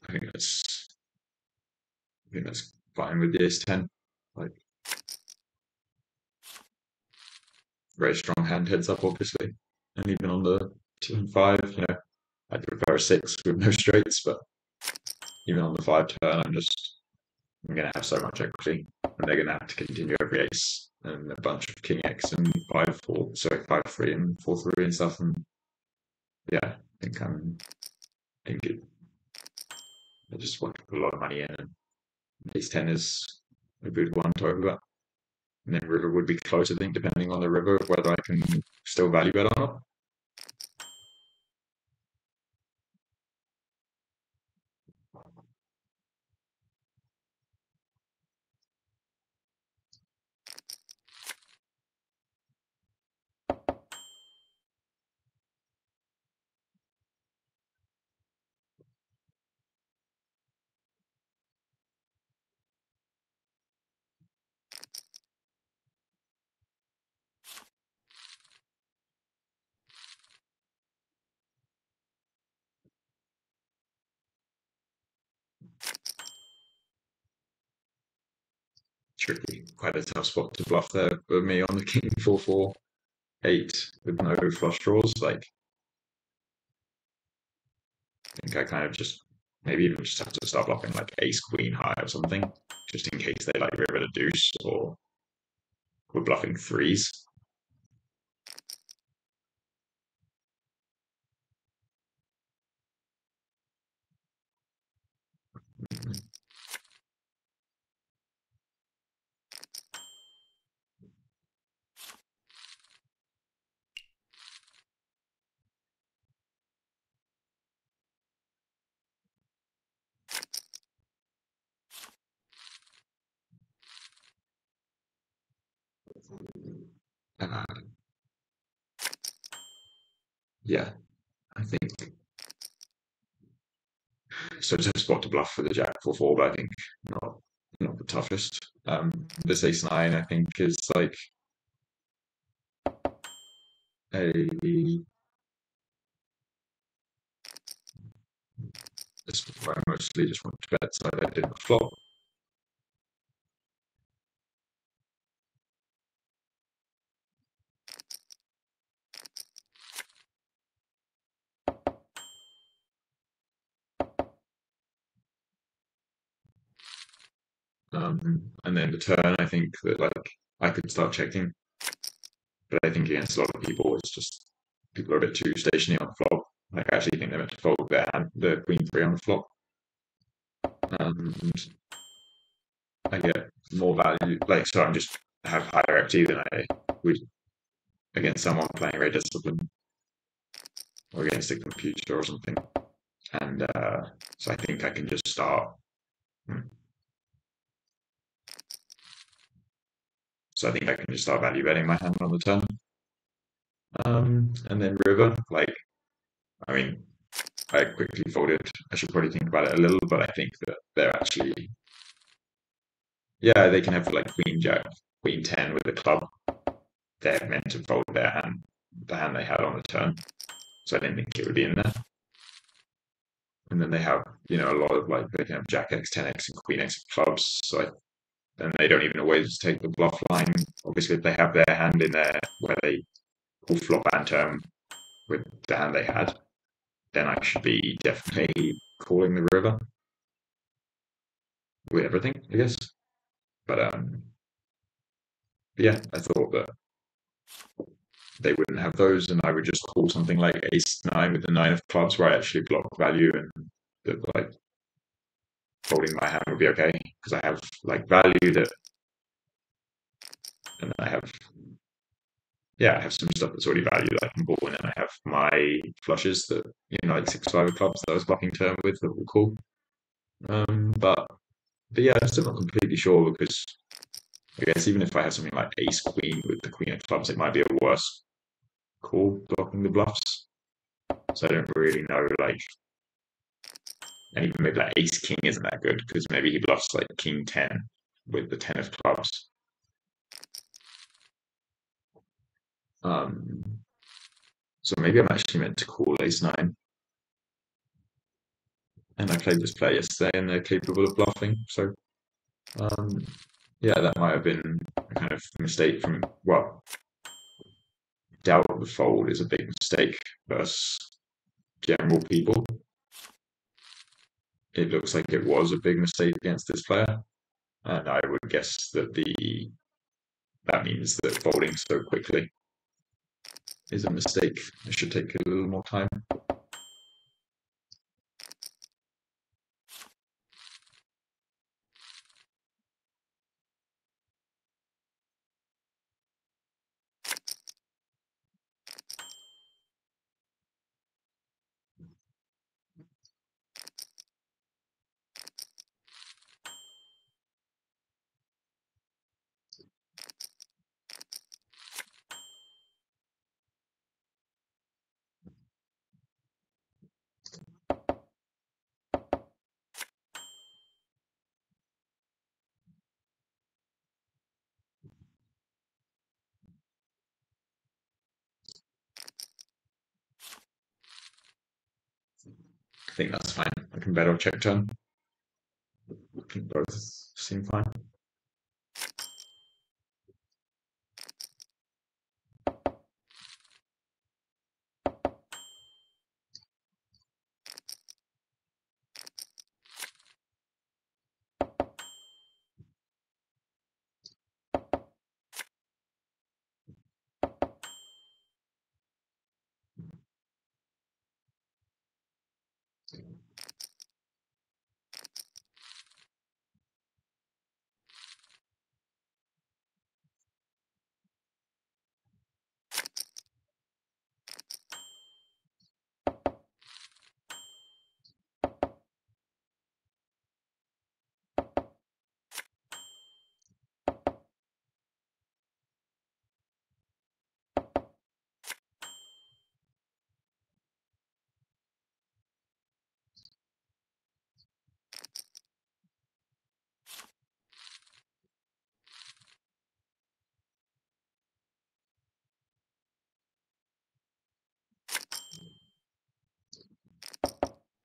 I think that's I think that's fine with the ace 10. Like, very strong hand heads up, obviously. And even on the 2 and 5, I'd prefer a 6 with no straights, but even on the 5 turn, I'm going to have so much equity, and they're going to have to continue every ace and a bunch of king X and 5-4, sorry, 5-3 and 4-3 and stuff. And yeah, I think I just want to put a lot of money in, and ace 10 is a good one to overbet. And then river would be close, I think, depending on the river, whether I can still value bet or not. tricky. Quite a tough spot to bluff there for me on the king 4-4-8 with no flush draws. Like, I think I kind of just maybe even just have to start bluffing like ace queen high or something, just in case they like river to deuce or we're bluffing threes. Uh, yeah, I think so. It's a spot to bluff for the jack 4-4, but I think not not the toughest. This ace nine, I think, is like a this is where I mostly just want to bet side I did the flop. And then the turn, I think that like I could start checking, but I think against a lot of people, it's just people are a bit too stationary on the flop. Like, I actually think they're meant to fold their hand, the queen three on the flop. And I get more value. Like, so I'm just have higher equity than I would against someone playing very disciplined or against a computer or something. And so I think I can just start. So I think I can just start value betting my hand on the turn. And then river, like, I mean, I quickly folded. I should probably think about it a little, but I think that they're actually, yeah, they can have like queen jack, queen 10 with the club. They're meant to fold their hand, the hand they had on the turn. So I didn't think it would be in there. And then they have, a lot of like, they can have jack x, 10x, and queen x clubs. So then they don't even always take the bluff line. Obviously, if they have their hand in there where they call flop and turn with the hand they had, then I should be definitely calling the river with everything, I guess. But yeah, I thought that they wouldn't have those, and I would just call something like ace nine with the nine of clubs, where I actually block value, and that like folding my hand would be okay because I have like value that, and then I have some stuff that's already valued I can call, and then I have my flushes that like 6-5 of clubs that I was blocking turn with that will call. But yeah, I'm still not completely sure because I guess even if I have something like ace queen with the queen of clubs, it might be a worse call blocking the bluffs. So I don't really know, like, and even maybe like ace king isn't that good because maybe he bluffs like king 10 with the 10 of clubs. So maybe I'm actually meant to call ace nine. And I played this player yesterday and they're capable of bluffing. So yeah, that might have been a kind of mistake from, well, doubt the fold is a big mistake versus general people. It looks like it was a big mistake against this player. And I would guess that that means that folding so quickly is a mistake. It should take a little more time. I think that's fine. I can bet or check turn. I think both seem fine.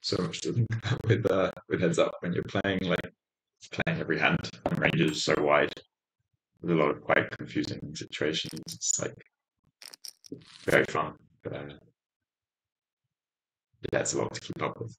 so much to think about with heads up when you're playing every hand and ranges so wide. There's a lot of quite confusing situations. It's like very fun, but yeah, it's a lot to keep up with.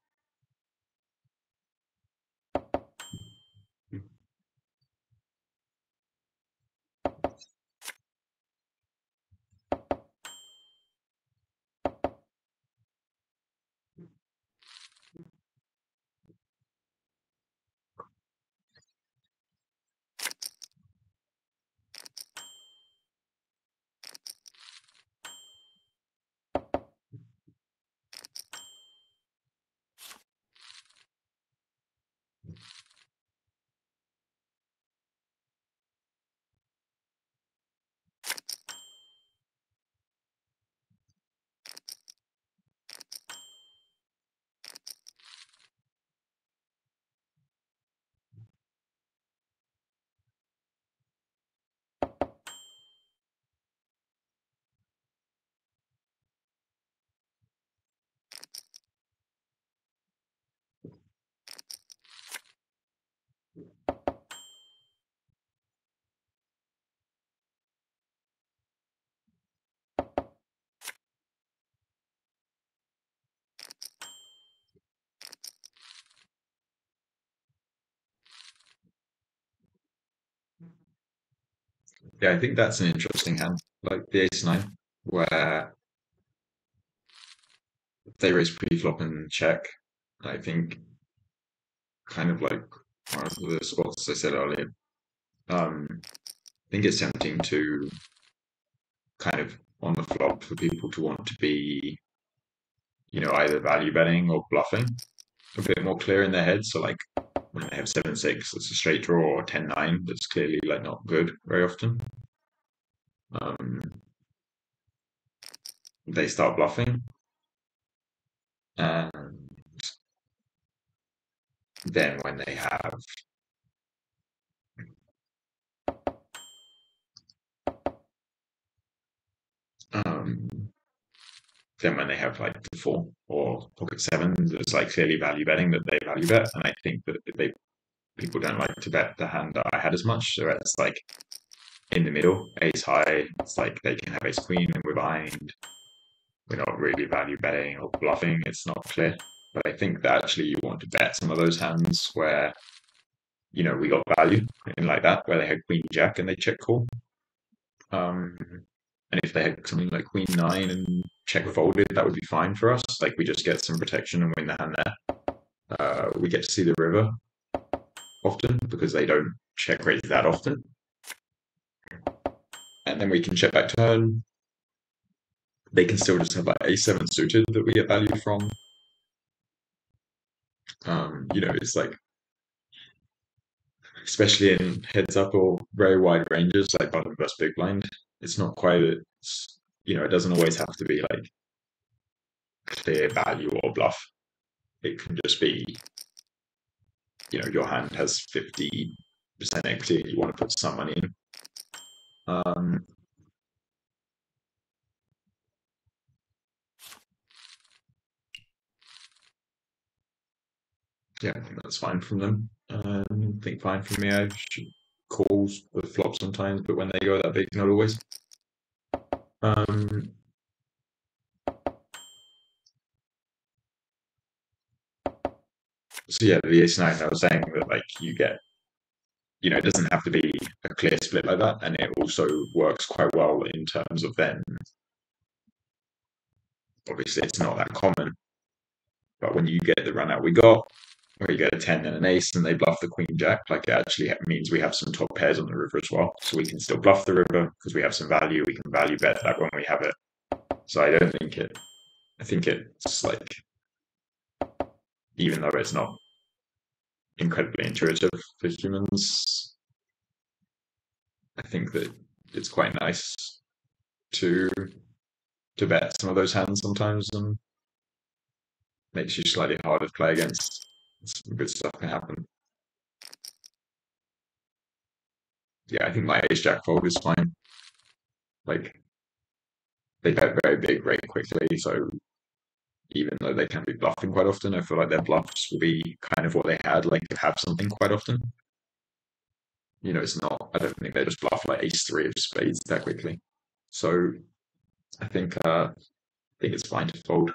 Yeah, I think that's an interesting hand, like the ace nine, where they raise pre-flop and check. I think kind of like one of the spots I said earlier. I think it's tempting to kind of on the flop for people to want to be, either value betting or bluffing a bit more clear in their head. So like when they have 7-6, it's a straight draw, or 10-9, that's clearly like not good very often. They start bluffing, and then when they have um, then when they have like the four or pocket sevens, it's like clearly value betting that they value bet, and I think that people don't like to bet the hand that I had as much. So it's like in the middle, ace high. It's like they can have ace queen and we're behind. We're not really value betting or bluffing. It's not clear. But I think that actually you want to bet some of those hands where we got value in like that, where they had queen jack and they check call. Um, and if they had something like queen nine and check folded, that would be fine for us. Like we just get some protection and win the hand there. We get to see the river often because they don't check raise that often. And then we can check back turn. They can still just have like a7 suited that we get value from. It's like, especially in heads up or very wide ranges, like bottom versus big blind, it's not quite, it doesn't always have to be like clear value or bluff. It can just be, your hand has 50% equity, you want to put some money in. Yeah, I think that's fine from them. I think fine from me. I should call the flop sometimes, but when they go that big, not always. Um, so yeah, the ace nine, I was saying that like you get, it doesn't have to be a clear split like that, and it also works quite well in terms of then. Obviously, it's not that common, but when you get the run out we got, where you get a 10 and an ace and they bluff the queen jack, like it actually means we have some top pairs on the river as well. So we can still bluff the river because we have some value. We can value bet that when we have it. So I don't think I think it's like, even though it's not incredibly intuitive for humans, I think that it's quite nice to bet some of those hands sometimes, and makes you slightly harder to play against. Some good stuff can happen. Yeah, I think my ace jack fold is fine. Like they bet very big very quickly, so even though they can be bluffing quite often. I feel like their bluffs will be kind of what they had, like to have something quite often. It's not. I don't think they just bluff like ace three of spades that quickly. So I think it's fine to fold,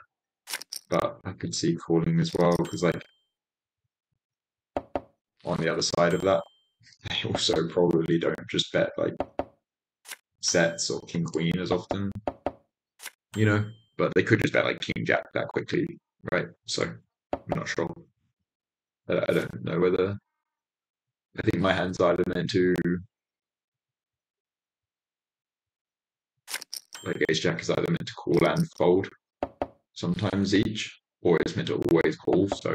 but I could see calling as well because like on the other side of that, they also probably don't just bet like sets or king queen as often, but they could just bet like king jack that quickly, right? So I'm not sure. I don't know whether. I think my hand's either meant to like ace jack is either meant to call and fold sometimes each, or it's meant to always call. So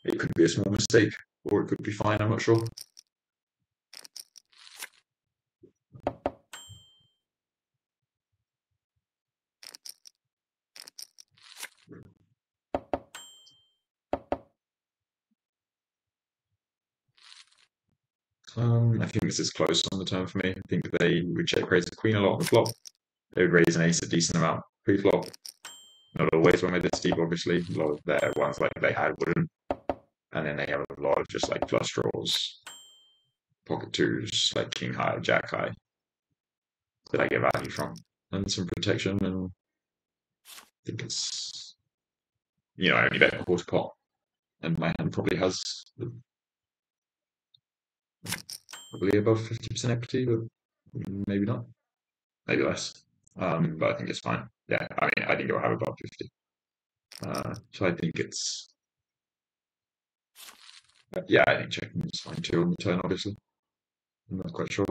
it could be a small mistake, or it could be fine. I'm not sure. I think this is close on the turn for me. I think they would check raise the queen a lot on the flop. They would raise an ace a decent amount pre-flop. Not always when they're this deep, obviously. A lot of their ones like they had wouldn't. And then they have a lot of just like flush draws, pocket twos, like king high, jack high, that I get value from. And some protection, and I think it's, I only bet a quarter pot. And my hand probably has probably above 50% equity, but maybe not. Maybe less. But I think it's fine. Yeah, I mean, I think it'll have above 50. So I think it's, yeah, I think checking is fine too on the turn, obviously. I'm not quite sure.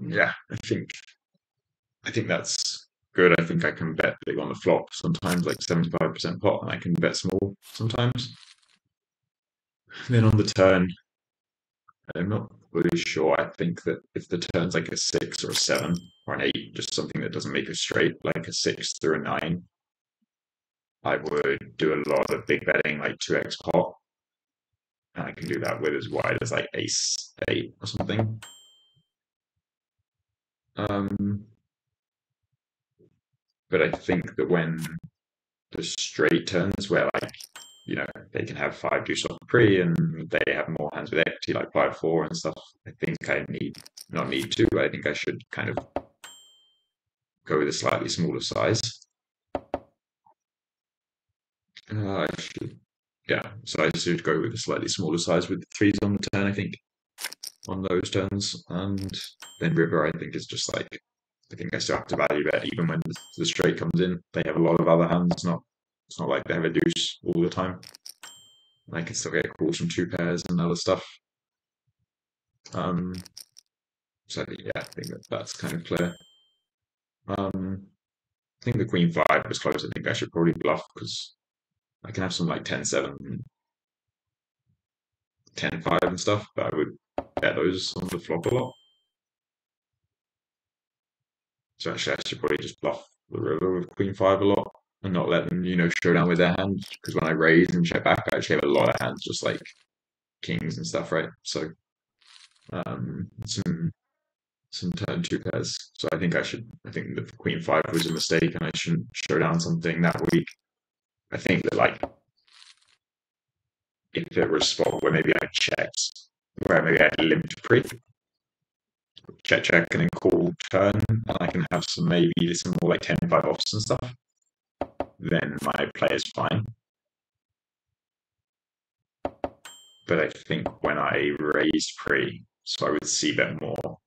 Yeah, I think that's good. I think I can bet big on the flop sometimes, like 75% pot, and I can bet small sometimes. Then on the turn, I'm not really sure. I think that if the turn's like a six or a seven or an eight, just something that doesn't make a straight, like a six through a nine, I would do a lot of big betting, like 2x pot. And I can do that with as wide as like ace eight or something. But I think that when the straight turns where like they can have five deuce off pre and they have more hands with equity like 5-4 and stuff. I think I not need to. I think I should kind of go with a slightly smaller size. I should, yeah. So I should go with a slightly smaller size with the threes on the turn. I think on those turns, and then river I think is just like I think I still have to value bet even when the straight comes in. They have a lot of other hands. It's not like they have a deuce all the time. I can still get calls from two pairs and other stuff. So yeah, I think that's kind of clear. I think the queen five was close. I think I should probably bluff because I can have some like 10-7, 10-5 and stuff, but I would bet those on the flop a lot. So actually, I should probably just bluff the river with queen five a lot and not let them, show down with their hand. Because when I raise and check back, I actually have a lot of hands, just like kings and stuff, right? So some turn two pairs. So I think the queen five was a mistake, and I shouldn't show down something that weak. I think that like if there was a spot where maybe I checked, where maybe I limped pre, check, and then call turn, and I can have some maybe some more like 10-5 offs and stuff, then my play is fine. But I think when I raised pre, so I would see bet more,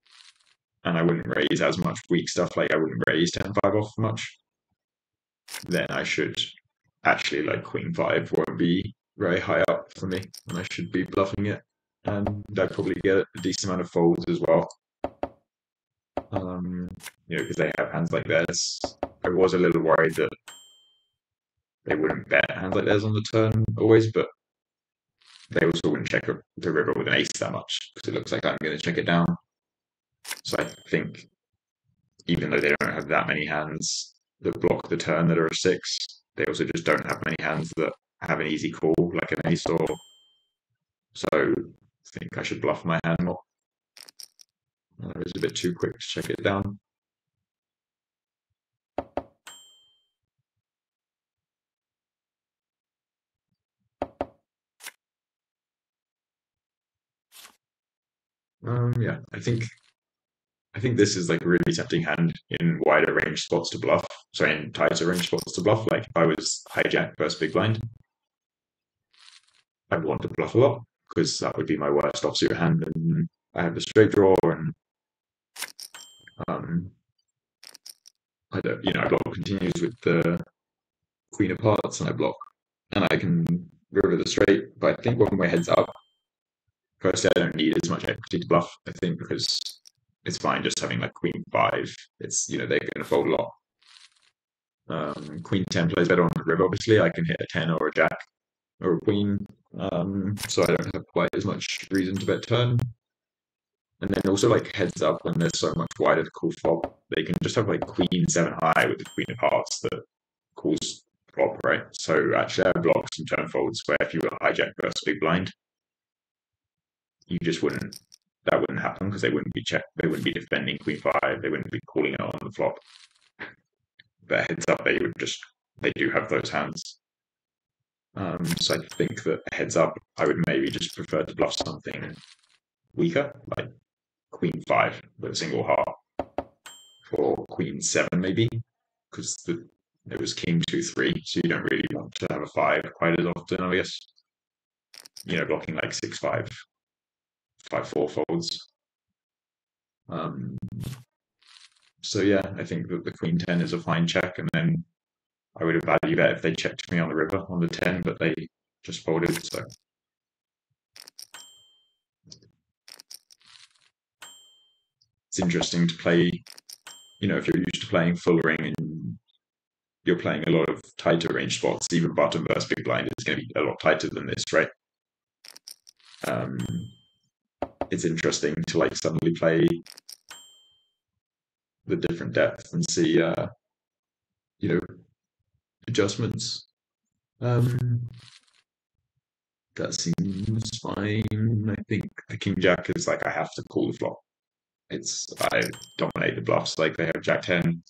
and I wouldn't raise as much weak stuff, like I wouldn't raise 10-5 off much, then I should actually, like, queen 5 won't be very high up for me, and I should be bluffing it, and I'd probably get a decent amount of folds as well. Because they have hands like theirs. I was a little worried that they wouldn't bet hands like theirs on the turn always, but they also wouldn't check the river with an ace that much, because it looks like I'm going to check it down. So I think, even though they don't have that many hands that block the turn that are a 6, they also just don't have many hands that have an easy call, like an ace or. So I think I should bluff my hand more. It was a bit too quick to check it down. Yeah, I think this is like a really tempting hand in wider range spots to bluff. Sorry, in tighter range spots to bluff. Like if I was hijack versus big blind, I'd want to bluff a lot, because that would be my worst offsuit hand, and I have the straight draw, and I don't, I block continues with the queen of hearts, and I can river the straight. But I think when my head's up, firstly, I don't need as much equity to bluff. I think because it's fine just having like queen 5. It's, they're going to fold a lot. Queen 10 plays better on the river. Obviously, I can hit a 10 or a jack or a queen, so I don't have quite as much reason to bet turn. And then also, like, heads up, when there's so much wider to call flop, they can just have like queen 7 high with the queen of hearts that calls flop, right? So actually, I block some turn folds where if you were hijack versus big blind, you just wouldn't. That wouldn't happen, because they wouldn't be They wouldn't be defending queen 5. They wouldn't be calling it on the flop. But heads up, they do have those hands. So I think that heads up, I would maybe just prefer to bluff something weaker, like queen 5 with a single heart, or queen 7 maybe, because it was king 2-3, so you don't really want to have a 5 quite as often, I guess. Blocking like 6-5, 5-4 folds. So yeah, I think that the queen 10 is a fine check, and then I would have value bet if they checked me on the river on the 10, but they just folded. So it's interesting to play. If you're used to playing full ring and you're playing a lot of tighter range spots, even bottom versus big blind is going to be a lot tighter than this, right? It's interesting to like suddenly play the different depth and see, adjustments. That seems fine. I think the king jack is like, I have to call the flop. I dominate the bluffs. Like they have jack 10,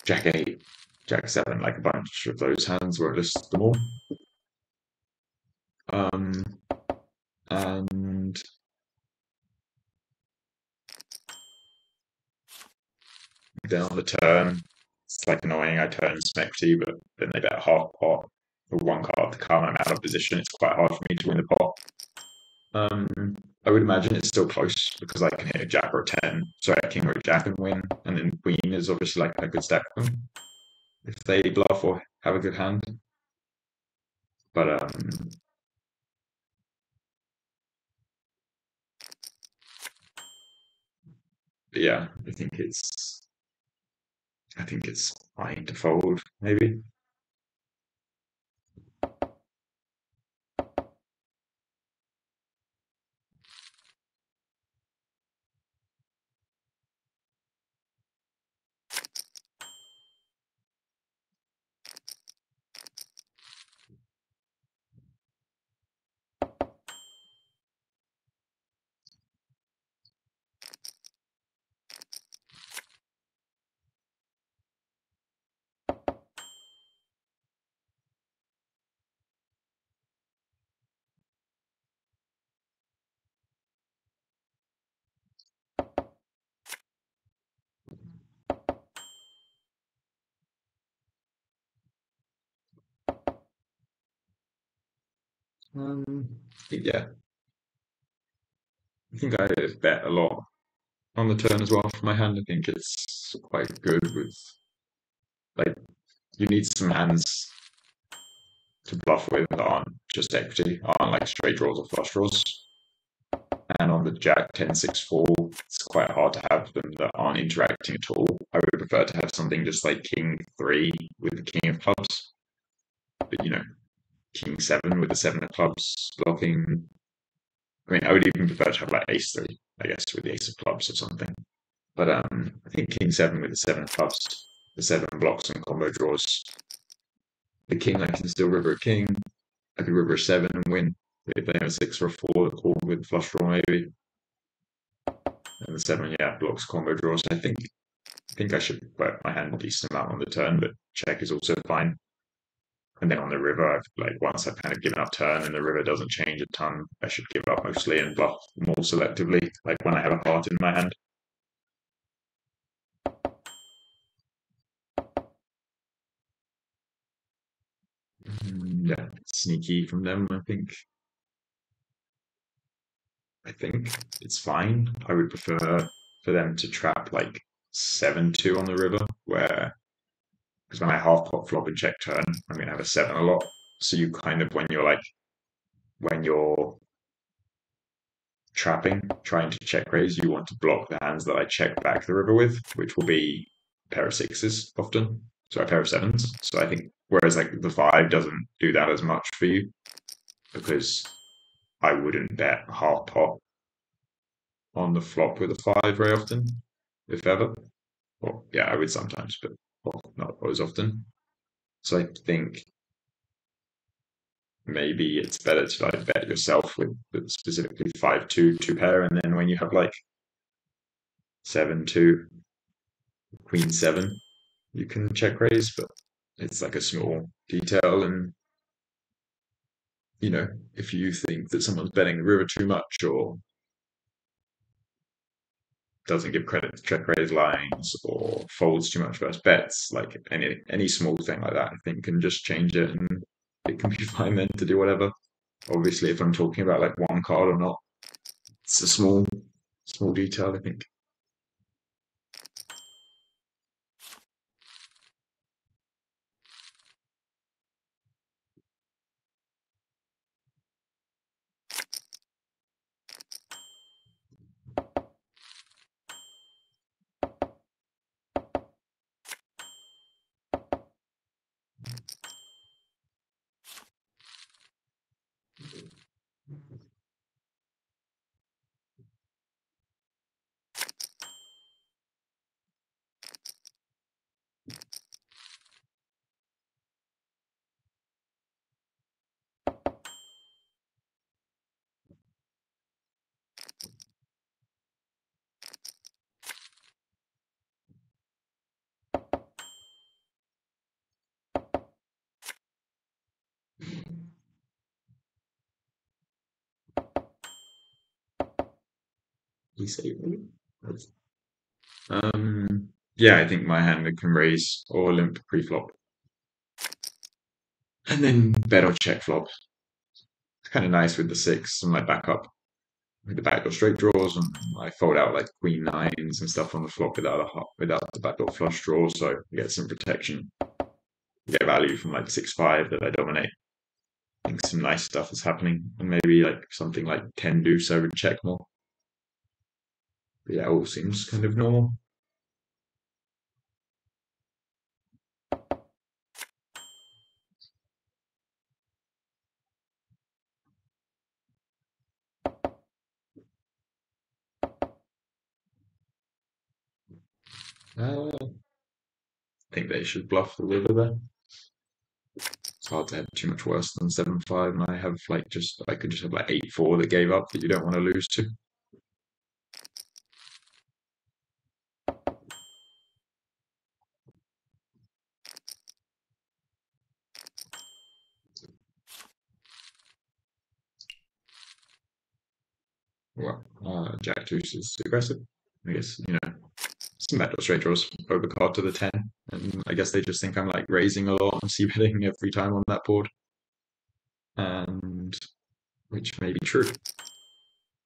jack 8, jack 7, like a bunch of those hands where I list them all. And then on the turn, it's like annoying. I turn some equity, but then they bet a half pot for one card to come. I'm out of position. It's quite hard for me to win the pot. I would imagine it's still close, because I can hit a jack or a 10, so a king or a jack and win, and then queen is obviously like a good stack for them if they bluff or have a good hand. But yeah, I think it's fine to fold, maybe. Yeah, I think I bet a lot on the turn as well for my hand. I think it's quite good with like you need some hands to bluff with that aren't just equity, aren't like straight draws or flush draws. And on the Jack 10-6-4, it's quite hard to have them that aren't interacting at all. I would prefer to have something just like King 3 with the King of Clubs, but King 7 with the 7 of Clubs blocking. I mean, I would even prefer to have like Ace 3, I guess, with the Ace of Clubs or something. But I think King 7 with the 7 of Clubs, the 7 blocks and combo draws. The King, I can still river a King. I could river a 7 and win. If they have a 6 or a 4, the call with flush draw maybe. And the 7, yeah, blocks combo draws. I think I should bet my hand a decent amount on the turn, but check is also fine. And then on the river, once I've kind of given up turn and the river doesn't change a ton, I should give up mostly and bluff more selectively, like when I have a heart in my hand. Yeah, sneaky from them, I think. I think it's fine. I would prefer for them to trap like 7-2 on the river, because when I half pot flop and check turn, I'm going to have a 7 a lot. So you kind of, when you're trapping, trying to check raise, you want to block the hands that I check back the river with, which will be a pair of 6s often. So a pair of 7s. So I think, whereas like the 5 doesn't do that as much for you, because I wouldn't bet half pot on the flop with a 5 very often, if ever. Well, yeah, I would sometimes, but not as often. So I think maybe it's better to like bet yourself with specifically 5-2 two pair, and then when you have like 7-2 Queen 7, you can check raise, but it's like a small detail. And if you think that someone's betting the river too much or doesn't give credit to check raise lines or folds too much versus bets, like any small thing like that, I think can just change it, and it can be fine then to do whatever. Obviously, if I'm talking about like one card or not, it's a small detail, I think. Yeah, I think my hand can raise or limp pre-flop, and then bet or check flop. It's kind of nice with the 6 and my backup with the backdoor straight draws, and I fold out like queen 9s and stuff on the flop without the backdoor flush draw, so you get some protection. You get value from like 6-5 that I dominate. I think some nice stuff is happening, and maybe like something like 10 deuce I would check more. But yeah, all seems kind of normal. I think they should bluff the river there. It's hard to have too much worse than 7-5, and I could just have like 8-4 that gave up that you don't want to lose to. Well, Jack deuce is aggressive. I guess some backdoor straight draws overcard to the 10, and I guess they just think I'm like raising a lot and c betting every time on that board. And which may be true,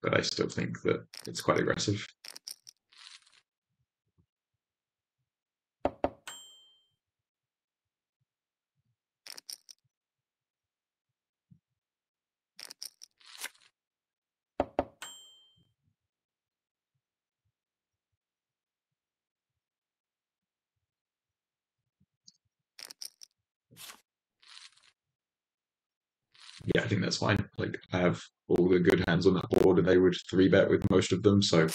but I still think that it's quite aggressive. Yeah, I think that's fine. Like, I have all the good hands on that board, and they would 3-bet with most of them, so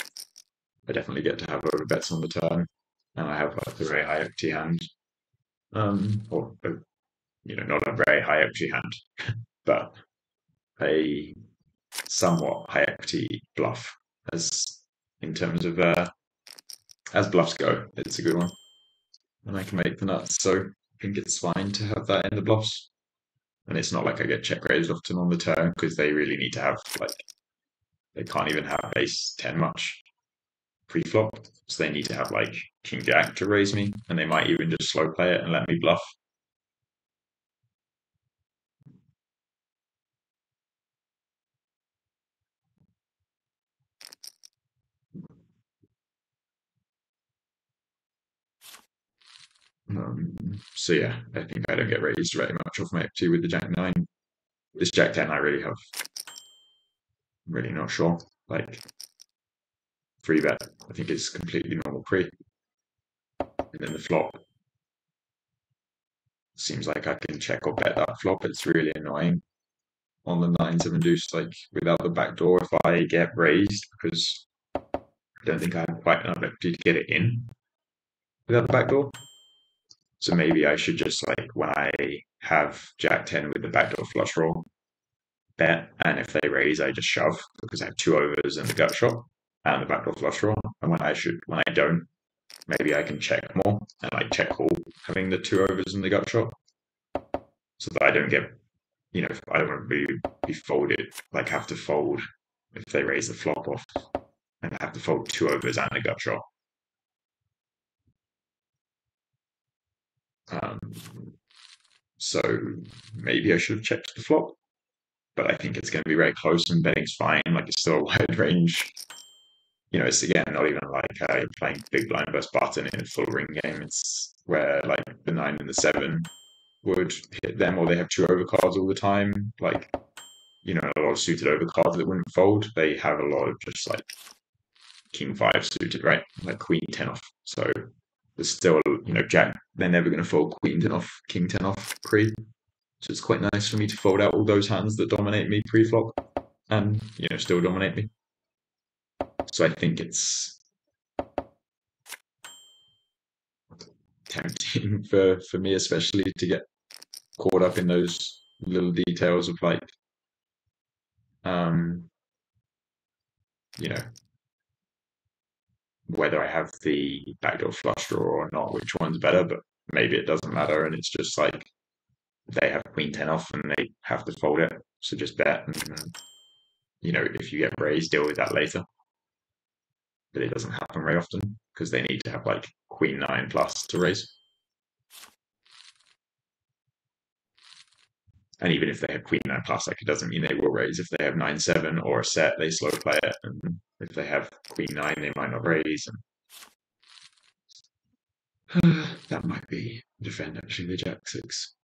I definitely get to have over bets on the turn. And I have like a very high equity hand, or not a very high equity hand, but a somewhat high equity bluff, as in terms of as bluffs go. It's a good one, and I can make the nuts, so I think it's fine to have that in the bluffs. And it's not like I get check raised often on the turn, because they really need to have, like, they can't even have ace 10 much pre-flop, so they need to have like king jack to raise me, and they might even just slow play it and let me bluff. So yeah, I think I don't get raised very much off my equity with the jack 9. This jack 10 I really have, I'm really not sure. Like, 3-bet, I think it's completely normal pre. And then the flop seems like I can check or bet that flop. It's really annoying on the 9-7 deuce, like without the backdoor, if I get raised, because I don't think I have quite enough equity to get it in without the backdoor. So maybe I should just, like, when I have jack 10 with the backdoor flush draw, bet, and if they raise, I just shove, because I have 2 overs in the gut shot and the backdoor flush draw. And when I don't, maybe I can check more and like check call having the 2 overs in the gut shot, so that I don't get, I don't want to be folded, like have to fold if they raise the flop off, and I have to fold 2 overs and a gut shot. Um, so maybe I should have checked the flop, but I think it's going to be very close, and betting's fine. Like, it's still a wide range. It's, again, not even like playing big blind versus button in a full ring game. It's where like the 9 and the 7 would hit them, or they have 2 overcards all the time. Like, a lot of suited overcards that wouldn't fold. They have a lot of just like king 5 suited, right? Like queen 10 off. So there's still, jack. They're never going to fold queen 10 off, king 10 off pre. So it's quite nice for me to fold out all those hands that dominate me pre-flop and, still dominate me. So I think it's tempting for me, especially, to get caught up in those little details of like, whether I have the backdoor flush draw or not, which one's better, but maybe it doesn't matter, and it's just like they have queen 10 off and they have to fold it, so just bet, and if you get raised, deal with that later. But it doesn't happen very often, because they need to have like queen 9 plus to raise. And even if they have queen 9 plus, like, it doesn't mean they will raise. If they have 9-7 or a set, they slow play it, and if they have queen 9, they might not raise. And that might be defend, actually, the jack 6.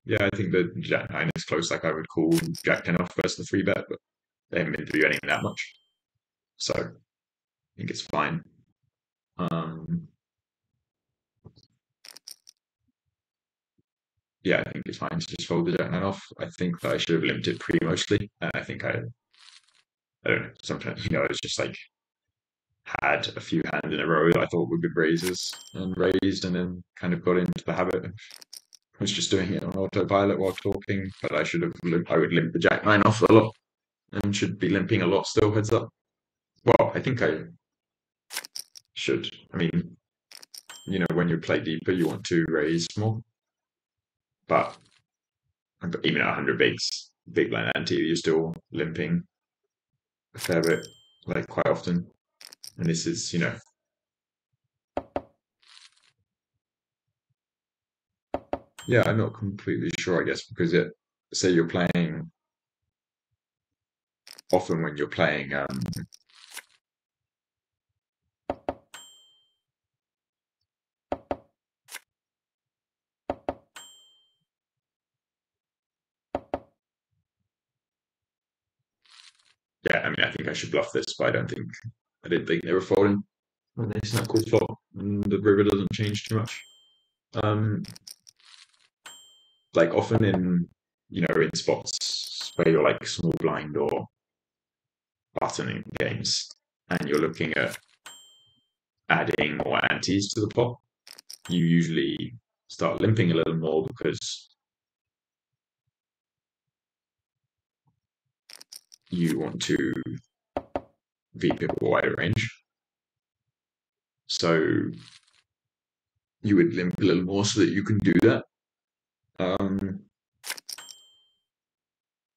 Yeah, I think that jack 9 is close. Like, I would call jack 10 off versus the 3-bet, but they haven't been 3-betting that much. So I think it's fine. Yeah, I think it's fine to just fold the jack 9 off. I think that I should have limited pre mostly. And I think I don't know, sometimes, it's just like had a few hands in a row that I thought were good raises and raised, and then kind of got into the habit of was just doing it on autopilot while talking. But I would limp the jack 9 off a lot. and should be limping a lot still, heads up. Well, I think I should. I mean, when you play deeper, you want to raise more. But even at 100 big blind ante, you're still limping a fair bit, like quite often. And this is, yeah, I'm not completely sure, I guess, because say you're playing, often when you're playing, yeah, I mean, I think I should bluff this, but I didn't think they were folding when they snap called flop, and the river doesn't change too much. Like often in spots where you're like small blind or buttoning games, and you're looking at adding more antes to the pot, you usually start limping a little more because you want to VPip a wider range. So you would limp a little more so that you can do that.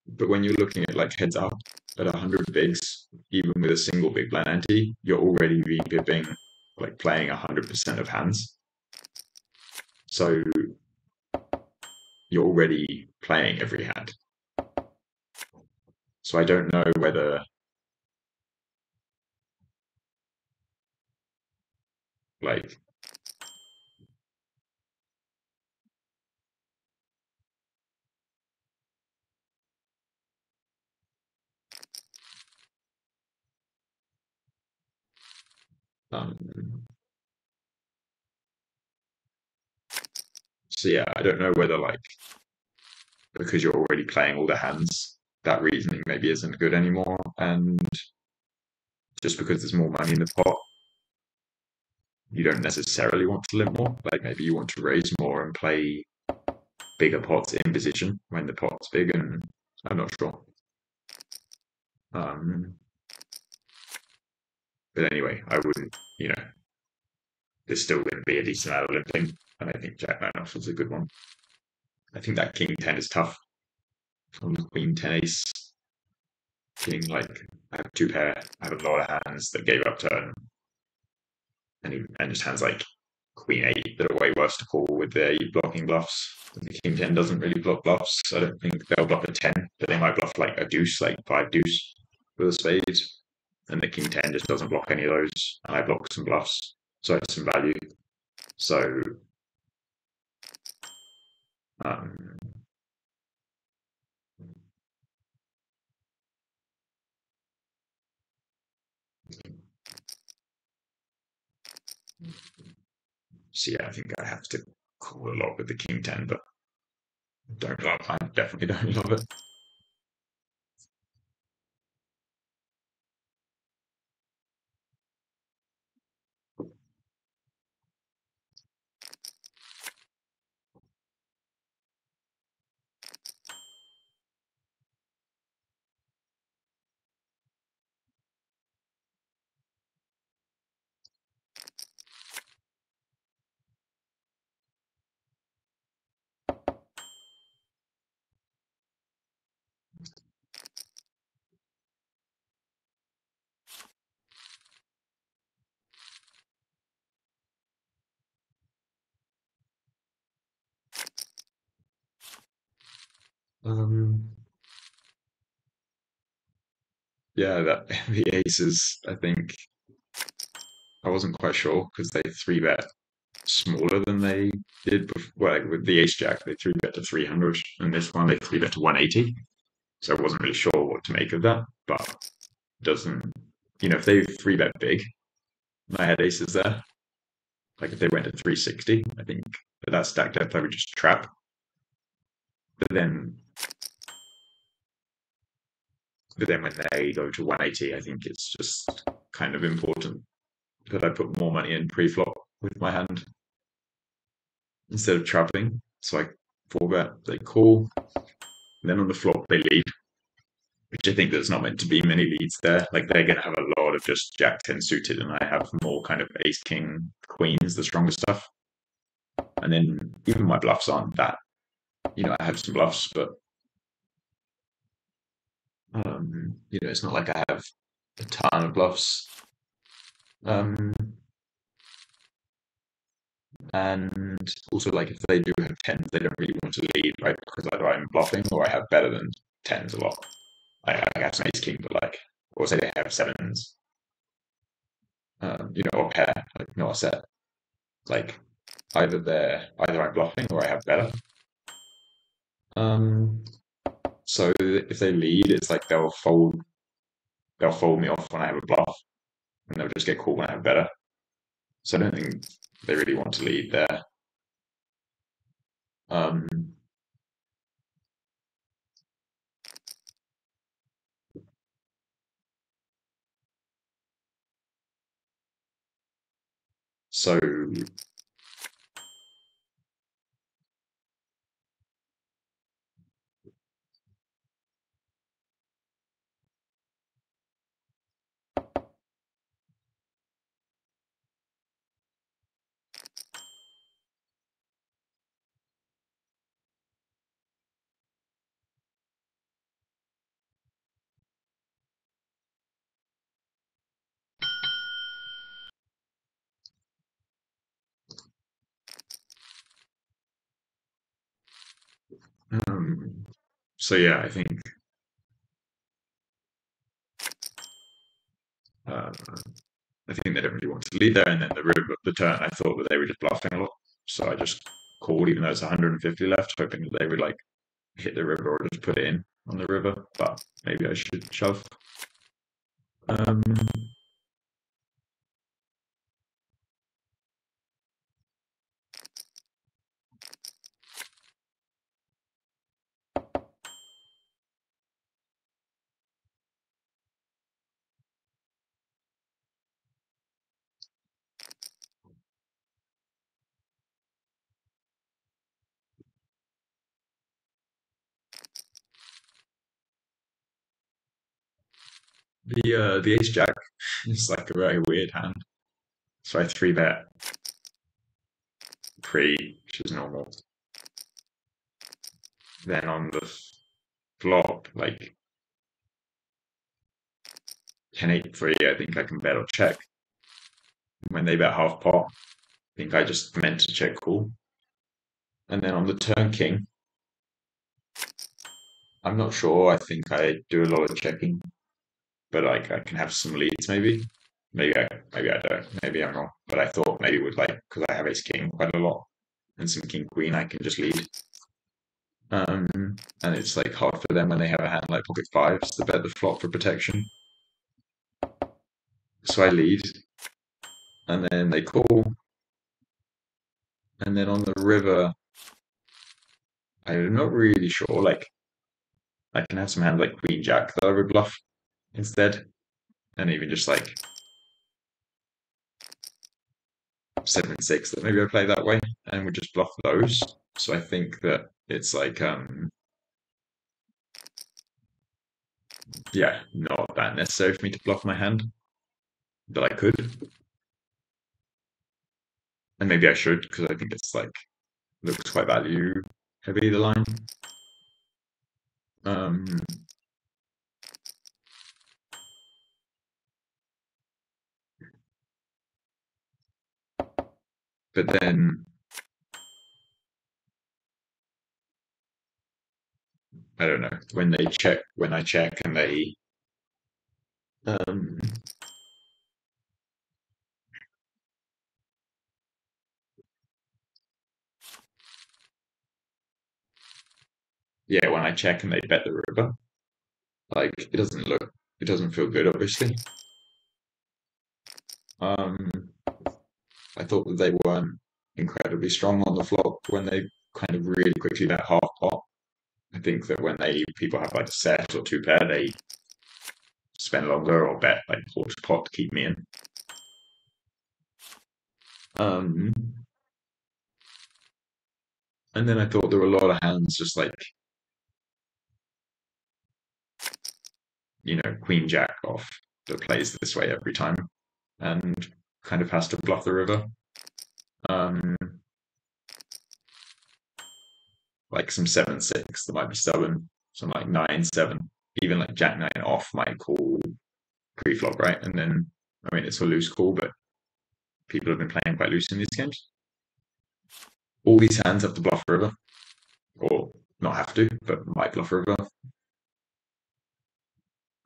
But when you're looking at like heads up at 100 bigs, even with a single big blind ante, you're already VPipping, like playing 100% of hands. So you're already playing every hand. So I don't know whether like um so yeah, I don't know whether like because you're already playing all the hands, that reasoning maybe isn't good anymore. And just because there's more money in the pot, you don't necessarily want to limp more. Like maybe you want to raise more and play bigger pots in position when the pot's big, and I'm not sure. But anyway, I wouldn't, there's still going to be a decent amount of limping, and I think Jack 9 off is a good one. I think that King 10 is tough on the Queen 10 ace. King, like, I have two pair, I have a lot of hands that gave up turn, and just hands like Queen 8 that are way worse to call with their blocking bluffs. The King 10 doesn't really block bluffs. I don't think they'll bluff a 10, but they might bluff like a deuce, like 5 deuce with a spade. And the King 10 just doesn't block any of those. And I block some bluffs, so it's some value. So, um, so yeah, I think I have to call a lot with the King 10, but I definitely don't love it. Um, yeah, that the aces, I think I wasn't quite sure because they three bet smaller than they did before. Well, like with the ace jack, they three bet to 300, and this one they three bet to 180. So I wasn't really sure what to make of that, but doesn't if they three bet big, and I had aces there, like if they went to 360, I think at that stack depth I would just trap. But then when they go to 180, I think it's just kind of important that I put more money in pre-flop with my hand instead of trapping. So I four bet, they call, and then on the flop they lead. which I think there's not meant to be many leads there. Like they're going to have a lot of just Jack 10 suited, and I have more kind of Ace King Queens, the stronger stuff. And then even my bluffs aren't that. I have some bluffs, but it's not like I have a ton of bluffs. Um, and also, like if they do have tens, they don't really want to lead, right? Because either I'm bluffing or I have better than tens a lot. I have some Ace King, but like, or say they have sevens, or pair, like not a set. Like either I'm bluffing or I have better. Um, so if they lead, it's like they'll fold me off when I have a bluff, and they'll just get caught when I have better. So I don't think they really want to lead there. Um, so um, so yeah, uh, I think they don't really want to lead there. And then the turn, I thought that they were just bluffing a lot, so I just called, even though it's 150 left, hoping that they would like hit the river or just put it in on the river. But maybe I should shove. Um, the Ace Jack is like a very weird hand. So I three bet pre, which is normal. Then on the flop, like 10-8 free, I think I can bet or check. When they bet half pot, I think I just meant to check call. And then on the turn king, I'm not sure. I think I do a lot of checking, but like I can have some leads maybe. Maybe I don't. Maybe I'm wrong. But I thought maybe with like because I have ace king quite a lot and some king queen, I can just lead. And it's like hard for them when they have a hand like pocket fives to bet the flop for protection. So I lead, and then they call, and then on the river, I'm not really sure. Like I can have some hands like queen jack that I would bluff instead, and even just like 7-6 that maybe I play that way, and would just bluff those. So I think that it's like yeah, not that necessary for me to bluff my hand, but I could, and maybe I should because I think it's like looks quite value heavy the line. Um, but then I don't know when I check and they um yeah, when I check and they bet the river, like it doesn't feel good, obviously. Um, I thought that they weren't incredibly strong on the flop when they kind of really quickly bet half pot. I think that when people have like a set or two pair, they spend longer or bet like quarter pot to keep me in. Um, and then I thought there were a lot of hands just like queen jack off that plays this way every time and kind of has to bluff the river. Like some 7-6 that might be stubborn, some like 9-7, even like jack 9 off might call pre-flop, right? And then, I mean, it's a loose call, but people have been playing quite loose in these games. All these hands have to bluff river, or not have to, but might bluff river.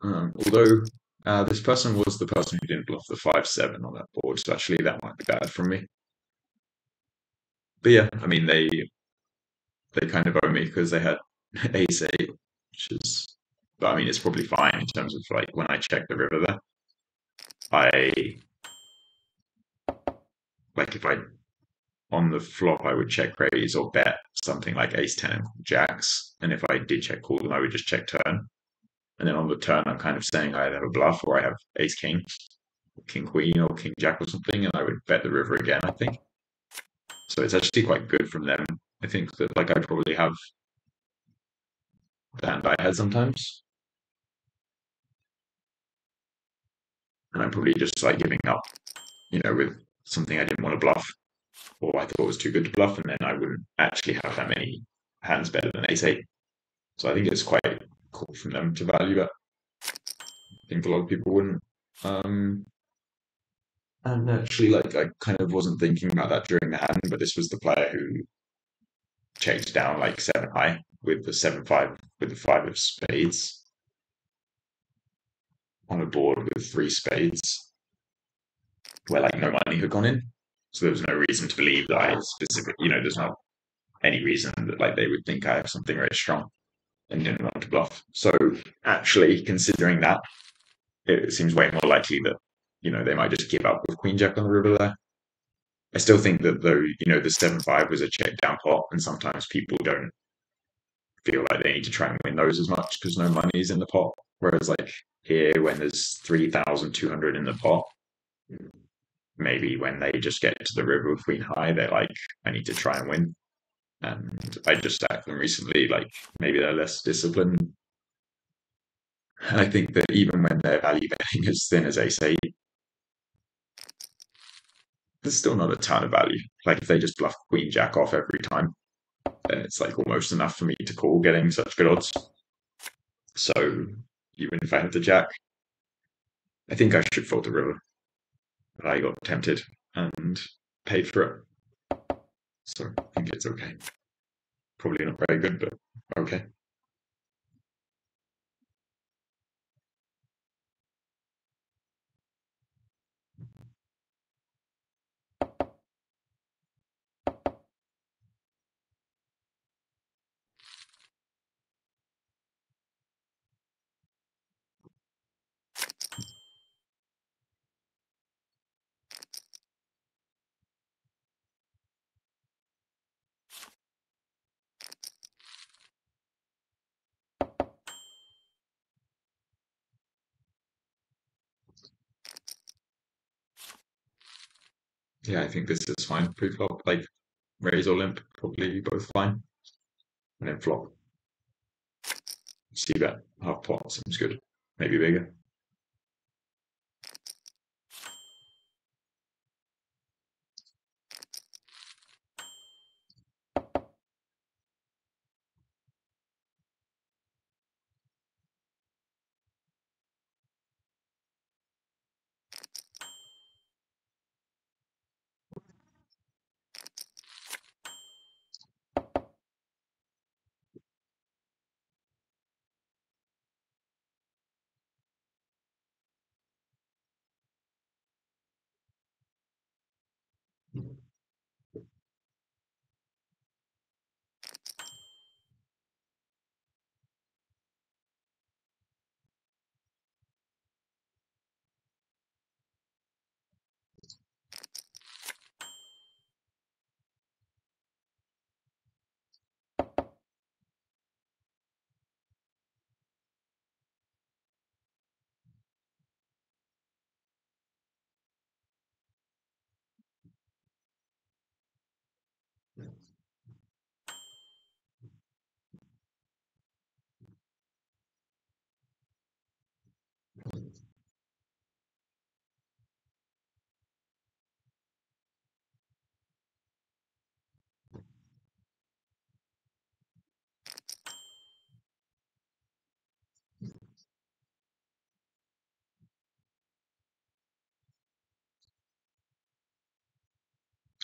Although this person was the person who didn't bluff the 5-7 on that board, so actually that might be bad from me. But yeah, I mean, they kind of owe me because they had ace-8, which is, but I mean, it's probably fine in terms of like when I check the river there. If I on the flop, I would check raise or bet something like ace-10 and jacks. And if I did check call them, I would just check turn. And then on the turn, I'm kind of saying I either have a bluff or I have ace-king, king-queen, or king-jack or something, and I would bet the river again, I think. So it's actually quite good from them. I think that like I probably have the hand I had sometimes. And I'm probably just like giving up, with something I didn't want to bluff or I thought was too good to bluff, and then I wouldn't actually have that many hands better than ace-8. So I think it's quite cool from them to value that. I think a lot of people wouldn't. And actually, like I kind of wasn't thinking about that during the hand, but this was the player who checked down like 7 high with the 7-5 with the 5 of spades on a board with 3 spades, where like no money had gone in. So there was no reason to believe that I specific. There's not any reason that like they would think I have something very strong and didn't want to bluff. So actually, considering that, it seems way more likely that they might just give up with queen jack on the river there. I still think that though the 7-5 was a check down pot, and sometimes people don't feel like they need to try and win those as much because no money's in the pot. Whereas like here, when there's 3,200 in the pot, maybe when they just get to the river with queen high, they're like, I need to try and win. And I just stacked them recently, like maybe they're less disciplined. And I think that even when they're value betting as thin as ace-8, there's still not a ton of value. Like if they just bluff queen jack off every time, then it's like almost enough for me to call getting such good odds. So even if I have the jack, I think I should fold the river. But I got tempted and paid for it. So I think it's okay. Probably not very good, but okay. Yeah, I think this is fine. Pre-flop, like raise or limp, probably both fine. And then flop. See that half pot seems good. Maybe bigger.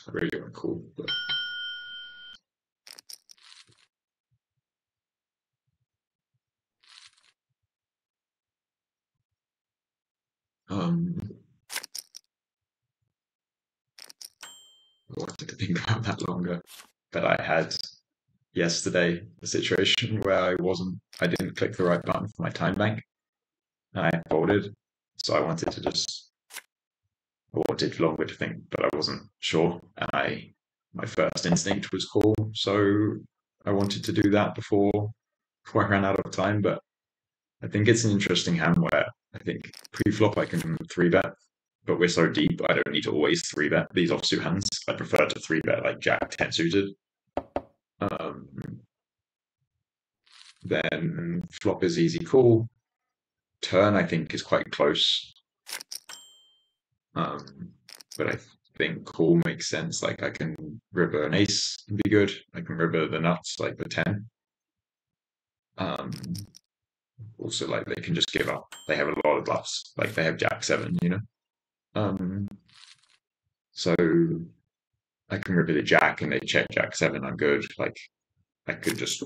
I really went cool. But I wanted to think about that longer. But I had yesterday a situation where I didn't click the right button for my time bank, and I folded. So I wanted longer to think, but I wasn't sure. And my first instinct was call, so I wanted to do that before I ran out of time. But I think it's an interesting hand where I think pre-flop I can three bet, but we're so deep I don't need to always three bet these offsuit hands. I prefer to three bet like Jack 10 suited. Um, then flop is easy call. Turn I think is quite close. But I think call makes sense. Like I can river an ace and be good. I can river the nuts like the 10. Also, like they can just give up. They have a lot of bluffs. Like they have Jack 7, you know. So I can river the Jack and they check Jack 7. I'm good. Like I could just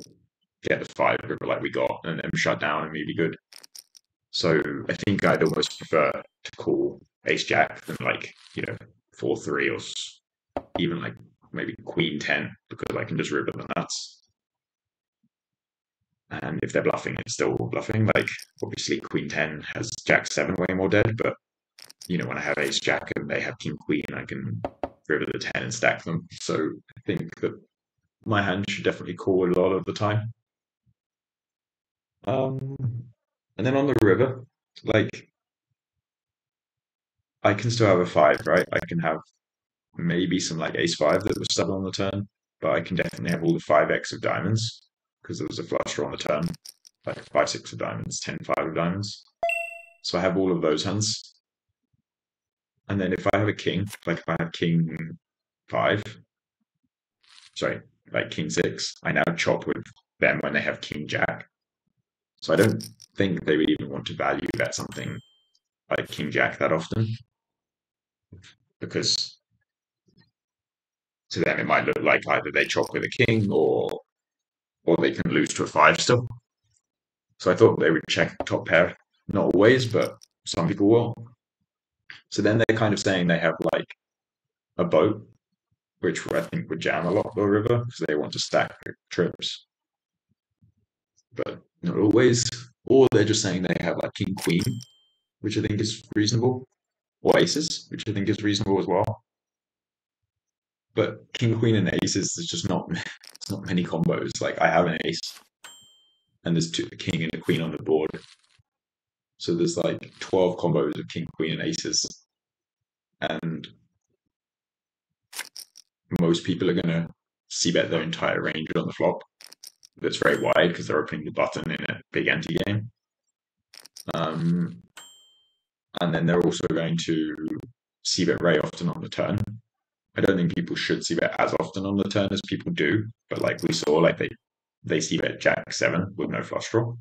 get the 5 river like we got and then shut down and maybe good. So I think I'd almost prefer to call Ace Jack than like 4-3 or even like maybe Queen 10 because I can just river the nuts. And if they're bluffing, it's still bluffing. Like obviously Queen 10 has Jack 7 way more dead, but when I have Ace Jack and they have King Queen, I can river the 10 and stack them. So I think that my hand should definitely call a lot of the time. Um, and then on the river, like I can still have a 5, right? I can have maybe some like Ace 5 that was stubborn on the turn, but I can definitely have all the 5x of diamonds because there was a flush draw on the turn, like 5-6 of diamonds, 10-5 of diamonds. So I have all of those hands. And then if I have a king, like if I have king 5, sorry, like king 6, I now chop with them when they have king jack. So I don't think they would even want to value bet something like king jack that often because to them it might look like either they chop with a king or they can lose to a 5 still. So I thought they would check top pair. Not always, but some people will. So then they're kind of saying they have like a boat, which I think would jam a lot the river because they want to stack trips. But not always. Or they're just saying they have like king queen, which I think is reasonable, or aces, which I think is reasonable as well. But king queen and aces is just not it's not many combos. Like I have an ace, and there's a king and a queen on the board. So there's like 12 combos of king, queen, and aces. And most people are going to see bet their entire range on the flop. That's very wide because they're opening the button in a big anti game. And then they're also going to see bet very often on the turn. I don't think people should see bet as often on the turn as people do, but like we saw, like they see bet Jack 7 with no flush draw,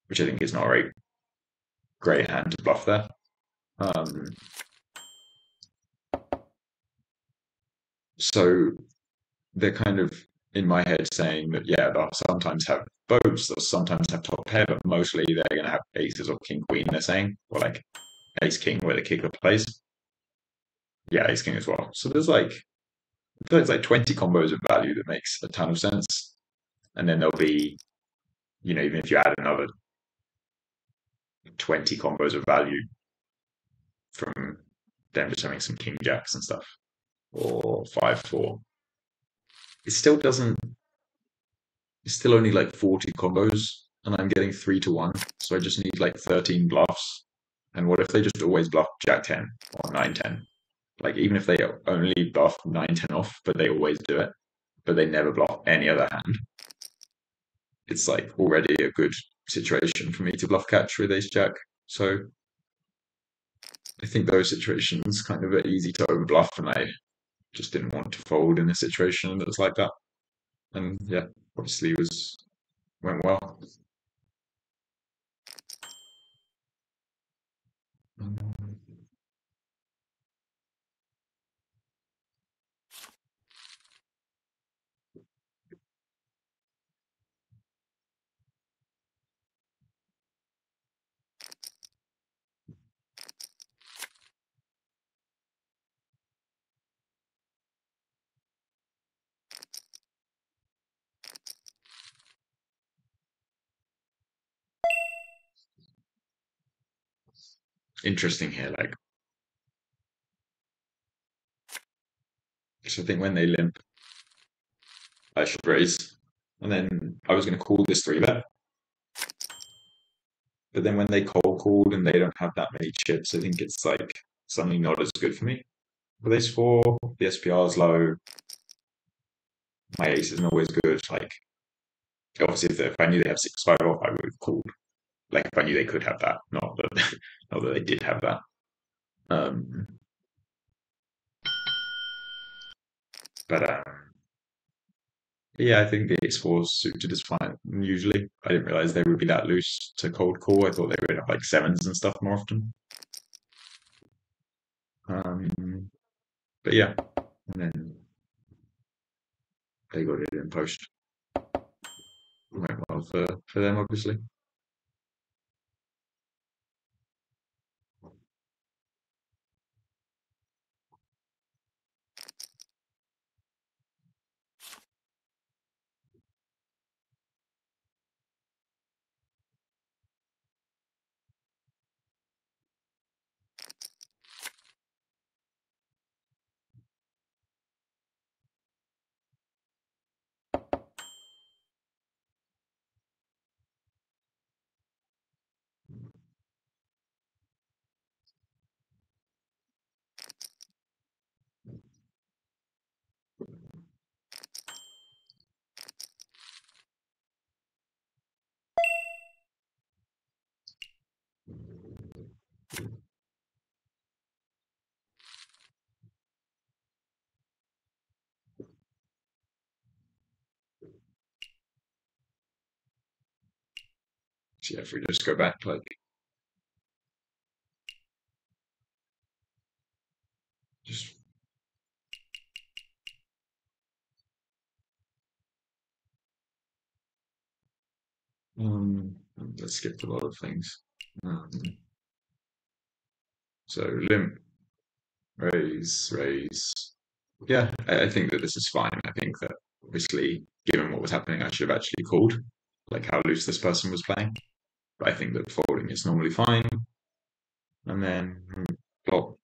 which I think is not a very great hand to bluff there. So they're kind of in my head saying that they'll sometimes have boats, they'll sometimes have top pair, but mostly they're going to have aces or king queen. They're saying, or like ace king where the kicker plays. Yeah, ace king as well. So there's like 20 combos of value that makes a ton of sense, and then there'll be even if you add another 20 combos of value from them just having some king jacks and stuff or 5-4, it still doesn't it's still only like 40 combos and I'm getting 3-1. So I just need like 13 bluffs. And what if they just always bluff Jack 10 or 9-10? Like even if they only bluff 9-10 off, but they always do it, but they never bluff any other hand, it's like already a good situation for me to bluff catch with Ace Jack. So I think those situations kind of are easy to overbluff, and I just didn't want to fold in a situation that was like that. And yeah, obviously went well. interesting here. Like, so I think when they limp, I should raise, and then I was going to call this three bet, but then when they cold called and they don't have that many chips, I think it's like suddenly not as good for me. But they score, the SPR is low, my ace isn't always good. Like, obviously, if I knew they have 6-5 off, I would have called. Like, if I knew they could have that, not that, not that they did have that. Um, but yeah, I think the ace fours suited is fine. Usually, I didn't realize they would be that loose to cold call. I thought they would have like sevens and stuff more often. But yeah, and then they got it in post. Went well for them, obviously. So yeah, if we just go back, like, just let's skip a lot of things. Um, so limp, raise. Yeah, I think that this is fine. I think that obviously, given what was happening, I should have actually called, like how loose this person was playing. But I think that folding is normally fine. And then flop.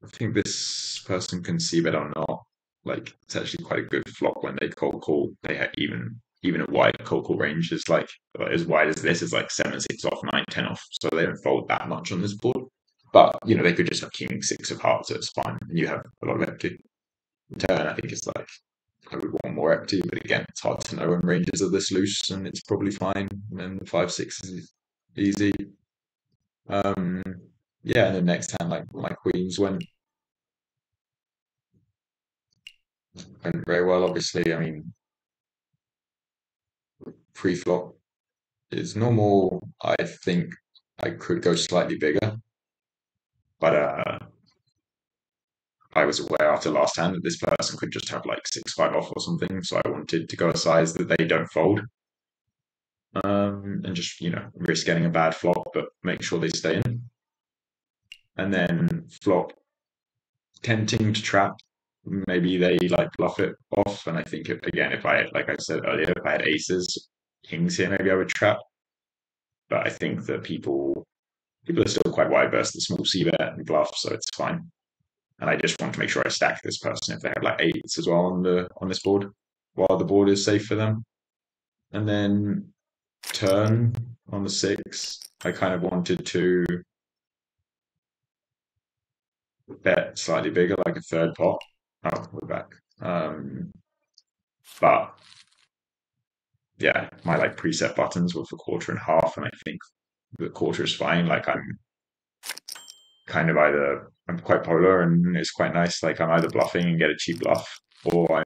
I think this person can see bet or not. Like it's actually quite a good flop when they cold call. They have even a wide cold call range is like as wide as this is like 7-6 off, 9-10 off. So they don't fold that much on this board. But they could just have king six of hearts, so it's fine. And you have a lot of equity. Turn, I think it's like I would want more equity, but again, it's hard to know when ranges are this loose, and it's probably fine. And then the 5-6 is easy. Um, yeah, and the next hand, like my queens went very well. Obviously, I mean, pre-flop is normal. I think I could go slightly bigger, but I was aware after last hand that this person could just have like 6-5 off or something, so I wanted to go a size that they don't fold. And just risk getting a bad flop, but make sure they stay in. And then flop, tempting to trap. Maybe they like bluff it off, and I think again, if I had, like I said earlier, if I had aces, kings here, maybe I would trap. But I think that people are still quite wide versus the small c bet and bluff, so it's fine. And I just want to make sure I stack this person if they have like eights as well on this board, while the board is safe for them. And then turn on the six, I kind of wanted to bet slightly bigger, like a third pot. Oh, we're back. But yeah, my like preset buttons were for quarter and half, and I think the quarter is fine. Like I'm quite polar, and it's quite nice. Like I'm either bluffing and get a cheap bluff, or I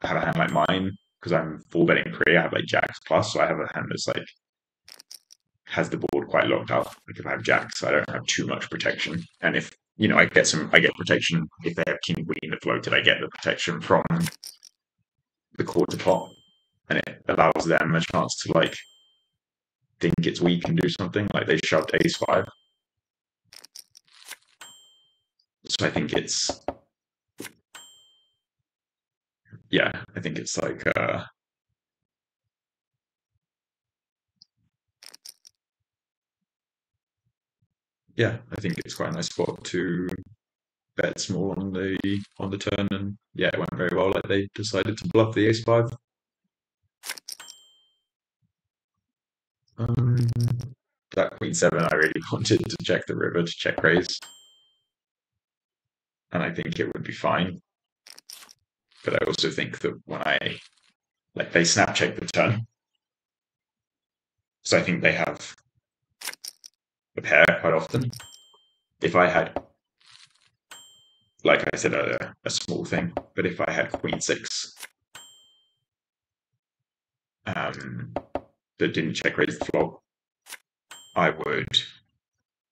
have a hand like mine because I'm full betting pre. I have like jacks plus, so I have a hand that's like has the board quite locked up. Like if I have jacks, I don't have too much protection. And if I get protection if they have king queen that floated. I get the protection from the quarter pot, and it allows them a chance to like think it's weak and do something. Like they shoved ace five, so I think it's I think it's like yeah, I think it's quite a nice spot to bet small on the turn, and yeah, it went very well. Like they decided to bluff the ace five. Um, that queen seven, I really wanted to check the river to check raise, and I think it would be fine. But I also think that when they snap check the turn, so I think they have a pair quite often. If I had, like I said, a small thing, but if I had queen six, that didn't check raise the flop, I would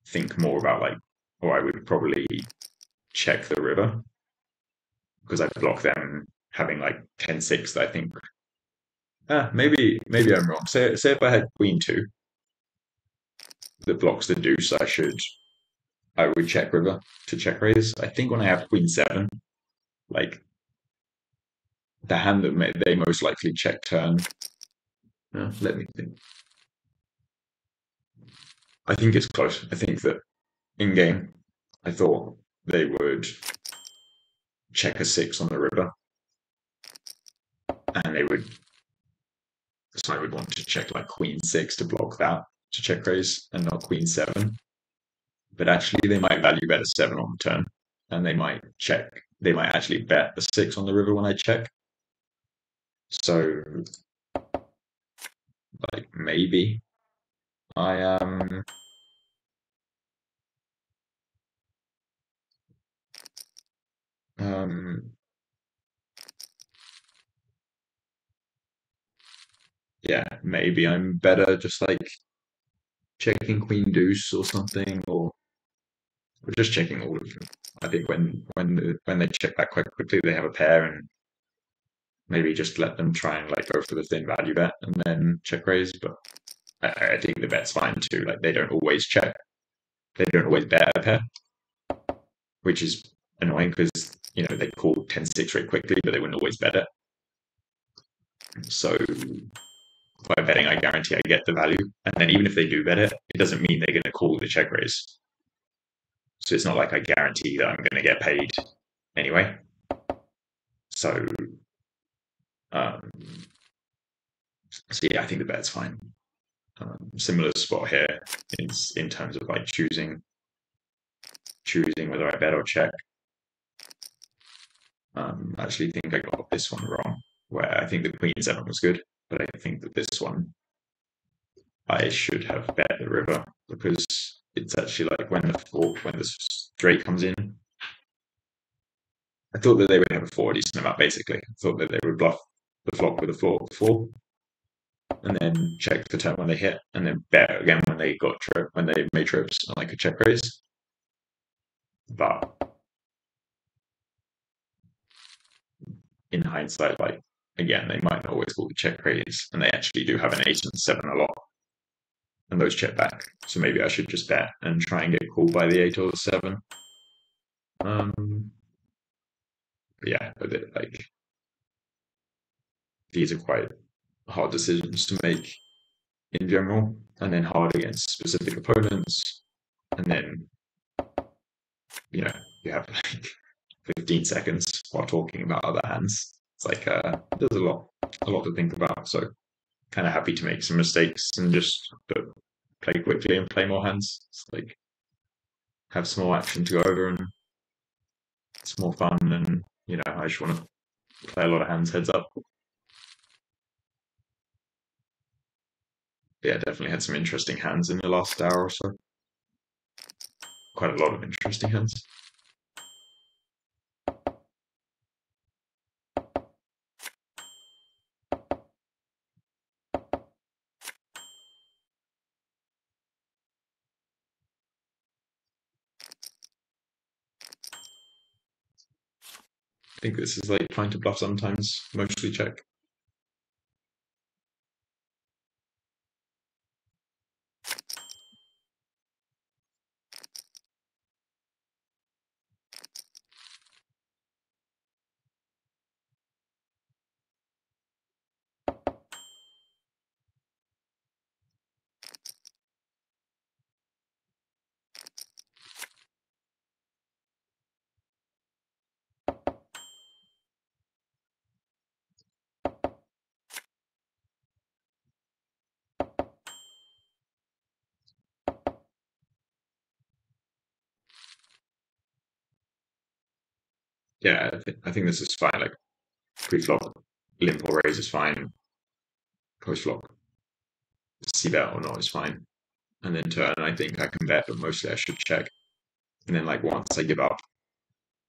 think more about or I would probably check the river because I block them having like 10-6 that I think maybe I'm wrong. Say if I had queen two that blocks the deuce, I would check river to check raise. I think when I have queen seven, like the hand that they most likely check turn. Let me think. I think it's close. I think that in game, I thought they would check a six on the river, and they would. So I would want to check like queen six to block that to check raise, and not queen seven. But actually, they might value bet a seven on the turn, and they might check. They might actually bet a six on the river when I check. So, like maybe I um yeah, maybe I'm better just like checking queen deuce or something, or just checking all of them. I think when they check back quite quickly, they have a pair, and maybe just let them try and like go for the thin value bet and then check raise. But I think the bet's fine too. Like they don't always check, they don't always bet a pair, which is annoying because they call 10-6 very quickly, but they wouldn't always bet it. So by betting, I guarantee I get the value. And then even if they do bet it, it doesn't mean they're going to call the check raise. So it's not like I guarantee that I'm going to get paid anyway. So, um, so yeah, I think the bet's fine. Similar spot here is in terms of like choosing whether I bet or check. I actually think I got this one wrong, where I think the queen seven was good, but I think that this one I should have bet the river because it's actually like when the straight comes in. I thought that they would have a four decent amount. Basically, I thought that they would bluff the flop with a four, and then check the turn when they hit, and then bet again when they made trips and like a check raise. But in hindsight, like again, they might not always call the check raise, and they actually do have an eight and seven a lot, and those check back. So maybe I should just bet and try and get called by the eight or the seven. But yeah, like these are quite hard decisions to make in general, and then hard against specific opponents, and then you have like 15 seconds while talking about other hands. It's like there's a lot to think about. So kind of happy to make some mistakes and just play quickly and play more hands. It's like have some more action to go over, and it's more fun. And I just want to play a lot of hands heads up. Yeah, definitely had some interesting hands in the last hour or so. Quite a lot of interesting hands. I think this is like trying to bluff sometimes, mostly check. Yeah, I think this is fine. Like pre-flop, limp or raise is fine. Post-flop, see bet or not is fine. And then turn, I think I can bet, but mostly I should check. And then like once I give up,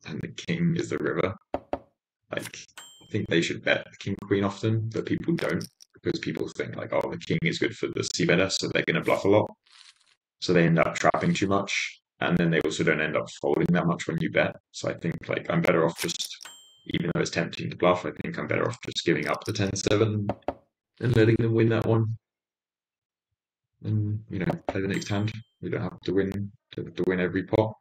and the king is the river, like I think they should bet the king queen often, but people don't because people think like, oh, the king is good for the c better, so they're going to bluff a lot. So they end up trapping too much, and then they also don't end up folding that much when you bet. So I think like I'm better off just, even though it's tempting to bluff, I think I'm better off just giving up the 10-7 and letting them win that one, and play the next hand. You don't have to win every pot.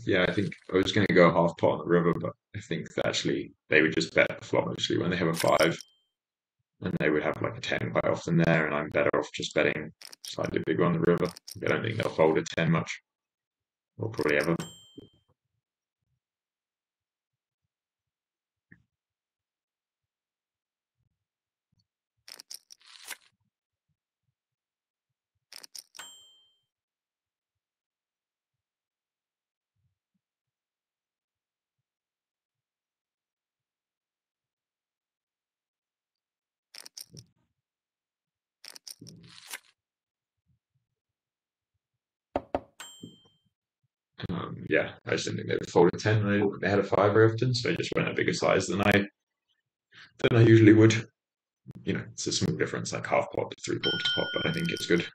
Yeah, I think I was going to go half pot on the river, but I think that actually they would just bet the flop mostly when they have a 5, and they would have like a 10 quite often there, and I'm better off just betting slightly bigger on the river. I don't think they'll fold a 10 much, or probably ever. Yeah, I just didn't think they would fold a 10. They had a 5 very often, so I just went a bigger size than I usually would. It's a small difference, like half pot to 3/4 pot, but I think it's good.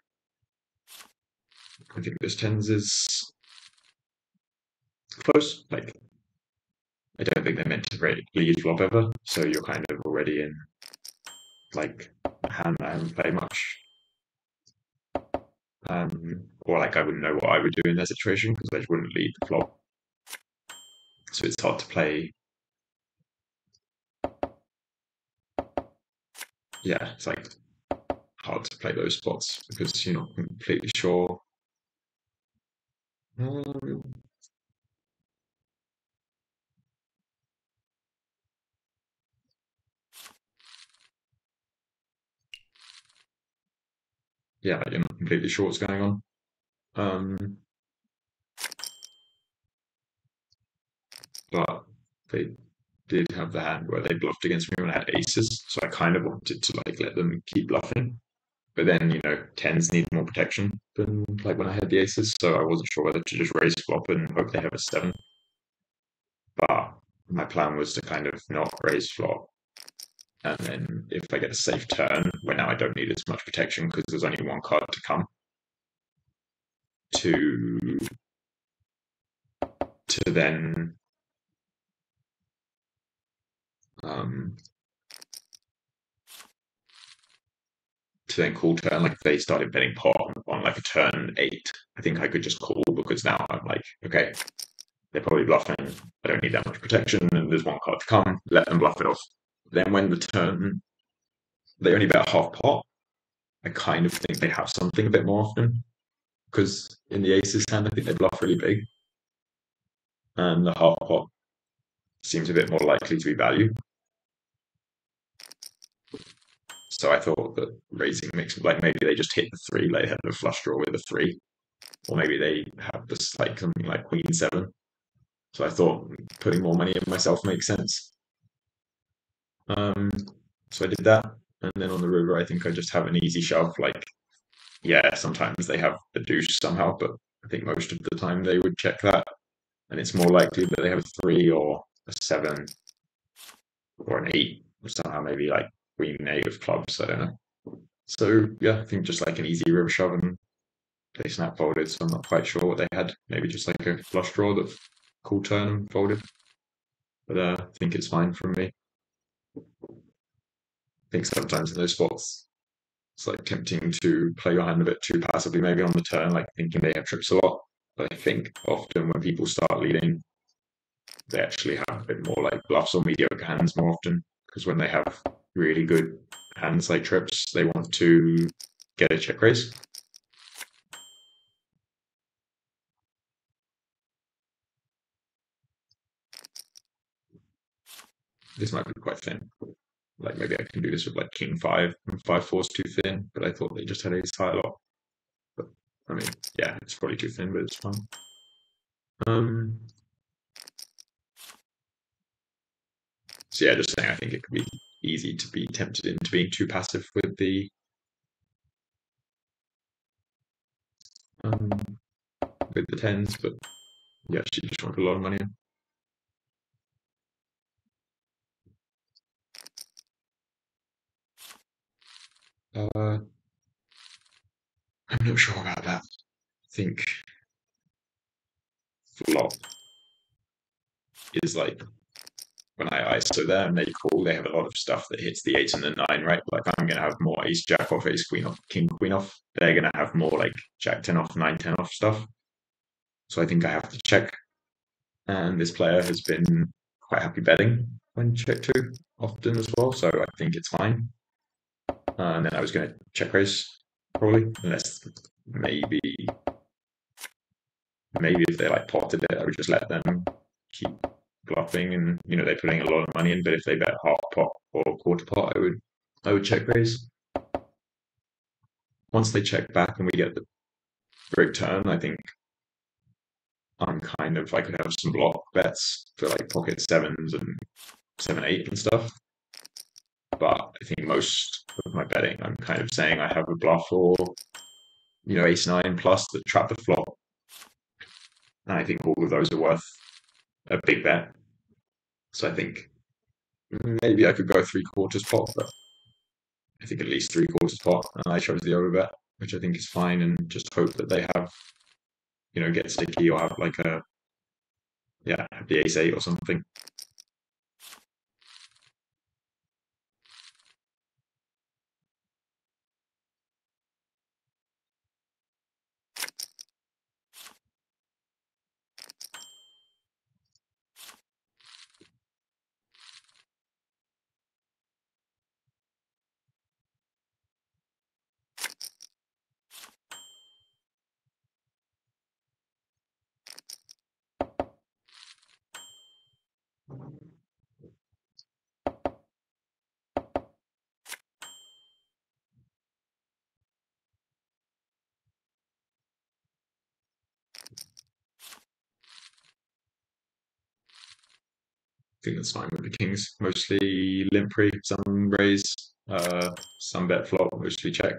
I think this tens is close. Like, I don't think they're meant to lead flop ever, so you're kind of already in like a hand I haven't played much. Or like I wouldn't know what I would do in that situation because I just wouldn't lead the flop. So it's hard to play. Yeah, it's like hard to play those spots because you're not completely sure. Um, yeah, you're not completely sure what's going on. Um, but they did have the hand where they bluffed against me when I had aces, so I kind of wanted to like let them keep bluffing. But then tens need more protection than like when I had the aces, so I wasn't sure whether to just raise flop and hope they have a 7. But my plan was to kind of not raise flop, and then if I get a safe turn, where now I don't need as much protection because there's only one card to come, to then um, call turn. Like if they started betting pot on like a turn 8, I think I could just call because now I'm like, okay, they're probably bluffing. I don't need that much protection, and there's one card to come. Let them bluff it off. Then when the turn they only bet half pot, I kind of think they have something a bit more often because in the aces hand, I think they bluff really big, and the half pot seems a bit more likely to be value. So I thought that raising makes like maybe they just hit the 3, like they have the flush draw with a 3, or maybe they have this like something like queen 7. So I thought putting more money in myself makes sense. Um, so I did that, and then on the river, I think I just have an easy shove. Like, yeah, sometimes they have the deuce somehow, but I think most of the time they would check that, and it's more likely that they have a 3 or a 7 or an 8, or somehow maybe like queen 8 of clubs. I don't know. So yeah, I think just like an easy river shove, and they snap folded. So I'm not quite sure what they had. Maybe just like a flush draw that cool turn and folded. But I think it's fine from me. think sometimes in those spots, it's like tempting to play your hand a bit too passively, maybe on the turn, like thinking they have trips a lot. But I think often when people start leading, they actually have a bit more like bluffs or mediocre hands more often. Because when they have really good hands like trips, they want to get a check raise. This might be quite thin. Like maybe I can do this with like king five and 5-4's too thin, but I thought they just had ace high a lot. But I mean, yeah, it's probably too thin, but it's fine. So yeah, just saying, I think it could be easy to be tempted into being too passive with the um, tens, but yeah, she just want a lot of money in. I'm not sure about that. I think flop is like when I ISO there and they call, they have a lot of stuff that hits the 8 and the 9, right? Like I'm going to have more ace jack off, ace queen off, king queen off. They're going to have more like jack 10 off, 9-10 off stuff. So I think I have to check. And this player has been quite happy betting when check two often as well. So I think it's fine. And then I was going to check raise probably, unless maybe if they like potted it, I would just let them keep bluffing, and they're putting a lot of money in. But if they bet half pot or quarter pot, I would check raise. Once they check back and we get the break turn, I think I could have some block bets for like pocket sevens and 7-8 and stuff. But I think most of my betting, I'm kind of saying I have a bluff or ace nine plus that trap the flop, and I think all of those are worth a big bet. So I think maybe I could go 3/4 pot, but I think at least 3/4 pot, and I chose the over bet, which I think is fine, and just hope that they have get sticky or have like have the ace 8 or something. I think that's fine with the kings. Mostly limp pre, some raise, some bet flop, mostly check.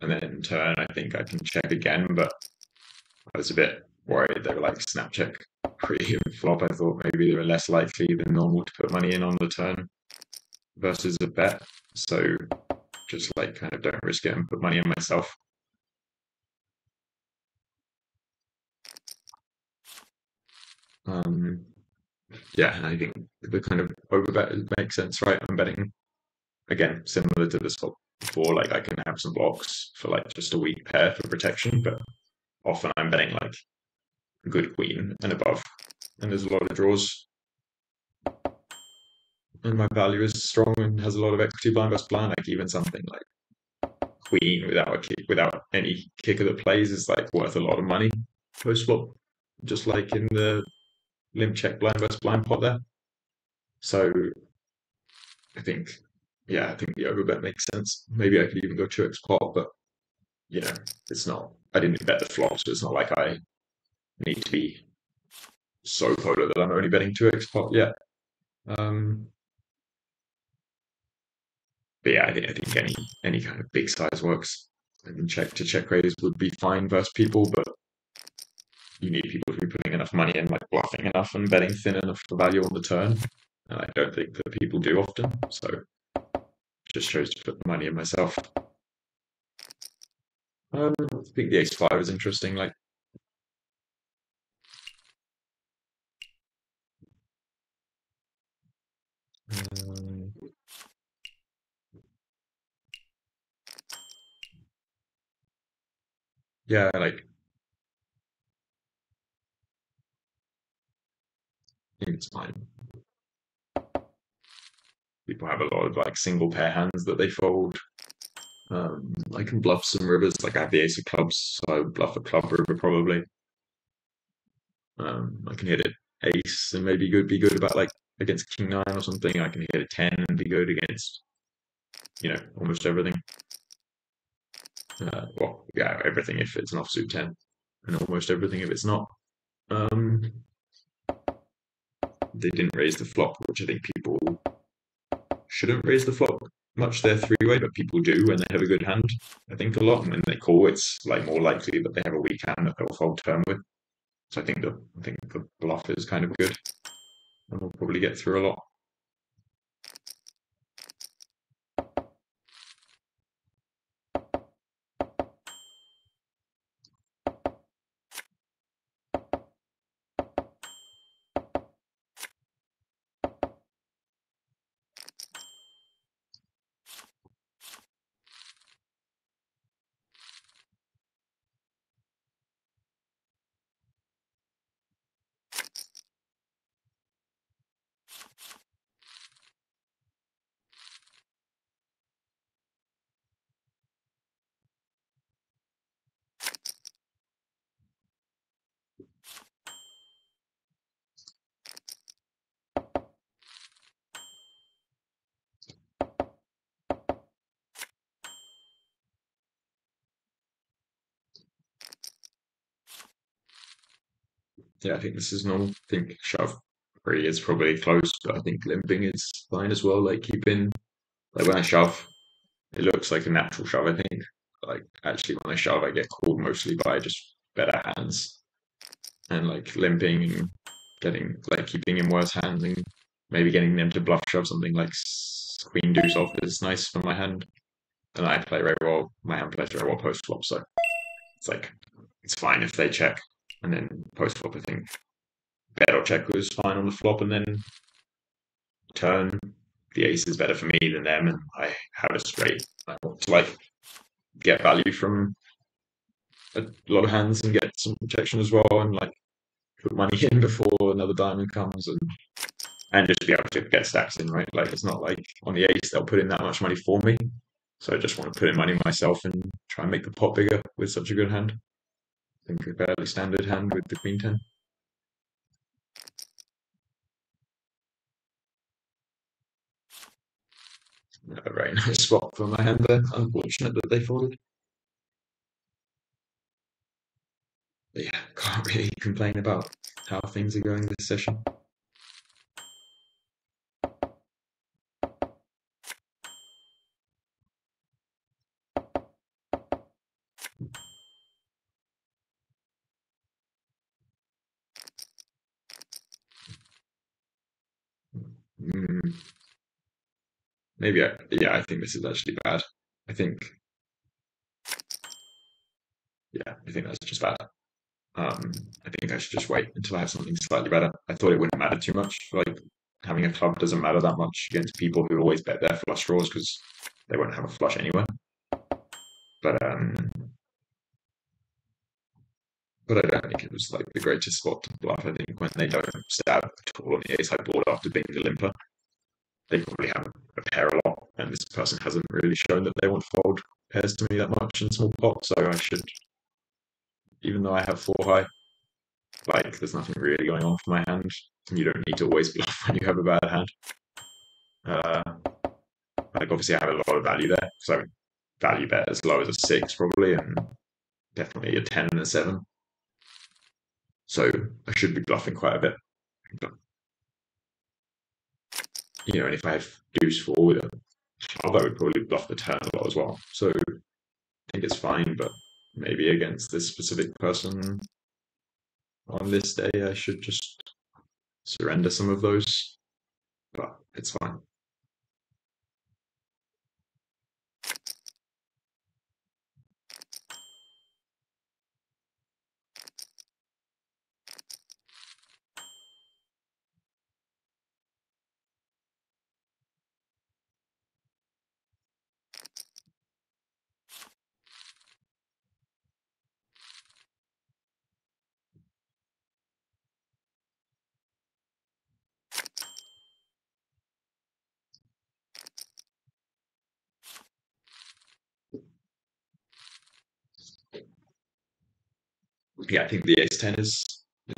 And then turn, I think I can check again, but I was a bit worried they were like snap check pre and flop. I thought maybe they were less likely than normal to put money in on the turn versus a bet. So just like kind of don't risk it and put money in myself. Yeah, and I think the kind of overbet makes sense, right? I'm betting again, similar to this before. Like I can have some blocks for like just a weak pair for protection, but often I'm betting like good queen and above, and there's a lot of draws, and my value is strong and has a lot of equity blind versus blind. Like even something like queen without a kick, without any kicker that plays is like worth a lot of money post flop, just like in the limp check blind versus blind pot there. So I think, I think the overbet makes sense. Maybe I could even go 2x pot, but it's not. I didn't bet the flop, so it's not like I need to be so polar that I'm only betting 2x pot yet. But yeah, I think any kind of big size works. I mean, check to check raise would be fine versus people, but you need people to be putting enough money in, like bluffing enough and betting thin enough for value on the turn. And I don't think that people do often, so just chose to put the money in myself. I think the ace five is interesting. Like, Um, yeah, like I think it's fine. People have a lot of like single pair hands that they fold. I can bluff some rivers. Like I have the ace of clubs, so I would bluff a club river probably. I can hit it ace and maybe be good about like against king nine or something. I can hit a 10 and be good against almost everything. Well, yeah, everything if it's an offsuit 10, and almost everything if it's not. Um, they didn't raise the flop, which I think people shouldn't raise the flop much their three way, but people do when they have a good hand. I think a lot, and when they call, it's like more likely that they have a weak hand that they'll fold turn with. So I think the bluff is kind of good, and we'll probably get through a lot. Yeah, I think this is normal. I think shove three is probably close, but I think limping is fine as well. Like keeping like when I shove, it looks like a natural shove. I think like actually when I shove, I get called mostly by just better hands and like limping and getting like keeping in worse hands and maybe getting them to bluff shove something like queen deuce off is nice for my hand. And I play very well. My hand plays very well post flop, so it's like it's fine if they check and then post flop. I think bet or check was fine on the flop, and then turn the ace is better for me than them, and I have a straight. I want to like get value from a lot of hands and get some protection as well, and like put money in before another diamond comes, and just be able to get stacks in, right? Like it's not like on the ace they'll put in that much money for me, so I just want to put in money myself and try and make the pot bigger with such a good hand. I think a fairly standard hand with the queen 10. A very nice spot for my hand there. Unfortunate that they folded. But yeah, can't really complain about how things are going this session. Mm, maybe yeah, I think this is actually bad. I think yeah, I think that's just bad. Um, I think I should just wait until I have something slightly better. I thought it wouldn't matter too much. Like having a club doesn't matter that much against people who always bet their flush draws because they won't have a flush anyway. But um, but I don't think it was like the greatest spot to bluff. I think when they don't stab at all on the ace high board after being the limper, they probably have a pair a lot, and this person hasn't really shown that they want to fold pairs to me that much in small pot. So I should, even though I have four high, like there's nothing really going on for my hand. You don't need to always bluff when you have a bad hand. Uh, like obviously I have a lot of value there, so value bet as low as a six probably, and definitely a 10 and a seven. So I should be bluffing quite a bit. But, and if I have deuce four with a shove, I would probably bluff the turn a lot as well. So I think it's fine, but maybe against this specific person on this day, I should just surrender some of those. But it's fine. yeah, I think the ace 10 is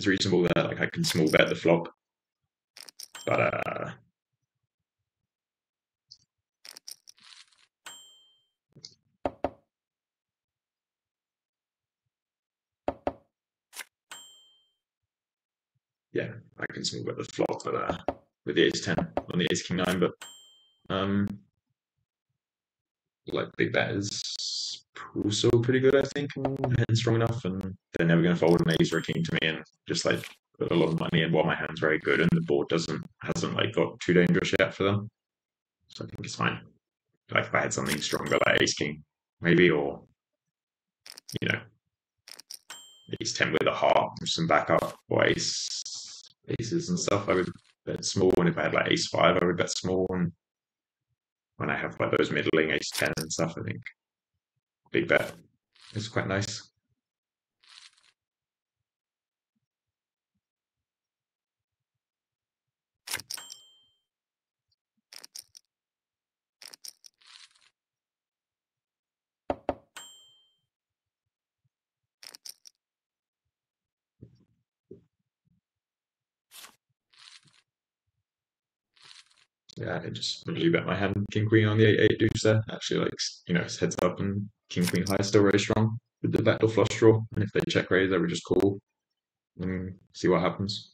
reasonable there. Like I can small bet the flop, but yeah, I can small bet the flop, but with the ace 10 on the ace king 9, but like big bet is also pretty good, I think, and hand strong enough, and they're never going to fold an ace or a king to me, and just like put a lot of money in while my hand's very good and the board hasn't like got too dangerous yet for them. So I think it's fine. Like if I had something stronger like ace king, maybe, or you know, ace 10 with a heart, with some backup, or aces and stuff, I would bet small. And if I had like ace 5, I would bet small. And when I have like those middling ace 10 and stuff, I think big bet is quite nice. Yeah, I just really bet my hand king queen on the 8-8 deuce there. Actually, like, you know, it's heads up and king queen high is still very strong with the backdoor flush draw. And if they check raise, I would just call and see what happens.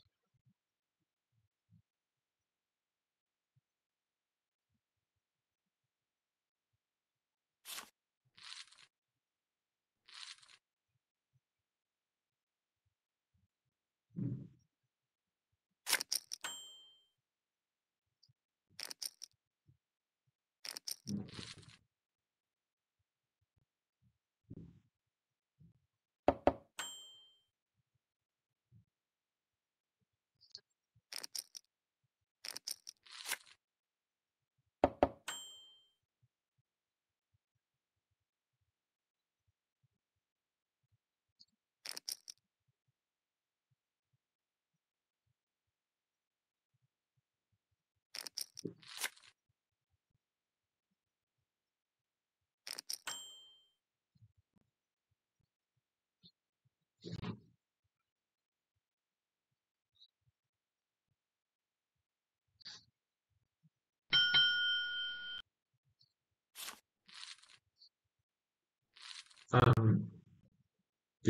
Um,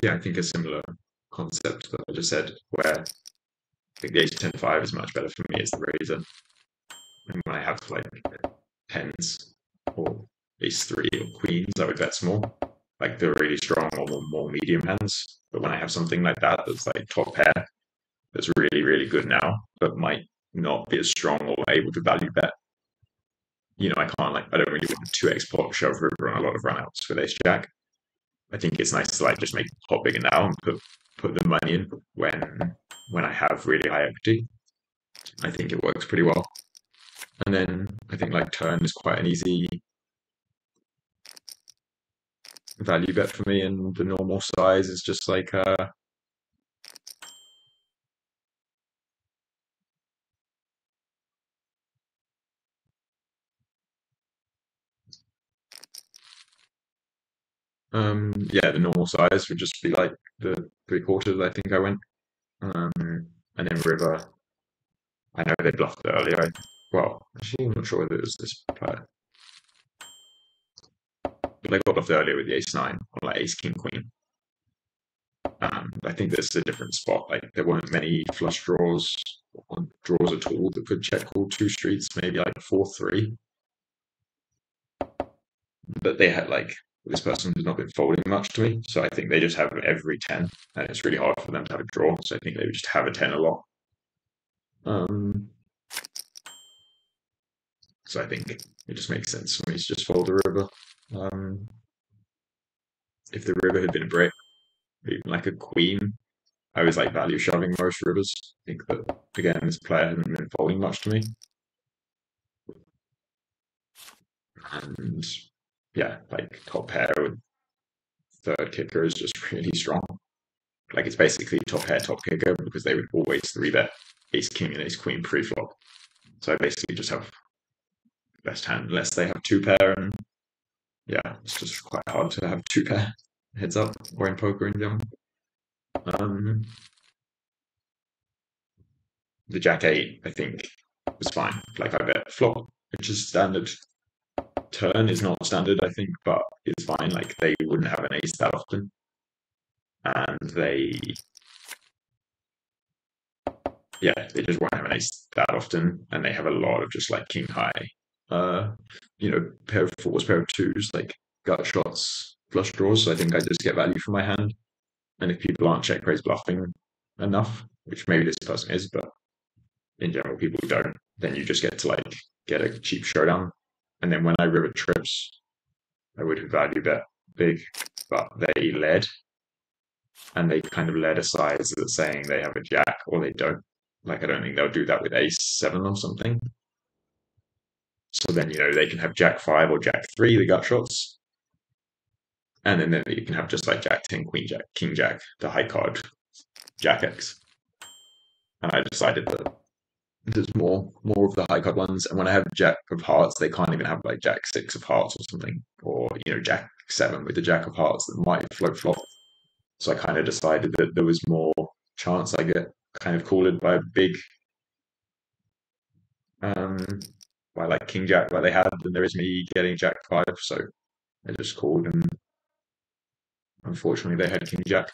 yeah, I think a similar concept that I just said, where I think the ace 10-5 is much better for me as the raiser. And when I have like tens or ace 3 or queens, I would bet small. Like the really strong or more medium hands. But when I have something like that that's like top pair, that's really, really good now, but might not be as strong or able to value bet. You know, I don't really want a 2x pot shove river on a lot of runouts with ace jack. I think it's nice to like just make the pot bigger now and put the money in when I have really high equity. I think it works pretty well. And then I think like turn is quite an easy value bet for me, and the normal size is just like yeah, the normal size would just be like the 3/4 I think I went. And then river, I know they bluffed earlier. Well, actually, I'm not sure whether it was this player, but they got bluffed earlier with the ace 9 or like ace king queen. I think this is a different spot. Like there weren't many flush draws or draws at all that could check call two streets, maybe like 4-3. But they had like this person has not been folding much to me, so I think they just have every 10, and it's really hard for them to have a draw. So I think they would just have a 10 a lot. So I think it just makes sense for me to just fold the river. Um, if the river had been a brick, even like a queen, I was like value shoving most rivers. I think that again, this player hasn't been folding much to me, and yeah, like top pair with third kicker is just really strong. Like it's basically top pair, top kicker because they would always three bet ace king and ace queen pre flop. So I basically just have best hand unless they have two pair, and yeah, it's just quite hard to have two pair heads up or in poker in general. Um, the Jack 8, I think, was fine. Like I bet flop, which is standard. Turn is not standard, I think, but it's fine. Like they wouldn't have an ace that often, and they just won't have an ace that often, and they have a lot of just like king high, uh, pair of fours, pair of twos, like gut shots, flush draws. So I think I just get value from my hand, and if people aren't check raise bluffing enough, which maybe this person is, but in general people don't, then you just get to like get a cheap showdown. And then when I river trips, I would have value bet big, but they led, and they kind of led a size that's saying they have a jack or they don't. Like I don't think they'll do that with ace seven or something. So then they can have jack five or jack three, the gut shots, and then you can have just like jack 10, queen jack, king jack, the high card, jack X. And I decided that there's more of the high card ones. And when I have jack of hearts, they can't even have like jack six of hearts or something, or jack seven with the jack of hearts that might float flop. So I kind of decided that there was more chance I get kind of called by a big, by like king jack like they had than there is me getting jack five. So I just called, and unfortunately they had king jack.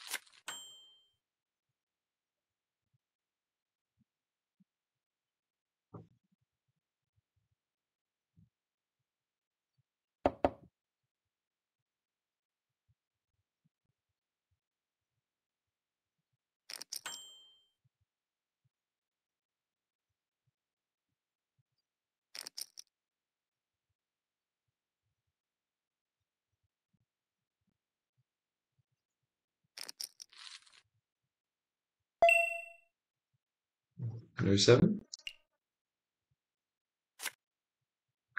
No seven.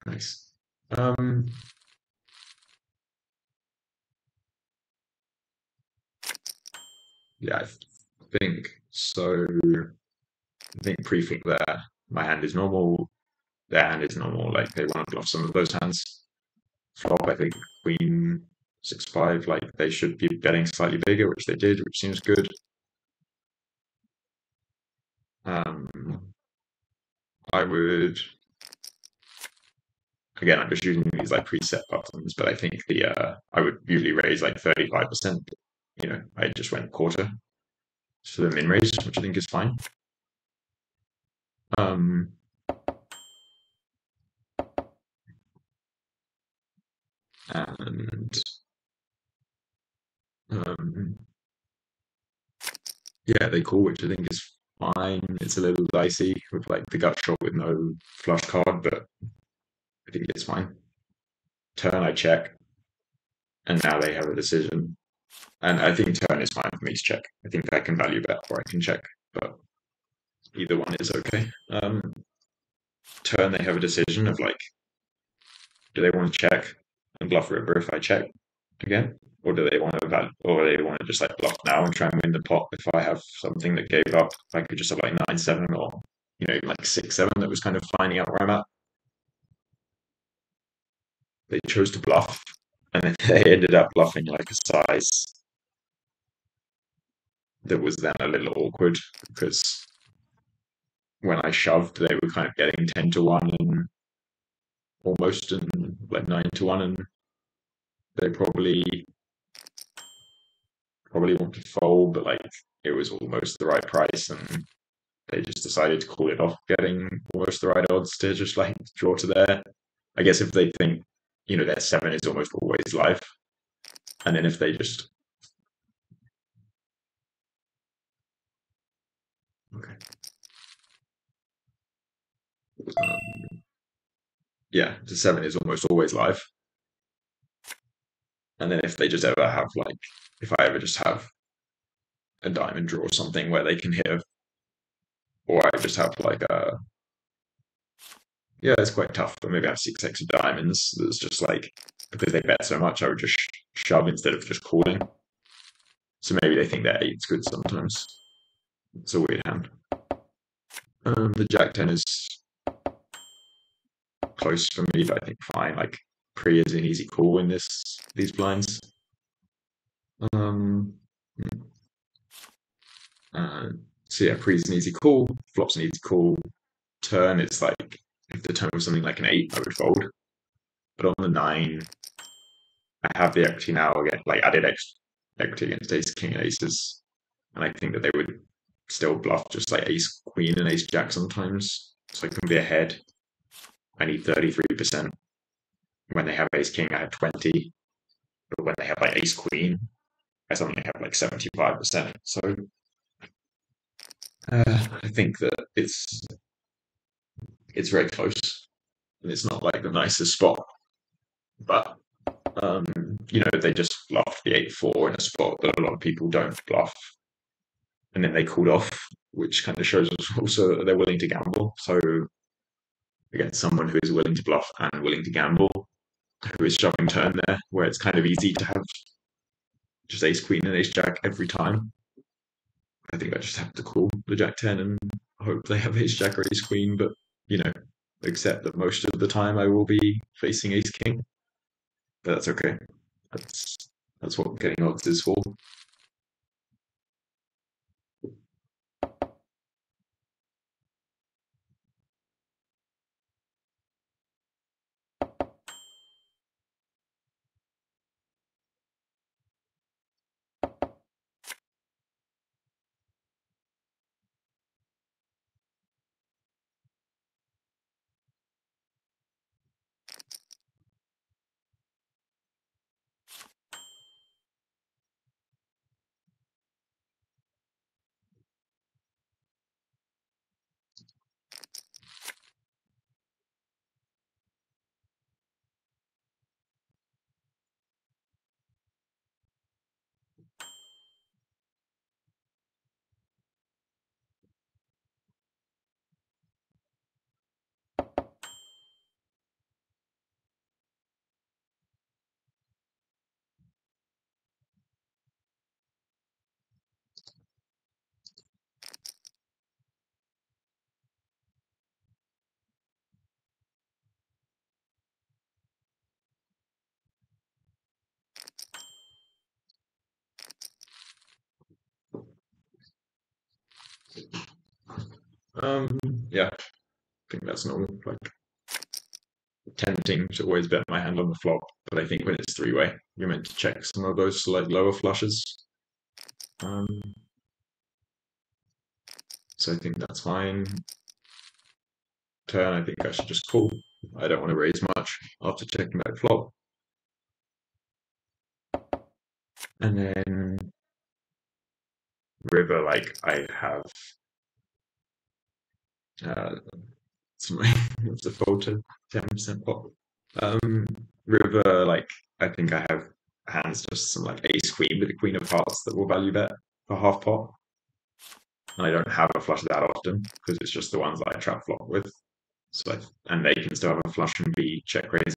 Nice. Yeah, I think so. I think pre-flip there, my hand is normal. Their hand is normal. Like they want to bluff some of those hands. Flop, I think queen 6-5. Like they should be betting slightly bigger, which they did, which seems good. I would again. I'm just using these like preset buttons, but I think I would usually raise like 35%. I just went quarter to the min raise, which I think is fine. Um, and yeah, they call, which I think is fine. It's a little dicey with like the gut shot with no flush card, but I think it's fine. Turn, I check, and now they have a decision. And I think turn is fine for me to check. I think I can value bet or I can check, but either one is okay. Turn, they have a decision of like, do they want to check and bluff river if I check again? Or do they want to just like bluff now and try and win the pot if I have something that gave up? I could just have like 9-7 or even like 6-7 that was kind of finding out where I'm at. They chose to bluff, and then they ended up bluffing like a size that was then a little awkward because when I shoved, they were kind of getting 10-1 and almost and like 9-1, and they probably want to fold, but like it was almost the right price, and they just decided to call it off, getting almost the right odds to just like draw to there. I guess if they think their seven is almost always live, and then if they just okay. Yeah, the seven is almost always live. And then if they just ever have like, if I ever just have a diamond draw or something where they can hit, or I just have like yeah, it's quite tough, but maybe I have 6x of diamonds. That's just like, because they bet so much, I would just shove instead of just calling. So maybe they think their eight's good sometimes. It's a weird hand. The Jack 10 is close for me, but I think fine. Like pre is an easy call in these blinds. So yeah, pre's an easy call, flop's an easy call. Turn, it's like if the turn was something like an 8, I would fold. But on the 9, I have the equity now again, like added equity against ace, king, and aces. And I think that they would still bluff just like ace, queen, and ace, jack sometimes. So I can be ahead. I need 33%. When they have ace, king, I have 20. But when they have like ace, queen, I suddenly have like 75%. So I think that it's very close. And it's not like the nicest spot. But they just bluffed the 8-4 in a spot that a lot of people don't bluff. And then they called off, which kind of shows us also that they're willing to gamble. So against someone who is willing to bluff and willing to gamble, who is shoving turn there, where it's kind of easy to have just ace queen and ace jack every time, I think I just have to call the jack 10 and hope they have ace jack or ace queen, but accept that most of the time I will be facing ace king. But that's okay. That's what getting odds is for. Yeah, I think that's normal. Like tempting to always bet my hand on the flop, but I think when it's three-way, you're meant to check some of those like lower flushes. So I think that's fine. Turn, I think I should just call. I don't want to raise much after checking that flop. And then river, like I have have to fold to 10% pot. River, like I think I have hands just some like ace queen with the queen of hearts that will value bet for half pot. And I don't have a flush that often because it's just the ones that I trap flop with. So and they can still have a flush and be check raise